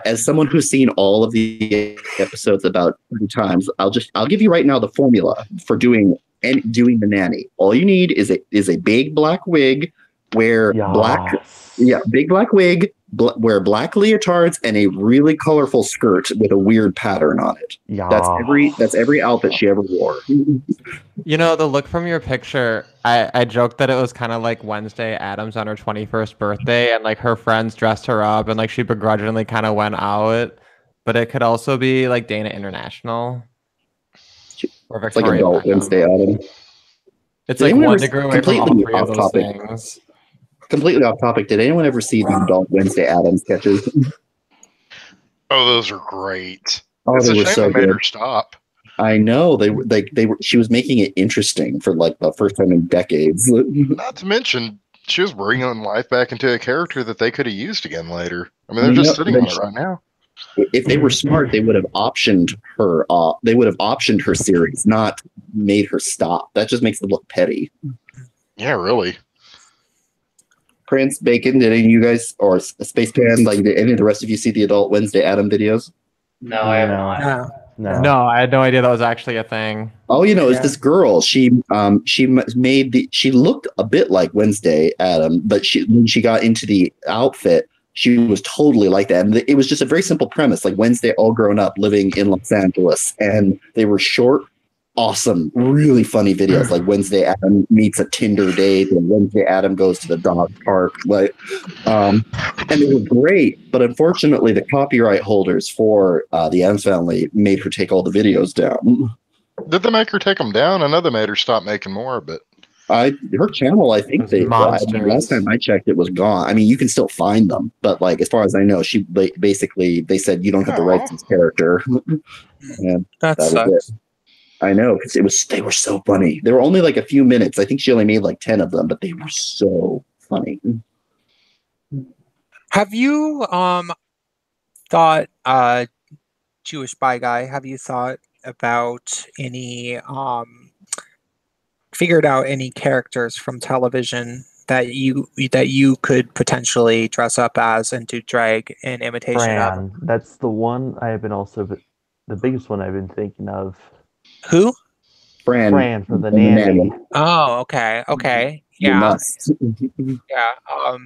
As someone who's seen all of the episodes about 3 times, I'll give you right now the formula for doing The Nanny. All you need is a big black wig, wear big black wig, wear black leotards, and a really colorful skirt with a weird pattern on it. Yeah. That's every outfit she ever wore. You know, the look from your picture, I joked that it was kind of like Wednesday Addams on her 21st birthday, and like her friends dressed her up, and like she begrudgingly kind of went out. But it could also be like Dana International or Victoria. It's like adult Wednesday Addams. It's like one degree away from all 3 of those things. Completely off topic. Did anyone ever see the adult Wednesday Addams sketches? Oh, those are great. Oh, it's they a were shame so they made good. her stop. I know they were. She was making it interesting for like the first time in decades. Not to mention, she was bringing life back into a character that they could have used again later. I mean, they're just sitting on it right now. If they were smart, they would have optioned her. They would have optioned her series, not made her stop. That just makes it look petty. Yeah, really. Prince, Bacon, did any of you guys, or Spacepan, like did any of the rest of you see the adult Wednesday Adam videos? No, I have not. No, I had no idea that was actually a thing. Oh, it's this girl. She looked a bit like Wednesday Adam, but when she got into the outfit, she was totally like that. And it was just a very simple premise, like Wednesday all grown up living in Los Angeles, and they were short, awesome, really funny videos, like Wednesday Adam meets a Tinder date, and Wednesday Adam goes to the dog park, and it was great. But unfortunately, the copyright holders for the Addams Family made her take all the videos down. Did they make her take them down? I know they made her stop making more, but her channel, I think last time I checked, it was gone. I mean, you can still find them, but like as far as I know, she basically they said you don't have the rights to this character. And that sucks. it. I know, because they were so funny. They were only like a few minutes. I think she only made like 10 of them, but they were so funny. Have you thought Jewish Bi Guy, have you thought about any figured out any characters from television that you could potentially dress up as and do drag in imitation of? That's the one I have been the biggest one I've been thinking of. Who? Fran from The Nanny. Oh, okay. You Yeah. must. Yeah.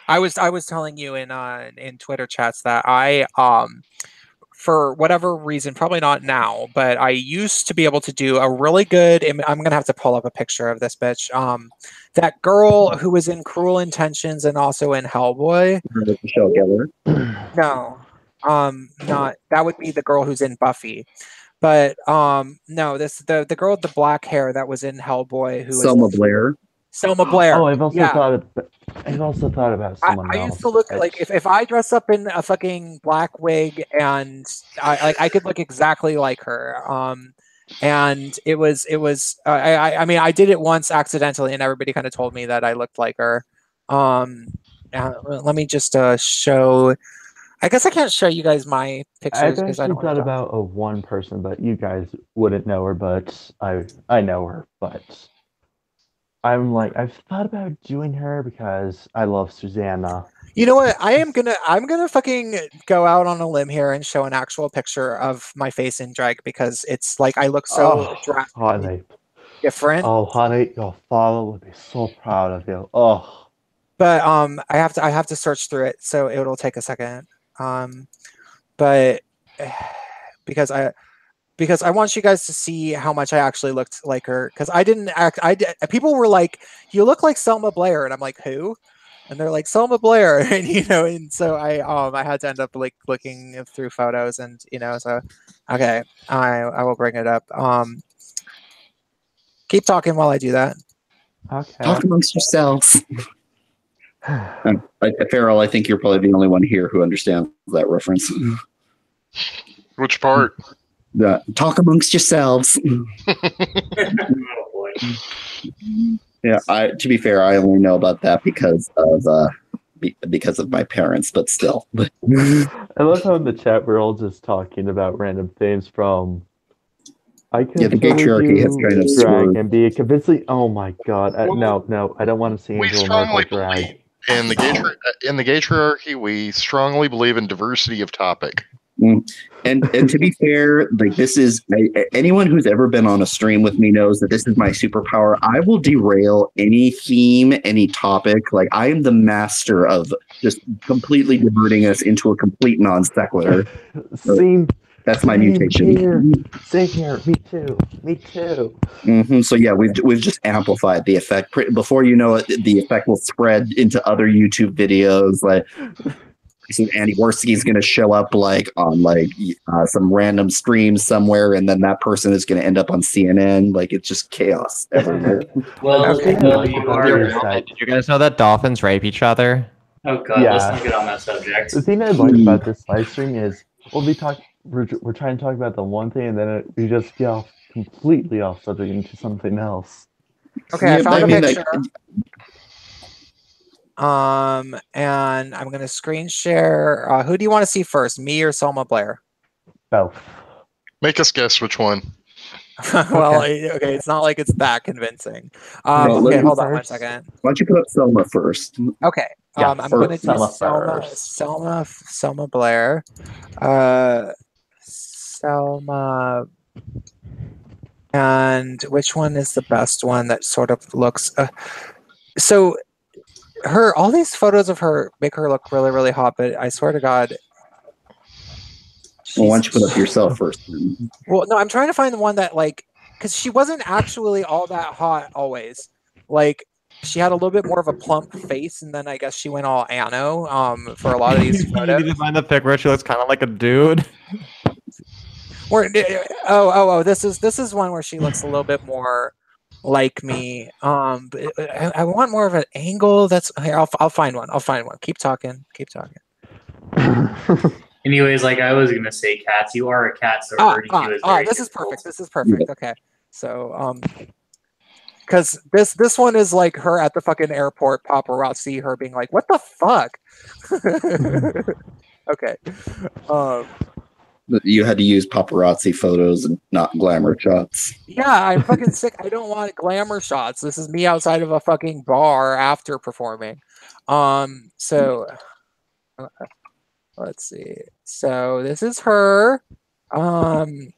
I was telling you in Twitter chats that I for whatever reason, probably not now, but I used to be able to do a really good. I'm gonna have to pull up a picture of this bitch. That girl who was in Cruel Intentions and also in Hellboy. Michelle Gellar. No, not that would be the girl who's in Buffy. But no, the girl with the black hair that was in Hellboy, who Selma Blair. Selma Blair. Oh, I've also thought about someone else. I used to look like if I dress up in a fucking black wig and I could look exactly like her. And it was I mean I did it once accidentally and everybody kind of told me that I looked like her. let me just show. I guess I can't show you guys my pictures I've because I actually don't want thought to. about one person, but you guys wouldn't know her. But I know her. But I've thought about doing her because I love Susanna. You know what? I'm gonna fucking go out on a limb here and show an actual picture of my face in drag because it's like I look so drastically honey. different. Oh, honey, your father would be so proud of you. Oh. But I have to search through it, so it'll take a second. But because I want you guys to see how much I actually looked like her because I didn't act. People were like, "You look like Selma Blair," and I'm like, "Who?" And they're like, "Selma Blair," and and so I had to end up like looking through photos, and so okay, I will bring it up. Keep talking while I do that. Okay. Talk amongst yourselves. Farrell, I think you're probably the only one here who understands that reference. Which part? Talk amongst yourselves. Oh boy. Yeah, to be fair, I only know about that because of my parents, but still. I love how in the chat we're all just talking about random things from. I could the Gaytriarchy has kind of drag swerved. and be convincingly. Oh my god! No, I don't want to see We Angela strongly Merkel drag. believe in the Gaytriarchy. We strongly believe in diversity of topic. And to be fair, like this is anyone who's ever been on a stream with me knows that this is my superpower. I will derail any theme, any topic. Like I am the master of just completely diverting us into a complete non sequitur. That's my mutation. Same here. Me too. Mm-hmm. So yeah, we've just amplified the effect. Before you know it, the effect will spread into other YouTube videos. Like Andy Worski is going to show up like on some random stream somewhere, and then that person is going to end up on CNN. Like it's just chaos everywhere. Well, Okay. Did you guys know that dolphins rape each other? Oh god, Yeah. let's not get on that subject. The thing I like about this live stream is we're trying to talk about the one thing, and then we just get completely off subject into something else. Okay, I found a picture. And I'm gonna screen share. Who do you want to see first, me or Selma Blair? Both. Make us guess which one. Well, okay, it's not like it's that convincing. No, okay, hold on first. 1 second. Why don't you put up Selma first? Okay, Yeah, I'm gonna do Selma Selma Blair, Selma, and which one is the best one that sort of looks? So all these photos of her make her look really, really hot, but I swear to God. Well, why don't you put up yourself first? Well, no, I'm trying to find the one that because she wasn't actually all that hot always. Like she had a little bit more of a plump face, and then I guess she went all ano for a lot of these photos. You need to find the pic where she looks kind of like a dude. This is one where she looks a little bit more like me. But I want more of an angle. That's here. I'll find one. Keep talking. Anyways, like I was gonna say, cats. You are a cat, so this is perfect. This is perfect. Okay, so because this one is like her at the fucking airport, paparazzi, her being like, "What the fuck?" Okay. You had to use paparazzi photos and not glamour shots. Yeah, I'm fucking sick. I don't want glamour shots. This is me outside of a fucking bar after performing. So let's see. So this is her. And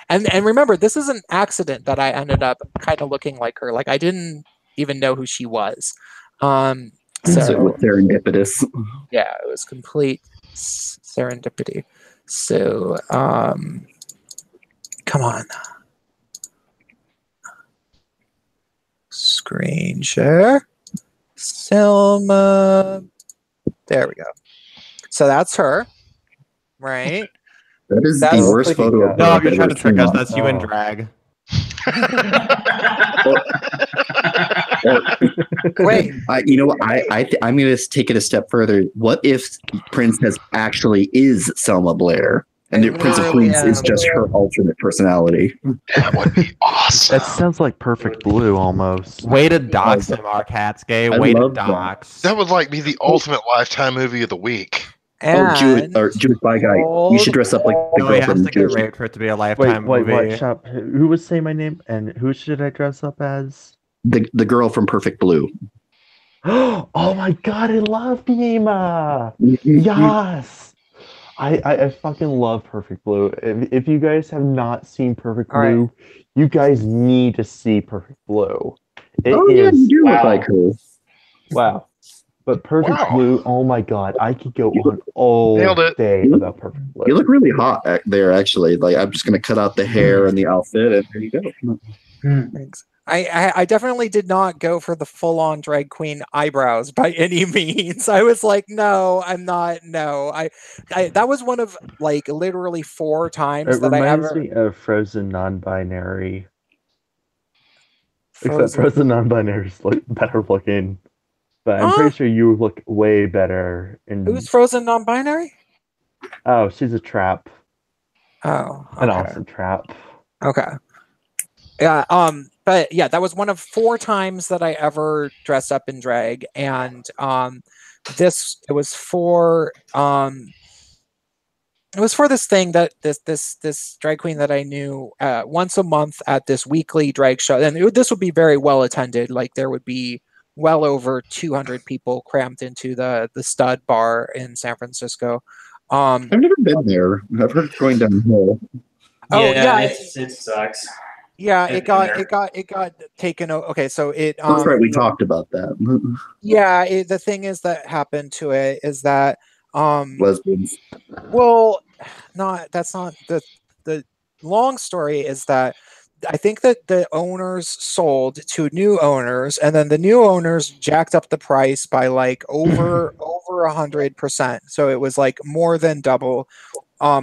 remember, this is an accident that I ended up kind of looking like her. Like I didn't even know who she was. So it was serendipitous. Yeah, it was complete serendipity. So, come on. Screen share. Selma. There we go. So that's her, right? That's the worst photo. No, you're trying to trick us. That's you in drag. Wait. I'm going to take it a step further. What if Prince actually is Selma Blair, And the Prince of Queens is just her alternate personality. That would be awesome. That sounds like Perfect Blue almost. Way to dox him, our cat's gay. I Way to love that. dox. That would like be the ultimate Lifetime movie of the week. And Jewish bi guy. You should dress up like the No, he girl has from to get Jewish. raped for it to be a Lifetime Wait, movie. shop. Who was saying my name? And who should I dress up as? The girl from Perfect Blue. Oh my god, I love Bima! Yes! I fucking love Perfect Blue. If you guys have not seen Perfect Blue, you guys need to see Perfect Blue. You do look like her. Wow. But Perfect Blue, oh my god, I could go on all day about Perfect Blue. You look really hot there, actually. Like, I'm just gonna cut out the hair and the outfit, and there you go. Thanks. I definitely did not go for the full-on drag queen eyebrows by any means. I was like, no, I'm not. No, I that was one of like literally 4 times that I ever. It reminds me of Frozen non-binary. Except Frozen non-binary is like better looking, but I'm pretty sure you look way better. Who's Frozen non-binary? Oh, she's a trap. Oh, okay. An awesome trap. Okay. Yeah. But yeah, that was one of 4 times that I ever dressed up in drag, and it was for this thing that this drag queen that I knew once a month at this weekly drag show, and this would be very well attended. Like there would be well over 200 people crammed into the Stud Bar in San Francisco. I've never been there. I've heard it's going downhill. It sucks. Yeah, it got taken over. Okay, so it. That's right. We talked about that. Yeah, the thing is that happened to it is that lesbians. Well, that's not the long story. Is that I think that the owners sold to new owners, and then the new owners jacked up the price by like over 100%. So it was like more than double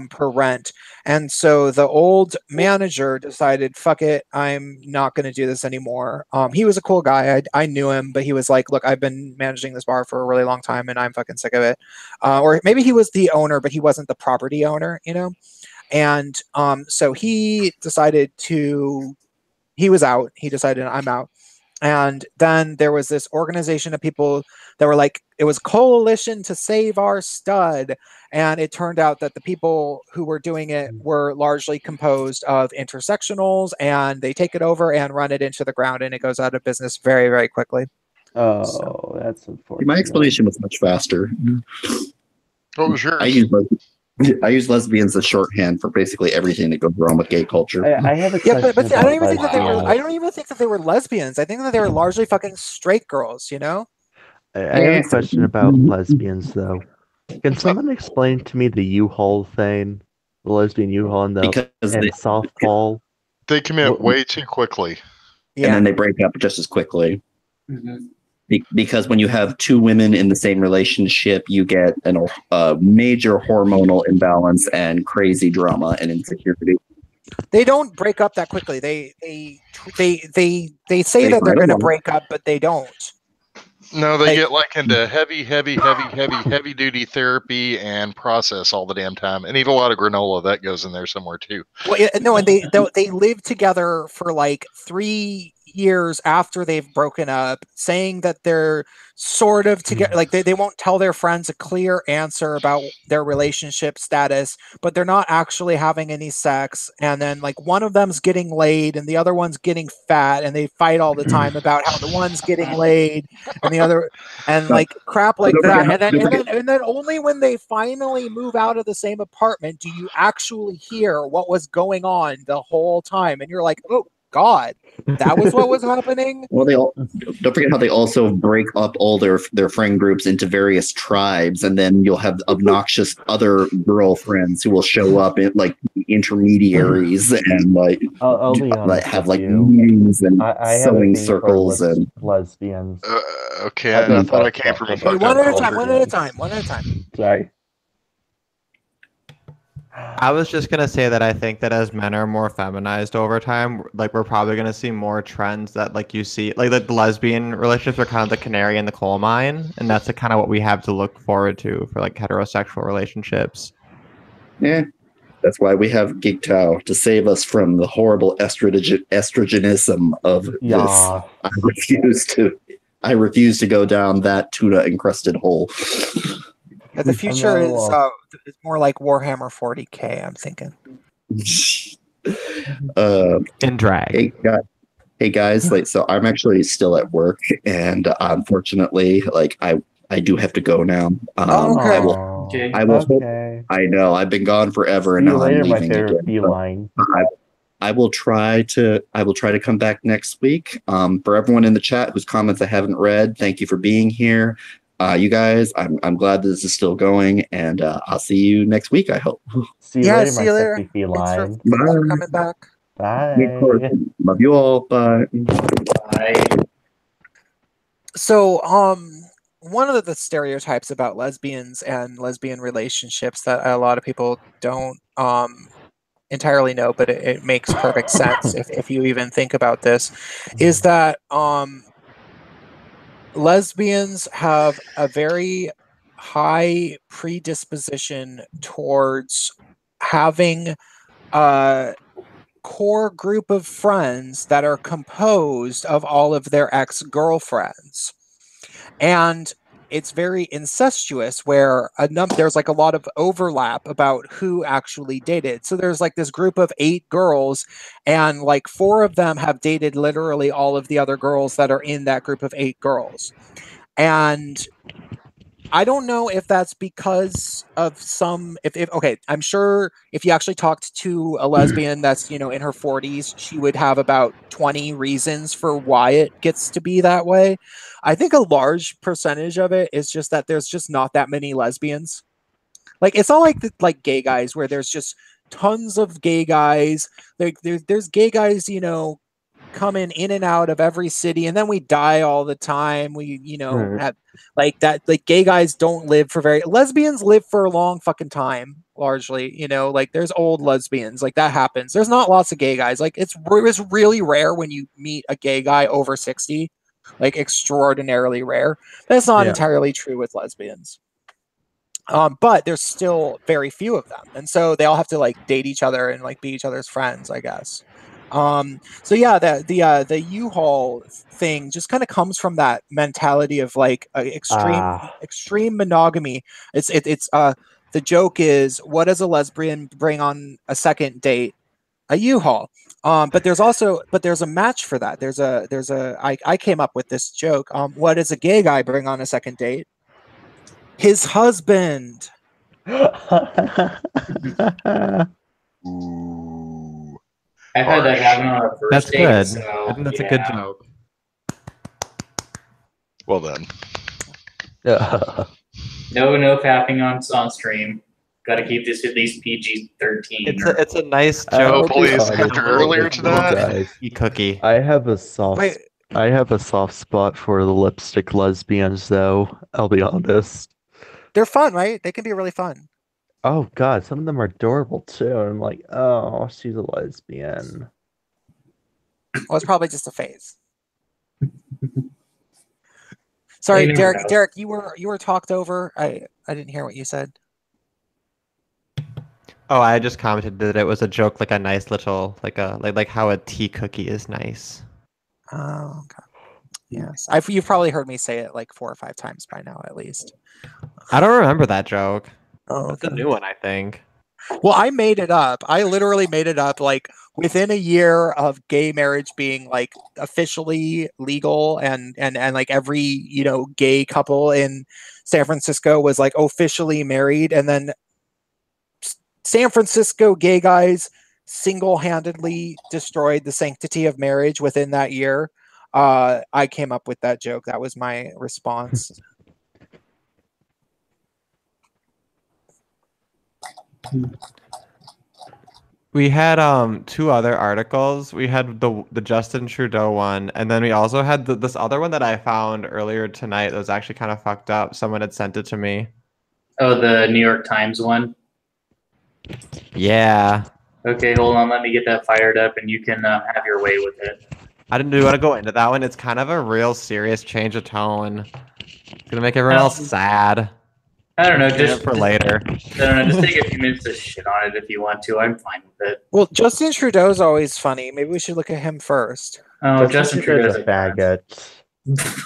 per rent. And so the old manager decided, fuck it, I'm not going to do this anymore. He was a cool guy. I knew him, but he was like, look, I've been managing this bar for a really long time and I'm fucking sick of it. Or maybe he was the owner, but he wasn't the property owner, you know? And so he decided he was out. He decided, I'm out. And then there was this organization of people that were like, it was Coalition to Save Our Stud. And it turned out that the people who were doing it were largely composed of intersectionals, and they take it over and run it into the ground, and it goes out of business very, very quickly. Oh, that's unfortunate. My explanation was much faster. What was yours? I use lesbians as shorthand for basically everything that goes wrong with gay culture. I have a question. Yeah, but I don't even think that they were. I don't even think that they were lesbians. I think that they were largely fucking straight girls. You know. I have a question about lesbians, though. Can someone explain to me the U-Haul thing, the lesbian U-Haul and softball? They commit way too quickly, Yeah. And then they break up just as quickly. Mm-hmm. Because when you have 2 women in the same relationship, you get a major hormonal imbalance and crazy drama and insecurity. They don't break up that quickly. They say that they're going to break up, but they don't. No, they get like into heavy duty therapy and process all the damn time, and eat a lot of granola. That goes in there somewhere too. Well, no, and they live together for like 3 years after they've broken up, saying that they're sort of together. Like they won't tell their friends a clear answer about their relationship status, but they're not actually having any sex. And then like one of them's getting laid and the other one's getting fat, and they fight all the time about how the one's getting laid and the other, and like crap like that. And then only when they finally move out of the same apartment do you actually hear what was going on the whole time. And you're like, oh God, that was what was happening. Well, don't forget how they also break up all their friend groups into various tribes, and then you'll have obnoxious other girlfriends who will show up in like intermediaries and like I'll be honest have with like you. meetings and I sewing circles and lesbians. Okay, I thought I came from a fucked One up at a time. culture. One at a time. Sorry. I was just gonna say that I think that as men are more feminized over time, like we're probably gonna see more trends that like you see, like the lesbian relationships are kind of the canary in the coal mine, and that's kind of what we have to look forward to for like heterosexual relationships. yeah. That's why we have Gigtow to save us from the horrible estrogenism of this. Yeah. I refuse to go down that tuna encrusted hole. Yeah, the future I'm not is more like Warhammer 40K, I'm thinking. In drag. Hey guys, like, so I'm actually still at work, and unfortunately, like, I do have to go now. Okay. Okay. I will hope. Okay. I know I've been gone forever, and See you now I'm later, my leaving favorite again. feline. I will try to come back next week. For everyone in the chat whose comments I haven't read, thank you for being here. You guys, I'm glad this is still going, and I'll see you next week, I hope. See you Yeah, later, see my you later. sexy Thanks for feline. coming back. Of course. Bye. Love you all. Bye. Bye. So, one of the stereotypes about lesbians and lesbian relationships that a lot of people don't entirely know, but it makes perfect sense if you even think about this, is that lesbians have a very high predisposition towards having a core group of friends that are composed of all of their ex-girlfriends. And it's very incestuous where there's like a lot of overlap about who actually dated. So there's like this group of 8 girls, and like 4 of them have dated literally all of the other girls that are in that group of 8 girls. And I don't know if that's because of if okay, I'm sure if you actually talked to a lesbian that's, in her 40s, she would have about 20 reasons for why it gets to be that way. I think a large percentage of it is just that there's just not that many lesbians. Like, it's not like gay guys where there's just tons of gay guys. Like, there's gay guys, coming in and out of every city, and then we die all the time. We have like that. Like, gay guys don't live for lesbians live for a long fucking time, largely. Like, there's old lesbians, like that happens. There's not lots of gay guys. Like, it's really rare when you meet a gay guy over 60, like extraordinarily rare. That's not entirely true with lesbians. But there's still very few of them, and so they all have to like date each other and like be each other's friends, I guess. So yeah, the U-Haul thing just kind of comes from that mentality of like extreme monogamy. It's the joke is, what does a lesbian bring on a second date? A U-Haul. But there's a match for that. I came up with this joke. What does a gay guy bring on a second date? His husband. Ooh. I've had that happen on a first That's date. good. So, I think that's a good joke. Well then. No fapping on stream. Got to keep this at least PG-13. It's a nice I Oh, joke. hope you please, find after it earlier with to you that? guys. Cookie. I have a soft Wait, I have a soft spot for the lipstick lesbians, though. I'll be honest. they're fun, right? They can be really fun. Oh God, some of them are adorable too. I'm like, oh, she's a lesbian. Well, it's probably just a phase. Sorry, never Derek. know. Derek, you were talked over. I didn't hear what you said. Oh, I just commented that it was a joke, like a nice little, like how a tea cookie is nice. Oh, okay. Yes, you've probably heard me say it like 4 or 5 times by now, at least. I don't remember that joke. Oh, That's a new one, I think. Well, I made it up. I literally made it up like within a year of gay marriage being like officially legal, and like every, gay couple in San Francisco was like officially married, and then San Francisco gay guys single-handedly destroyed the sanctity of marriage within that year. I came up with that joke. That was my response. We had 2 other articles. We had the Justin Trudeau one, and then we also had this other one that I found earlier tonight that was actually kind of fucked up. Someone had sent it to me. Oh, the New York Times one? Yeah. Okay, hold on. Let me get that fired up, and you can have your way with it. I didn't want to go into that one. It's kind of a real serious change of tone. It's gonna make everyone else sad. I don't know. Save it for later. I don't know. Just take a few minutes to shit on it if you want to. I'm fine with it. Well, Justin Trudeau's always funny. Maybe we should look at him first. Oh, Justin Justin Trudeau's Trudeau's a faggot.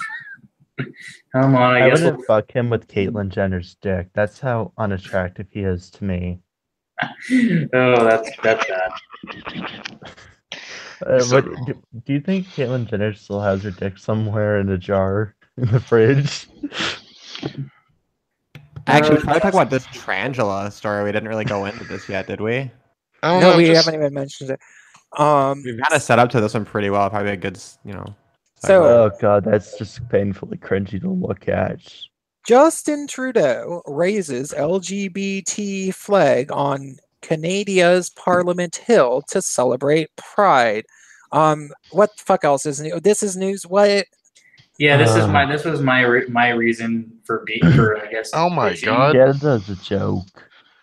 Come on, I I guess wouldn't we'll... fuck him with Caitlyn Jenner's dick. That's how unattractive he is to me. Oh, that's bad. But do you think Caitlyn Jenner still has her dick somewhere in a jar in the fridge? Actually, we probably talk about this Tarantula story. We didn't really go into this yet, did we? I don't No, know. we Just, haven't even mentioned it. We've kind of set up to this one pretty well. Probably a good, So- Oh god, that's just painfully cringy to look at. Justin Trudeau raises LGBT flag on Canada's Parliament Hill to celebrate Pride. What the fuck else is new? This is news. What? Yeah, this was my reason for I guess. oh my bitching. god. Canada's a joke.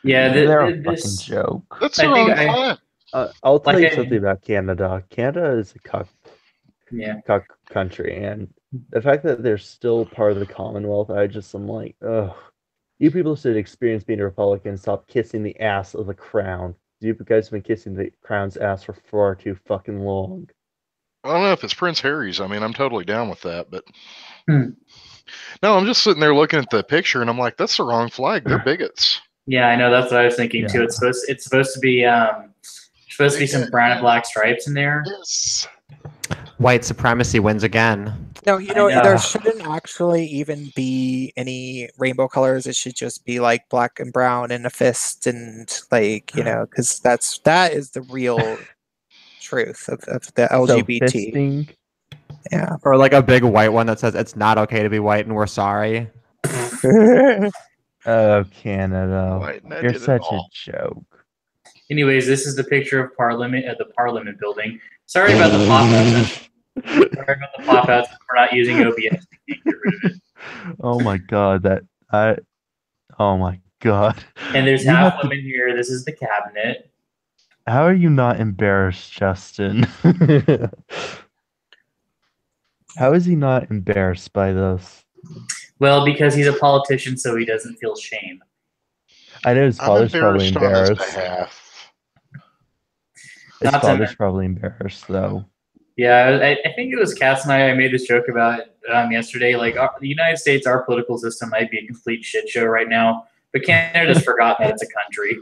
Yeah, They're a this fucking joke. That's I the think wrong I- flag. I'll tell Like you I- something about Canada. Canada is a cuck country, and the fact that they're still part of the Commonwealth, I'm like, ugh. You people should experience being a Republican. Stop kissing the ass of the crown. You guys have been kissing the crown's ass for far too fucking long. I don't know if it's Prince Harry's. I mean, I'm totally down with that, but Hmm. no, I'm just sitting there looking at the picture, and I'm like, that's the wrong flag. They're bigots. Yeah, I know. That's what I was thinking too. Yeah. It's supposed to be some brown and black stripes in there. Yes. White supremacy wins again. No, I know. there shouldn't actually even be any rainbow colors. It should just be like black and brown and a fist, and because that is the real truth of the LGBT. So fisting, Yeah. Or like a big white one that says it's not okay to be white and we're sorry. oh Canada, White, and I you're did it such a all. joke. Anyways, this is the picture of Parliament at the Parliament building. Sorry about the pop outs. Sorry about the pop outs. We're not using OBS. We can't get rid of it. Oh my god, oh my god. And there's You half have to- women here. This is the cabinet. How are you not embarrassed, Justin? How is he not embarrassed by this? Well, because he's a politician, so he doesn't feel shame. I know his I'm father's probably embarrassed on his embarrassed. behalf. His Not to- father's probably embarrassed though. Yeah, I think it was Cass and I made this joke about yesterday. Like the United States, our political system might be a complete shit show right now, but Canada's forgotten that it's a country.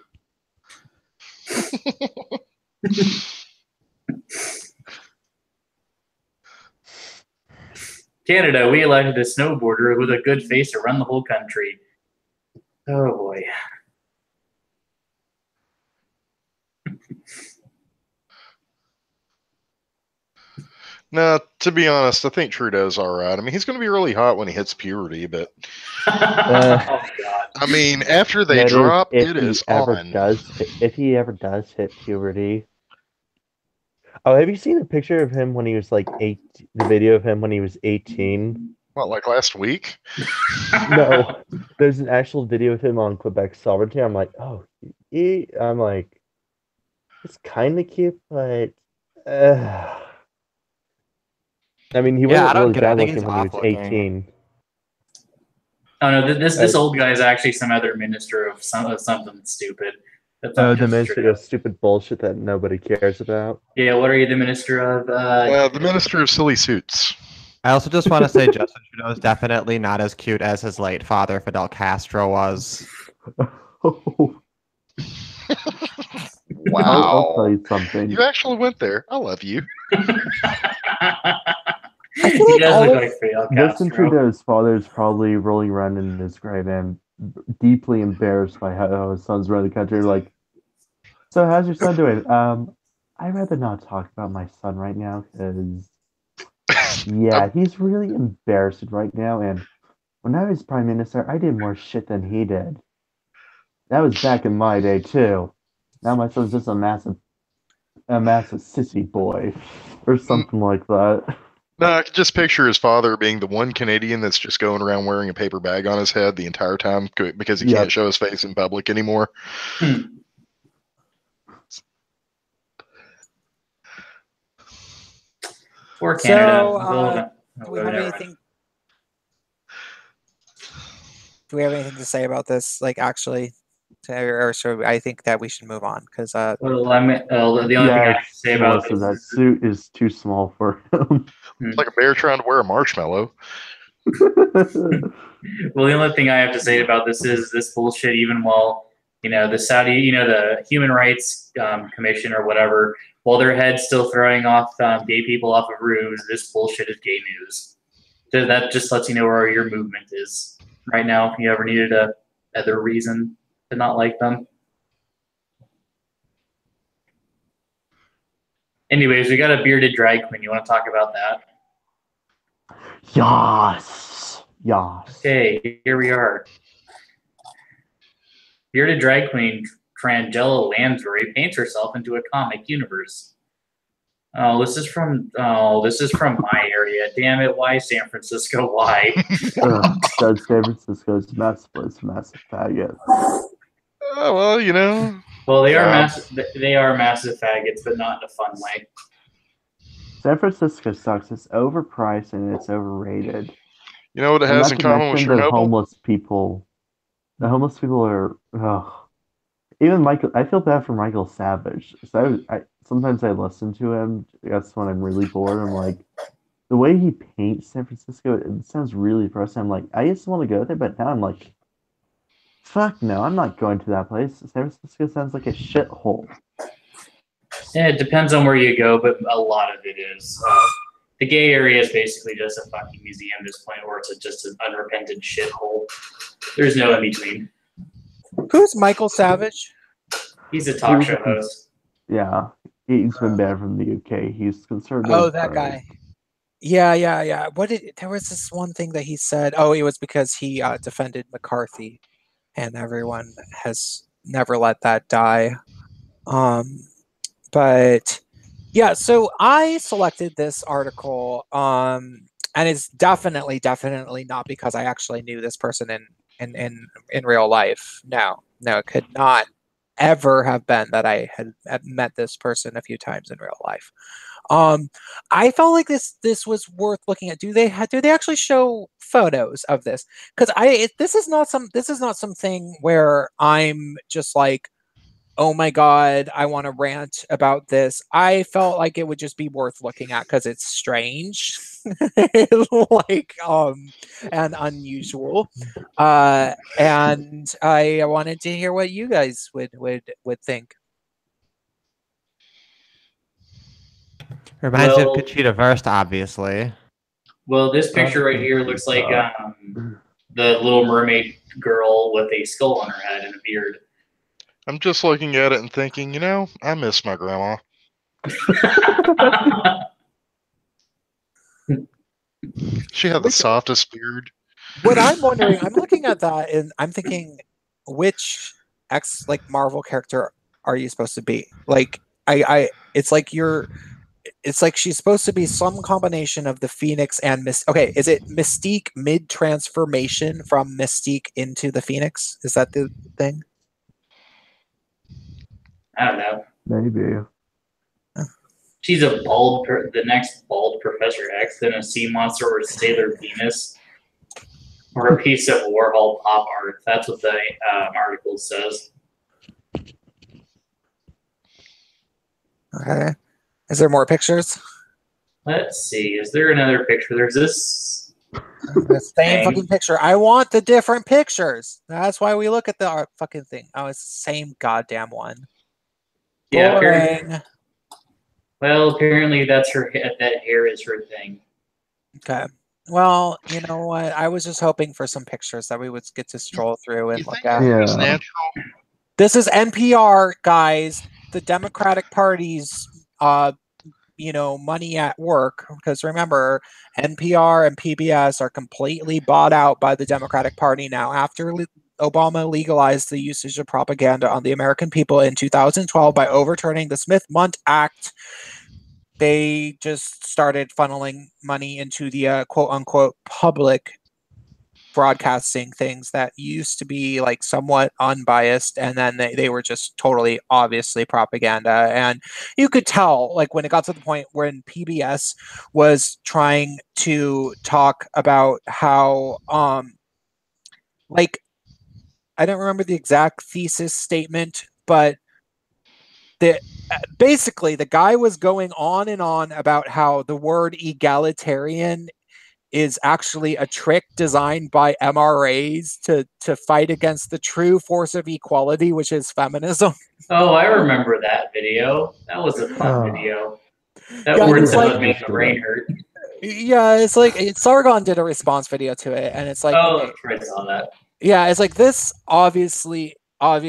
Canada, we elected a snowboarder with a good face to run the whole country. Oh boy. No, to be honest, I think Trudeau's all right. I mean, he's going to be really hot when he hits puberty, but Oh god. I mean, after they That is, drop, if it he is ever on. if he ever does hit puberty. Oh, have you seen a picture of him when he was like 8? The video of him when he was 18. What, like last week? No, there's an actual video of him on Quebec sovereignty. I'm like, oh, I'm like, it's kind of cute, but I mean, he Yeah, I wasn't don't really get it. I bad think looking he's when he was off-looking. 18. Oh no, this old guy is actually some other minister of something stupid. That's not Oh, the Justin minister Trudeau. of stupid bullshit that nobody cares about. Yeah, what are you the minister of? The Minister of Silly Suits. I also just want to say Justin Trudeau is definitely not as cute as his late father, Fidel Castro, was. I'll tell you something. You actually went there. I love you. I feel He like does all look of like Fidel Justin Castro. Trudeau's father is probably rolling around in his grave and deeply embarrassed by how his son's running the country. Like, so how's your son doing? I'd rather not talk about my son right now because, yeah, he's really embarrassed right now. And when I was prime minister, I did more shit than he did. That was back in my day too. Now my son's just a massive sissy boy, or something like that. No, I could just picture his father being the one Canadian that's just going around wearing a paper bag on his head the entire time because he Yep. can't show his face in public anymore. For Canada. So, do we have never mind. anything? do we have anything to say about this? Like, actually, or should I think that we should move on because well, the only thing I have to say about Melissa, this that is, suit is too small for him. It's like a bear trying to wear a marshmallow. well, the only thing I have to say about this is this bullshit. Even while the Saudi, the Human Rights Commission or whatever, while their heads still throwing off gay people off of roofs, this bullshit is gay news. So that just lets you know where your movement is right now. If you ever needed a other reason to not like them. Anyways, we got a bearded drag queen. You want to talk about that? Yes. Okay, here we are. Bearded drag queen Frangela Lansbury paints herself into a comic universe. Oh, this is from my area. Damn it! Why San Francisco? Why? San Francisco's massive place, massive faggot. Oh, well, Well, they are Yeah. massive. They are massive faggots, but not in a fun way. San Francisco sucks. It's overpriced and it's overrated. You know what it And has not in to common with mention the Chernobyl? homeless people. The homeless people are. Ugh. Even Michael, I feel bad for Michael Savage. So sometimes I listen to him. That's when I'm really bored. I'm like, the way he paints San Francisco, it sounds really depressing. I'm like, I used to want to go there, but now I'm like, fuck no, I'm not going to that place. San Francisco sounds like a shithole. Yeah, it depends on where you go, but a lot of it is. The gay area is basically just a fucking museum at this point, or it's just an unrepentant shithole. There's no in between. who's Michael Savage? He's a talk show host. Yeah, he's been banned from the UK. He's conservative. Oh, that guy. Yeah. There was this one thing that he said. Oh, it was because he defended McCarthy, and everyone has never let that die. But yeah, so I selected this article, and it's definitely not because I actually knew this person in real life. No, it could not ever have been that I had met this person a few times in real life. I felt like this was worth looking at. Do they actually show photos of this? Because this is not something where I'm just like, oh my god, I want to rant about this. I felt like it would just be worth looking at because it's strange, like and unusual, and I wanted to hear what you guys would think. Reminds me of Well- Conchita Wurst, obviously. Well, this picture right here looks like the Little Mermaid girl with a skull on her head and a beard. I'm just looking at it and thinking, I miss my grandma. She had the softest beard. What I'm wondering, I'm looking at that and I'm thinking, which Marvel character are you supposed to be? Like, it's like she's supposed to be some combination of the Phoenix and Okay, is it Mystique mid-transformation from Mystique into the Phoenix? Is that the thing? I don't know. Maybe. She's a the next bald Professor X, then a sea monster or Sailor Venus, or a piece of Warhol pop art. That's what the article says. Okay. Is there more pictures? Let's see. Is there another picture? There's this. The same fucking picture. I want the different pictures. That's why we look at the fucking thing. Oh, it's the same goddamn one. Yeah. Boring. Well, apparently that's her. That hair is her thing. Okay. Well, you know what? I was just hoping for some pictures that we would get to stroll through and look at. It's natural. This is NPR, guys. The Democratic Party's, money at work. Because remember, NPR and PBS are completely bought out by the Democratic Party now. After Obama legalized the usage of propaganda on the American people in 2012 by overturning the Smith-Mundt Act, they just started funneling money into the quote-unquote public broadcasting things that used to be like somewhat unbiased, and then they were just totally obviously propaganda. And you could tell, like, when it got to the point when PBS was trying to talk about how like, I don't remember the exact thesis statement, but basically the guy was going on and on about how the word egalitarian is actually a trick designed by MRAs to fight against the true force of equality, which is feminism. Oh, I remember that video. That was a fun video. That Yeah, word it's said like- would make the brain hurt. Yeah, it's like Sargon did a response video to it, and it's like, Oh, okay, I saw that. yeah, it's like this obviously, like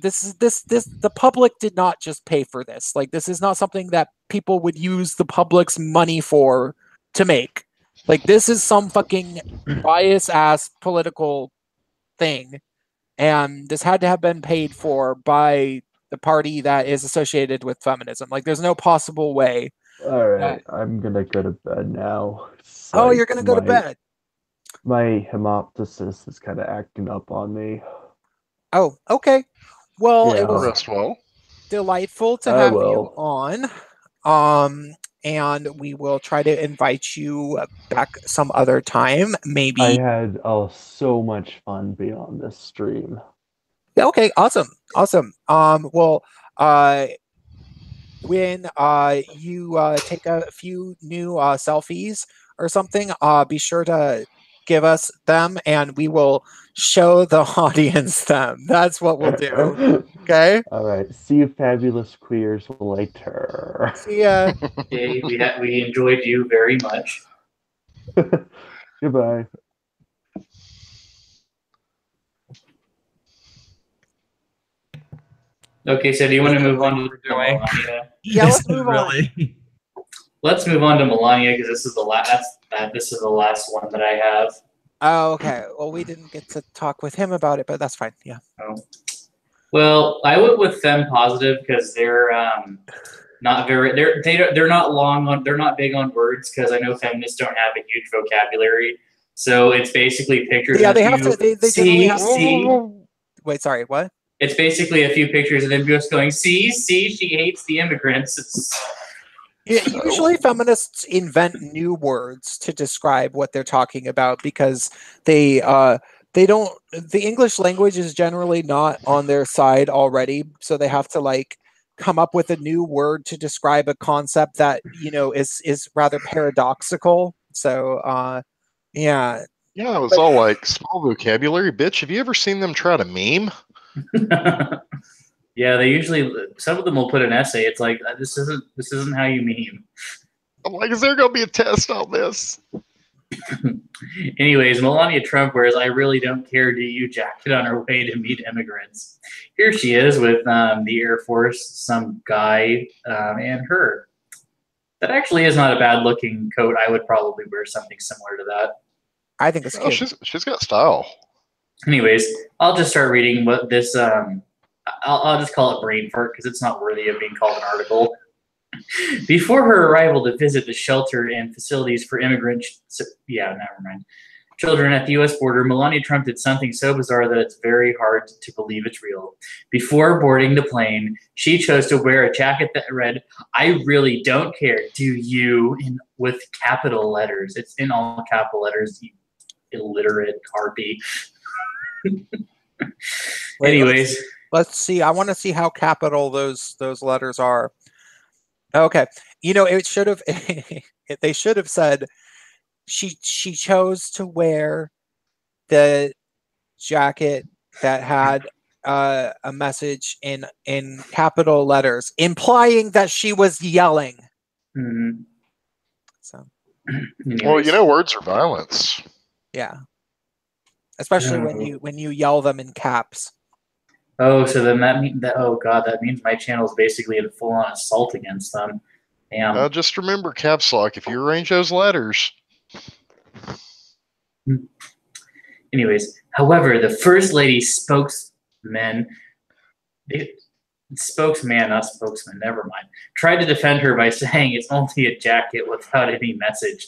this the public did not just pay for this. Like this is not something that people would use the public's money for to make. Like this is some fucking bias ass political thing, and this had to have been paid for by the party that is associated with feminism. Like there's no possible way. All right, I'm gonna go to bed now. It's Oh, like you're gonna go to bed. My hemoptysis is kind of acting up on me. Oh, okay. Well, Yeah. it was Rest well. delightful to I have will. you on. And we will try to invite you back some other time. Maybe. I had so much fun being on this stream. Okay, awesome. Well, when you take a few new selfies or something, be sure to give us them and we will show the audience them. That's what we'll do. Okay? All right. See you fabulous queers later. See ya. Okay, we enjoyed you very much. Goodbye. Okay, so do you want to move on to doing? Melania? Yeah, let's move on. Really? Let's move on to Melania because this is the last. This is the last one that I have. Oh, okay. Well, we didn't get to talk with him about it, but that's fine. Yeah. Oh. Well, I went with Femme Positive because they're not very. They're not long on. They're not big on words because I know feminists don't have a huge vocabulary. So it's basically pictures. Yeah, of they have you, to. They generally have. see. Wait, sorry. What? It's basically a few pictures of them just going, see, she hates the immigrants. Yeah, usually feminists invent new words to describe what they're talking about because they don't, the English language is generally not on their side already, so they have to like come up with a new word to describe a concept that, you know, is rather paradoxical. So yeah. Yeah, it was all like small vocabulary, bitch. Have you ever seen them try to meme? Yeah, they usually, some of them will put an essay. It's like, this isn't how you meme. I'm like, is there gonna be a test on this? Anyways, Melania Trump wears "I really don't care, do you" jacket on her way to meet immigrants. Here she is with the Air Force, some guy, and her. That actually is not a bad looking coat. I would probably wear something similar to that. I think it's Oh, cute. she's got style. Anyways, I'll just start reading what this. I'll just call it brain fart because it's not worthy of being called an article. Before her arrival to visit the shelter and facilities for immigrants, children at the U.S. border, Melania Trump did something so bizarre that it's very hard to believe it's real. Before boarding the plane, she chose to wear a jacket that read, "I really don't care, do you?" with capital letters. It's in all capital letters, you illiterate harpy. Anyways. Let's see. I want to see how capital those letters are. Okay. You know, it should have they should have said she chose to wear the jacket that had a message in capital letters, implying that she was yelling. Mm-hmm. So, well, you know, words are violence. Yeah. Especially when you yell them in caps. Oh, so then that means that, oh god, that means my channel is basically a full-on assault against them. Damn. Just remember, caps lock. If you arrange those letters. Anyways, however, the First Lady spokesman, not spokesman, never mind, tried to defend her by saying it's only a jacket without any message.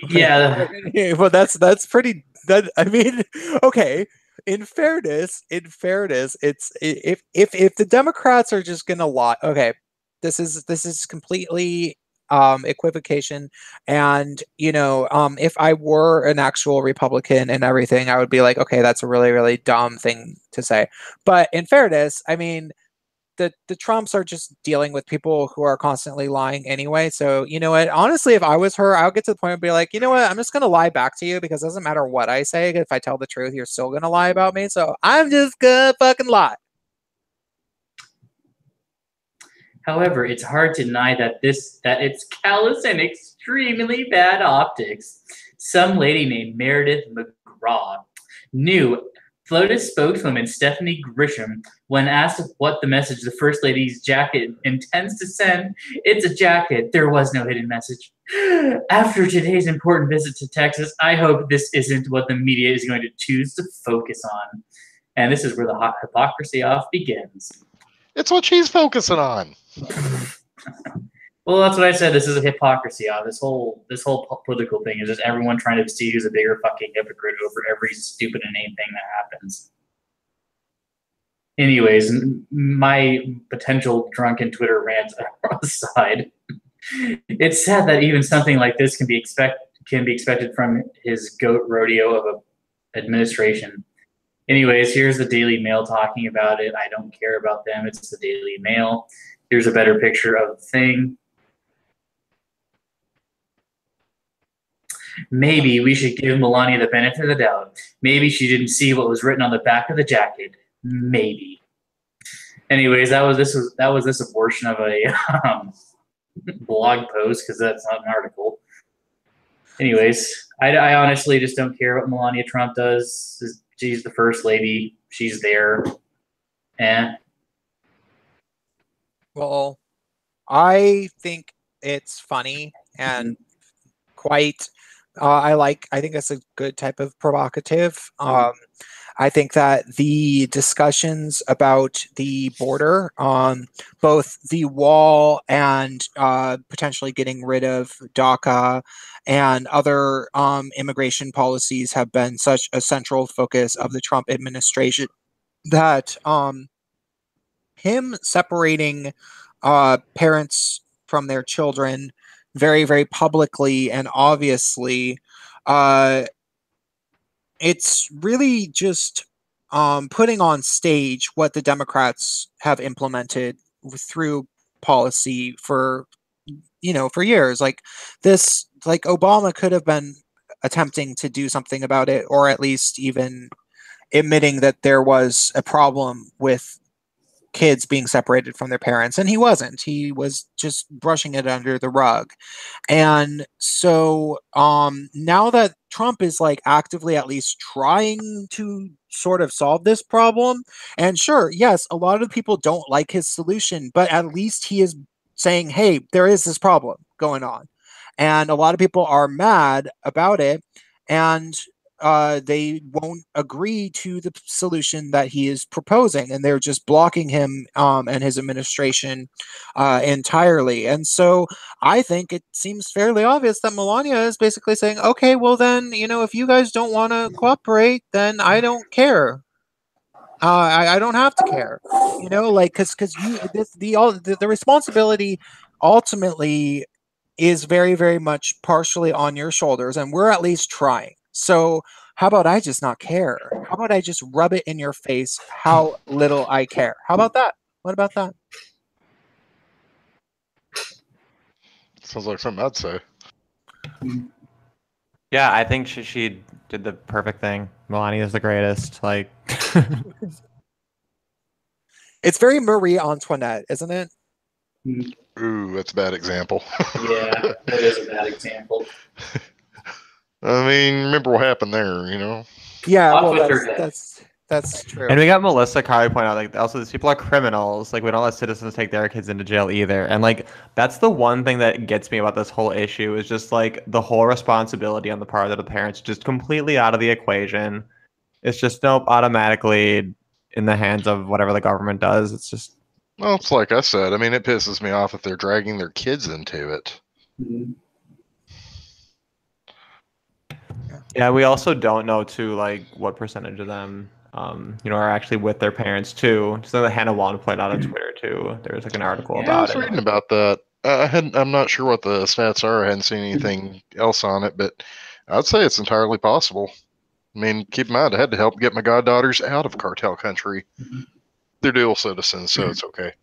Yeah. Well, that's pretty. That I mean, okay. In fairness, it's if the Democrats are just gonna lie. Okay, this is completely equivocation. And, if I were an actual Republican and everything, I would be like, okay, that's a really, really dumb thing to say. But in fairness, I mean, the Trumps are just dealing with people who are constantly lying anyway. So, you know what? Honestly, if I was her, I would get to the point and be like, you know what? I'm just going to lie back to you because it doesn't matter what I say. If I tell the truth, you're still going to lie about me. So I'm just going to fucking lie. However, it's hard to deny that it's callous and extremely bad optics. Some lady named Meredith McGraw knew FLOTUS spokeswoman Stephanie Grisham, when asked what the message the First Lady's jacket intends to send, it's a jacket. There was no hidden message. After today's important visit to Texas, I hope this isn't what the media is going to choose to focus on. And this is where the hypocrisy off begins. It's what she's focusing on. Well, that's what I said. This is a hypocrisy. This whole political thing is just everyone trying to see who's a bigger fucking hypocrite over every stupid inane thing that happens. Anyways, my potential drunken Twitter rant aside, it's sad that even something like this can be expected from his goat rodeo of a administration. Anyways, here's the Daily Mail talking about it. I don't care about them. It's the Daily Mail. Here's a better picture of the thing. Maybe we should give Melania the benefit of the doubt. Maybe she didn't see what was written on the back of the jacket. Maybe. Anyways, that was this abortion of a blog post, because that's not an article. Anyways, I honestly just don't care what Melania Trump does. She's the First Lady. She's there. Well, I think it's funny and quite. I think that's a good type of provocative. I think that the discussions about the border, both the wall and potentially getting rid of DACA and other immigration policies, have been such a central focus of the Trump administration that him separating parents from their children very, very publicly and obviously, it's really just putting on stage what the Democrats have implemented through policy for years. Like this, like Obama could have been attempting to do something about it, or at least even admitting that there was a problem with kids being separated from their parents, and he wasn't. He was just brushing it under the rug. And so now that Trump is like actively at least trying to sort of solve this problem, and sure, yes, a lot of people don't like his solution, but at least he is saying, hey, there is this problem going on, and a lot of people are mad about it, and they won't agree to the solution that he is proposing, and they're just blocking him and his administration entirely. And so I think it seems fairly obvious that Melania is basically saying, okay, well then, if you guys don't want to cooperate, then I don't care. I don't have to care, because the responsibility ultimately is very, very much partially on your shoulders, and we're at least trying. So how about I just not care? How about I just rub it in your face how little I care? How about that? What about that? Sounds like something I'd say. Yeah, I think she did the perfect thing. Melania is the greatest. Like, it's very Marie Antoinette, isn't it? Ooh, that's a bad example. Yeah, that is a bad example. I mean, remember what happened there, Yeah, Off well, with her head. that's true. and we got Melissa Kari point out, like, also these people are criminals. Like, we don't let citizens take their kids into jail either. And like, that's the one thing that gets me about this whole issue, is just like the whole responsibility on the part of the parents just completely out of the equation. It's just nope, automatically in the hands of whatever the government does. It's just, well, it's like I said. I mean, it pisses me off if they're dragging their kids into it. Mm-hmm. yeah. We also don't know too, like, what percentage of them, are actually with their parents too. Just like Hannah Wong played out on Twitter too. There was like an article Yeah, I about was it. reading about that. I'm not sure what the stats are. I hadn't seen anything else on it, but I'd say it's entirely possible. I mean, keep in mind, I had to help get my goddaughters out of cartel country. They're dual citizens, so it's okay.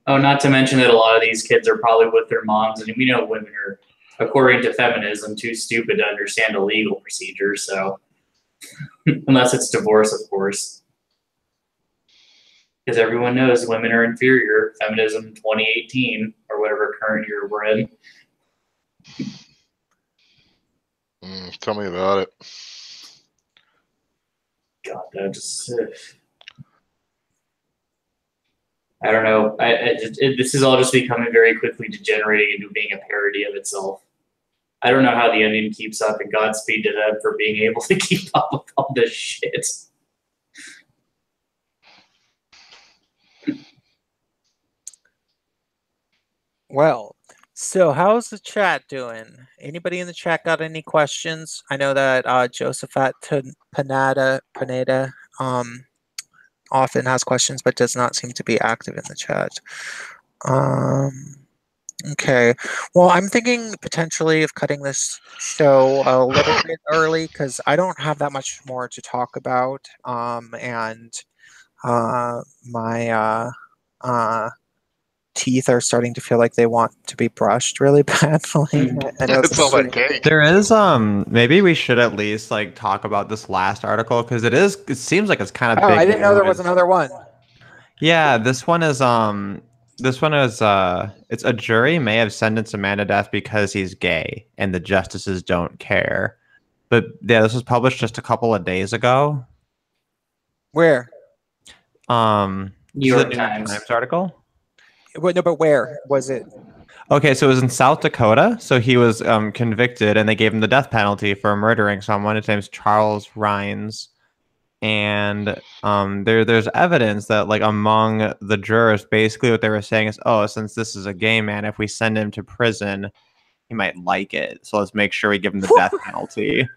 Oh, not to mention that a lot of these kids are probably with their moms, and we know women are, according to feminism, too stupid to understand a legal procedure. So, unless it's divorce, of course, because everyone knows women are inferior. Feminism 2018 or whatever current year we're in. Tell me about it. God, that just. I don't know. This is all just becoming very quickly degenerating into being a parody of itself. I don't know how the Onion keeps up, and Godspeed to them for being able to keep up with all this shit. Well, so how's the chat doing? Anybody in the chat got any questions? I know that Josephat Panetta often has questions, but does not seem to be active in the chat. Okay. Well, I'm thinking potentially of cutting this show a little bit early because I don't have that much more to talk about. And my teeth are starting to feel like they want to be brushed really badly. I know It's all that cake. There is maybe we should at least like talk about this last article because it seems like it's kind of Oh, big I didn't know there news. was another one. Yeah, this one is it's a jury may have sentenced a man to death because he's gay and the justices don't care. But yeah, this was published just a couple of days ago. Where? New York Times article. No, but where was it? Okay, so it was in South Dakota. So he was convicted, and they gave him the death penalty for murdering someone. His name's Charles Rhines, and there's evidence that like among the jurors, basically what they were saying is, oh, since this is a gay man, if we send him to prison, he might like it. So let's make sure we give him the death penalty.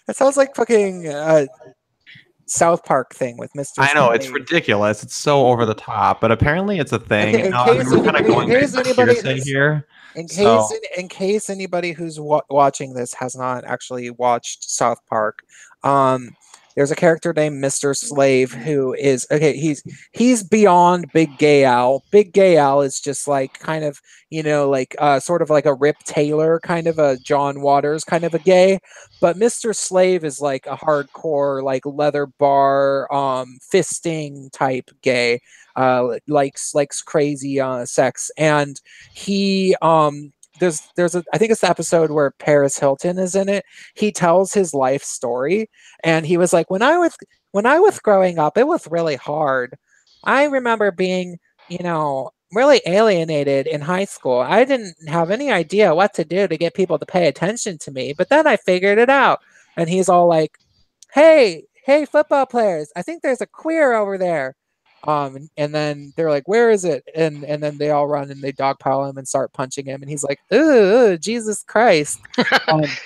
That sounds like fucking South Park thing with Mr. I know, it's Slade. ridiculous. It's so over the top, but apparently it's a thing. Okay, in case anybody who's watching this has not actually watched South Park, there's a character named Mr. Slave who is he's beyond Big Gay Al. Big Gay Al is just like kind of, like sort of like a Rip Taylor, kind of a John Waters kind of a gay. But Mr. Slave is like a hardcore, like leather bar, fisting type gay, likes crazy sex, and he there's I think it's the episode where Paris Hilton is in it. He tells his life story, and he was like, when I was growing up, it was really hard. I remember being, really alienated in high school. I didn't have any idea what to do to get people to pay attention to me, but then I figured it out. And he's all like, hey, football players, I think there's a queer over there. And then they're like, where is it? And then they all run and they dogpile him and start punching him. And he's like, ooh, Jesus Christ. Jesus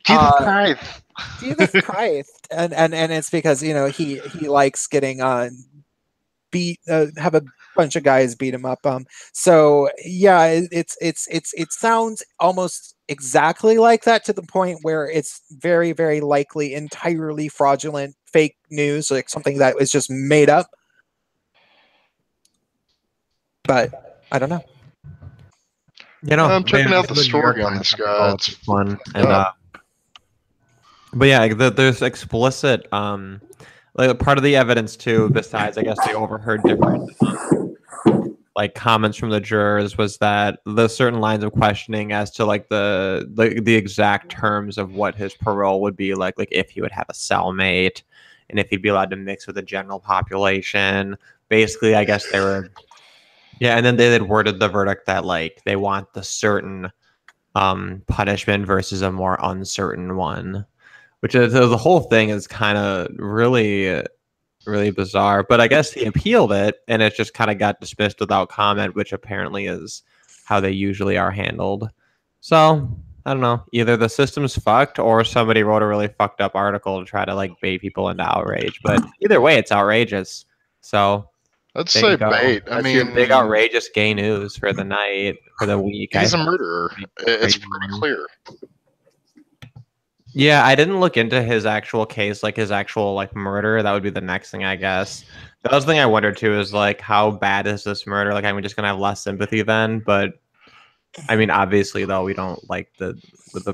Christ. Jesus Christ. And it's because, he likes getting beat, have a bunch of guys beat him up. So yeah, it sounds almost exactly like that, to the point where it's very, very likely entirely fraudulent, fake news, like something that was just made up. But I don't know. I'm checking out the story on this guy. It's fun. And but yeah, there's explicit like part of the evidence too, besides I guess they overheard different like comments from the jurors, was that the certain lines of questioning as to like the exact terms of what his parole would be like if he would have a cellmate and if he'd be allowed to mix with the general population. Basically, I guess they were, yeah, and then they had worded the verdict that like they want the certain punishment versus a more uncertain one, which is the whole thing is kind of really bizarre. But I guess he appealed it, and it just kind of got dismissed without comment, which apparently is how they usually are handled. So I don't know. Either the system's fucked, or somebody wrote a really fucked up article to try to like bait people into outrage. But either way, it's outrageous. So I'd There say you go. bait. I That's your mean, big outrageous gay news for the night, for the week. he's a I- murderer. It's Crazy pretty one. clear. Yeah, I didn't look into his actual case, like his actual like murder. That would be the next thing, I guess. The other thing I wondered too is like how bad is this murder? Like, I'm just gonna have less sympathy then. But I mean, obviously, though, we don't like the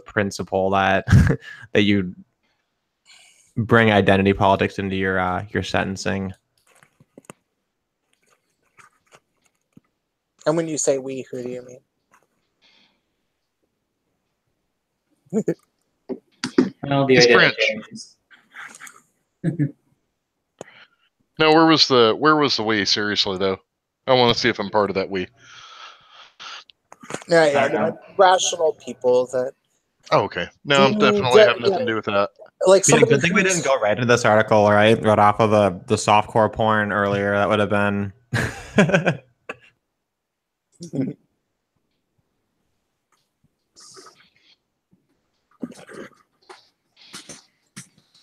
principle that that you bring identity politics into your sentencing. And when you say we, who do you mean? Well, the He's identities. No, where was the we? Seriously though, I want to see if I'm part of that we. Yeah, I don't know. rational people that Oh, okay. No, I'm do definitely have nothing yeah, to do with that. like Yeah, somebody good thing we who's- didn't go right into this article, right? Right off of the softcore porn earlier. That would have been.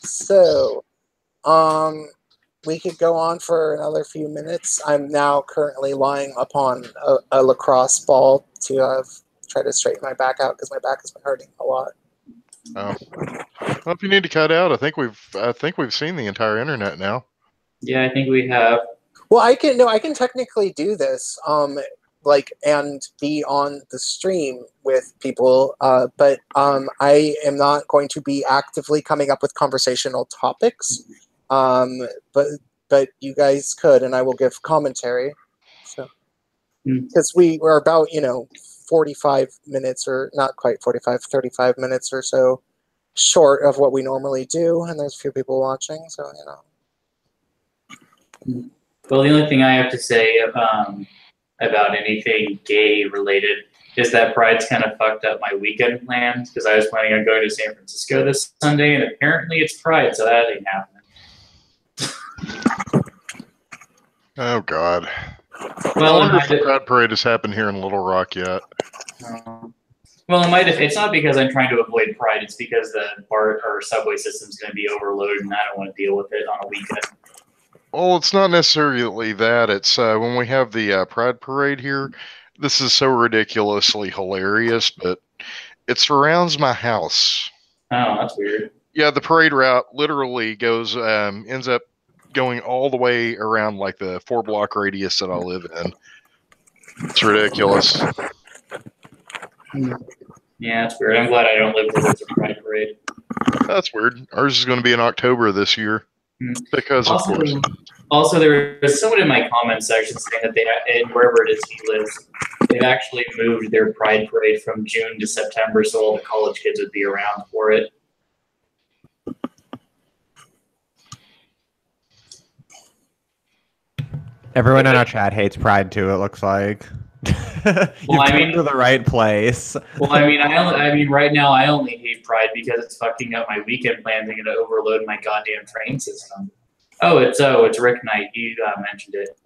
So, we could go on for another few minutes. I'm now currently lying upon a lacrosse ball to try to straighten my back out because my back has been hurting a lot. Oh, well, if you need to cut out, I think we've seen the entire internet now. Yeah, I think we have. Well, I can technically do this, and be on the stream with people, but I am not going to be actively coming up with conversational topics. But you guys could, and I will give commentary. So, because we were about 45 minutes, or not quite 45, 35 minutes or so short of what we normally do, and there's a few people watching, so Well, the only thing I have to say about anything gay related is that Pride's kind of fucked up my weekend plans because I was planning on going to San Francisco this Sunday, and apparently it's Pride, so that ain't happening. Oh God. Well, I wonder if the Pride Parade has happened here in Little Rock yet. Well, it might have. It's not because I'm trying to avoid Pride. It's because the BART or subway system is going to be overloaded, and I don't want to deal with it on a weekend. Well, it's not necessarily that. It's when we have the Pride Parade here. This is so ridiculously hilarious, but it surrounds my house. Oh, that's weird. Yeah, the parade route literally goes, ends up going all the way around like the 4-block radius that I live in. It's ridiculous. Yeah, it's weird. I'm glad I don't live where there's a Pride Parade. That's weird. Ours is going to be in October this year. Because, of course. Also, there was someone in my comment section saying that wherever it is he lives, they've actually moved their Pride Parade from June to September so all the college kids would be around for it. Everyone in our chat hates Pride too. It looks like. You've come to the right place. Well, I mean, right now I only hate Pride because it's fucking up my weekend plans and going to overload my goddamn train system. It's Rick Knight. He mentioned it.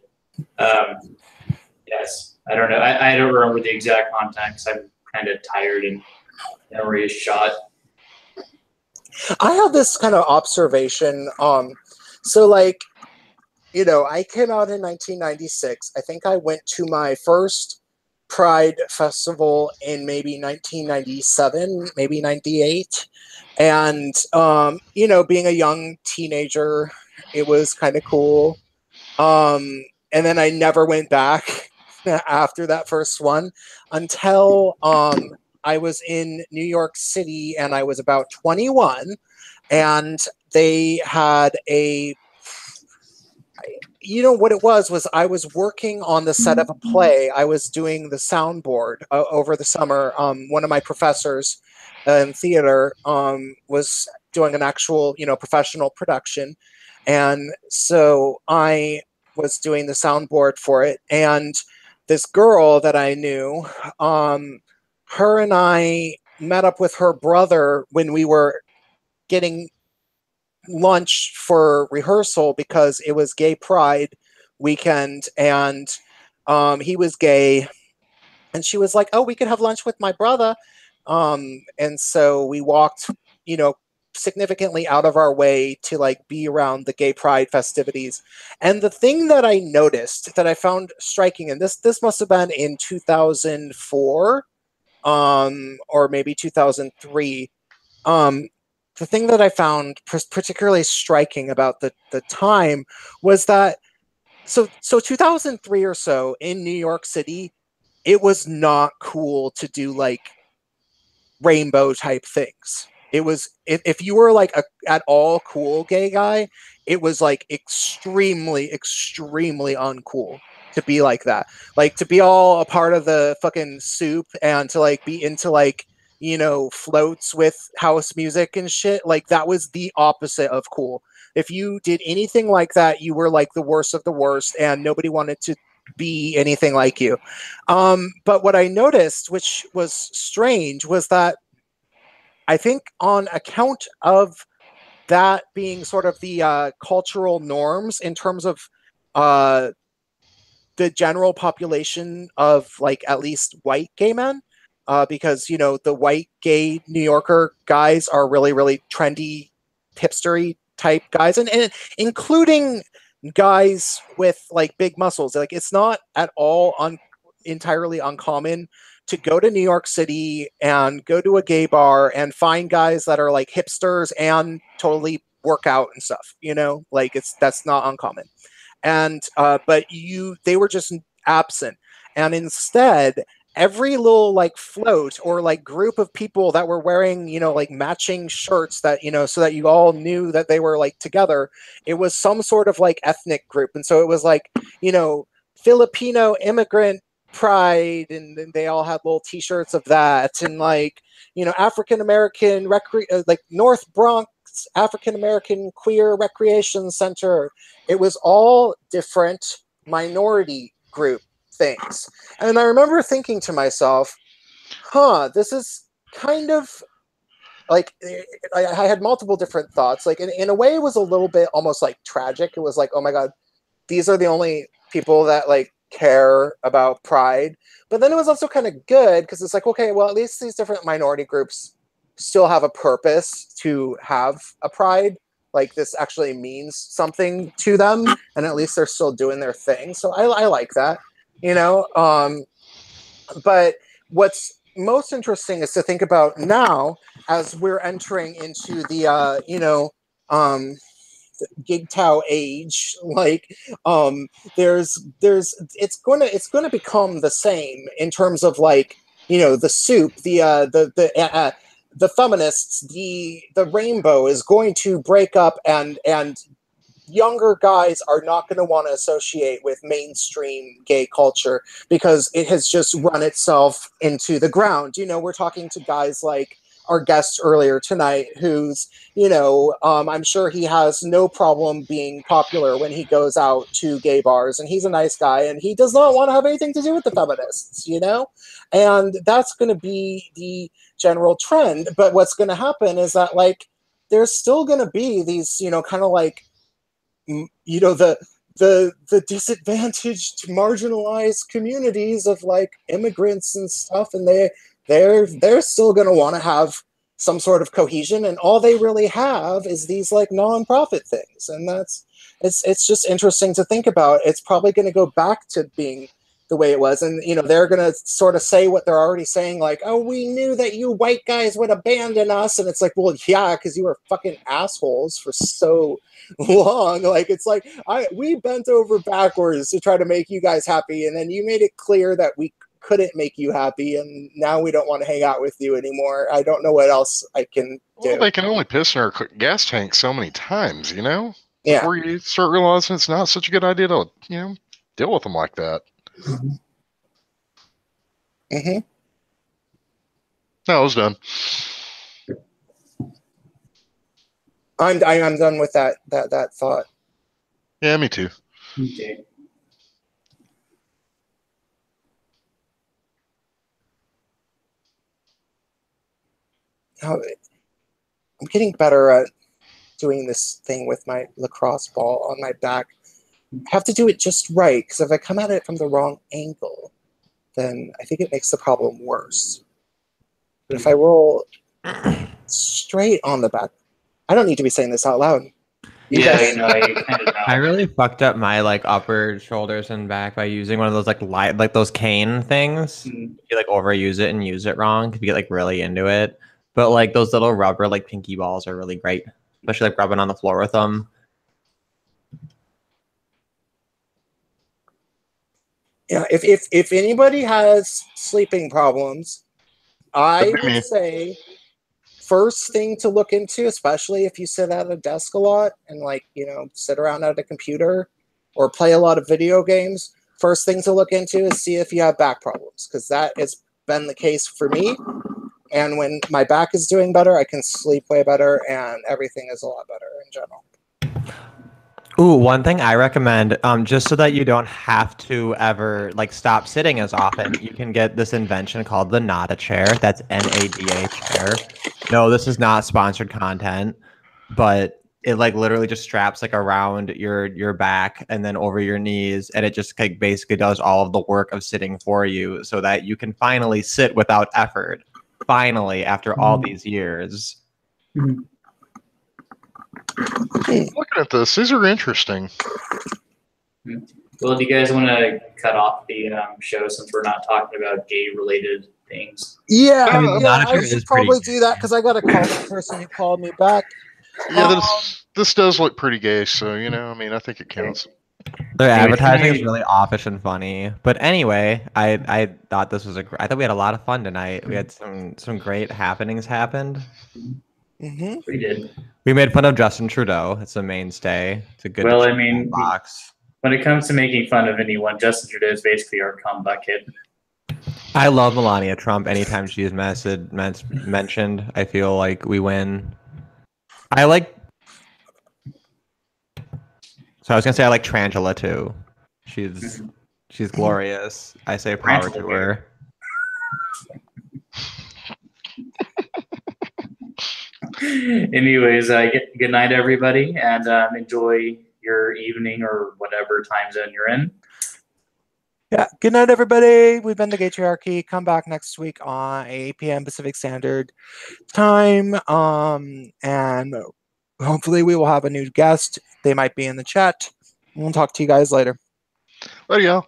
Yes, I don't know. I don't remember the exact context. I'm kind of tired and memory is shot. I have this kind of observation. So like, I came out in 1996. I think I went to my first Pride festival in maybe 1997, maybe 98. And, being a young teenager, it was kind of cool. And then I never went back after that first one until I was in New York City and I was about 21. And they had what it was I was working on the set of a play. I was doing the soundboard over the summer. One of my professors in theater was doing an actual, professional production. And so I was doing the soundboard for it. And this girl that I knew, her and I met up with her brother when we were getting lunch for rehearsal because it was Gay Pride weekend, and he was gay, and she was like, "Oh, we could have lunch with my brother," and so we walked, significantly out of our way to like be around the gay pride festivities. And the thing that I noticed that I found striking, and this must have been in 2004, or maybe 2003. The thing that I found particularly striking about the time was that so 2003 or so in New York City, it was not cool to do like rainbow type things. It was if you were like a at all cool gay guy, it was like extremely uncool to be like that. Like to be all a part of the fucking soup and to like be into like, you know, floats with house music and shit. Like that was the opposite of cool. If you did anything like that, you were like the worst of the worst and nobody wanted to be anything like you. But what I noticed, which was strange, was that I think on account of that being sort of the cultural norms in terms of uh, the general population of like at least white gay men, because you know the white gay New Yorker guys are really trendy, hipstery type guys, and including guys with like big muscles. Like it's not at all entirely uncommon to go to New York City and go to a gay bar and find guys that are like hipsters and totally work out and stuff. You know, like that's not uncommon. And but they were just absent, and instead every little like float or like group of people that were wearing, you know, like matching shirts that, you know, so that you all knew that they were like together, it was some sort of like ethnic group. And so it was like, you know, Filipino immigrant pride, and then they all had little t-shirts of that, and like, you know, African American like North Bronx African American Queer Recreation Center. It was all different minority group things. And I remember thinking to myself, this is kind of like, I had multiple different thoughts. Like in a way, it was a little bit almost like tragic. It was like, oh my God, these are the only people that like care about pride. But then it was also kind of good because it's like, okay, well, at least these different minority groups still have a purpose to have a pride. Like this actually means something to them, and at least they're still doing their thing. So I like that, you know. But what's most interesting is to think about now as we're entering into the you know, GigTow age. Like there's it's gonna become the same in terms of like, you know, the soup, the feminists, the rainbow is going to break up, and younger guys are not going to want to associate with mainstream gay culture because it has just run itself into the ground. You know, we're talking to guys like our guest earlier tonight, who's, you know, I'm sure he has no problem being popular when he goes out to gay bars, and he's a nice guy, and he does not want to have anything to do with the feminists, you know? And that's going to be the general trend. But what's going to happen is that, like, there's still going to be these, you know, kind of like, you know, the disadvantaged, marginalized communities of like immigrants and stuff, and they're still going to want to have some sort of cohesion, and all they really have is these like nonprofit things, and it's just interesting to think about. It's probably going to go back to being the way it was, and you know, they're going to sort of say what they're already saying, like, oh, we knew that you white guys would abandon us, and it's like, well, yeah, because you were fucking assholes for so long. Like, it's like we bent over backwards to try to make you guys happy, and then you made it clear that we couldn't make you happy, and now we don't want to hang out with you anymore. I don't know what else I can do. Well, they can only piss in our gas tank so many times, you know? Yeah. Before you start realizing it's not such a good idea to, you know, deal with them like that. Mm-hmm. No, I was done. I'm done with that thought. Yeah, me too. Okay. I'm getting better at doing this thing with my lacrosse ball on my back. I have to do it just right, because if I come at it from the wrong angle, then I think it makes the problem worse. But if I roll straight on the back, I don't need to be saying this out loud. You Yeah, guys- you know, I kind of know. I really fucked up my like upper shoulders and back by using one of those like those cane things. Mm. You like overuse it and use it wrong if you get like really into it. But like those little rubber like pinky balls are really great, especially like rubbing on the floor with them. Yeah, if anybody has sleeping problems, I That'd be me. would say first thing to look into, especially if you sit at a desk a lot and like, you know, sit around at a computer or play a lot of video games, first thing to look into is see if you have back problems, because that has been the case for me. And when my back is doing better, I can sleep way better and everything is a lot better in general. Ooh, one thing I recommend, just so that you don't have to ever like stop sitting as often, you can get this invention called the NADA chair. That's NADA chair. No, this is not sponsored content, but it like literally just straps like around your back and then over your knees, and it just like basically does all of the work of sitting for you, so that you can finally sit without effort. Finally, after all these years. Looking at this, these are interesting. Well, do you guys want to cut off the show since we're not talking about gay-related things? Yeah, I mean, the yeah, monitor I is should pretty probably good. do that because I got to call the person who called me back. Yeah, this does look pretty gay, so you know, I mean, I think it counts. Their Anyway, advertising is tonight- really offish and funny. But anyway, I thought this was I thought we had a lot of fun tonight. We had some great happenings happened. Mm-hmm. We did. We made fun of Justin Trudeau. It's a mainstay. It's a good Well, I mean, box. when it comes to making fun of anyone, Justin Trudeau is basically our cum bucket. I love Melania Trump. Anytime she's mentioned, I feel like we win. I like. So I was gonna say I like Tarantula too. She's glorious. I say power to her. Anyways, good night, everybody, and enjoy your evening or whatever time zone you're in. Yeah. Good night, everybody. We've been the Gaytriarchy. Come back next week on 8 p.m. Pacific Standard Time. And hopefully we will have a new guest. They might be in the chat. We'll talk to you guys later. There you go.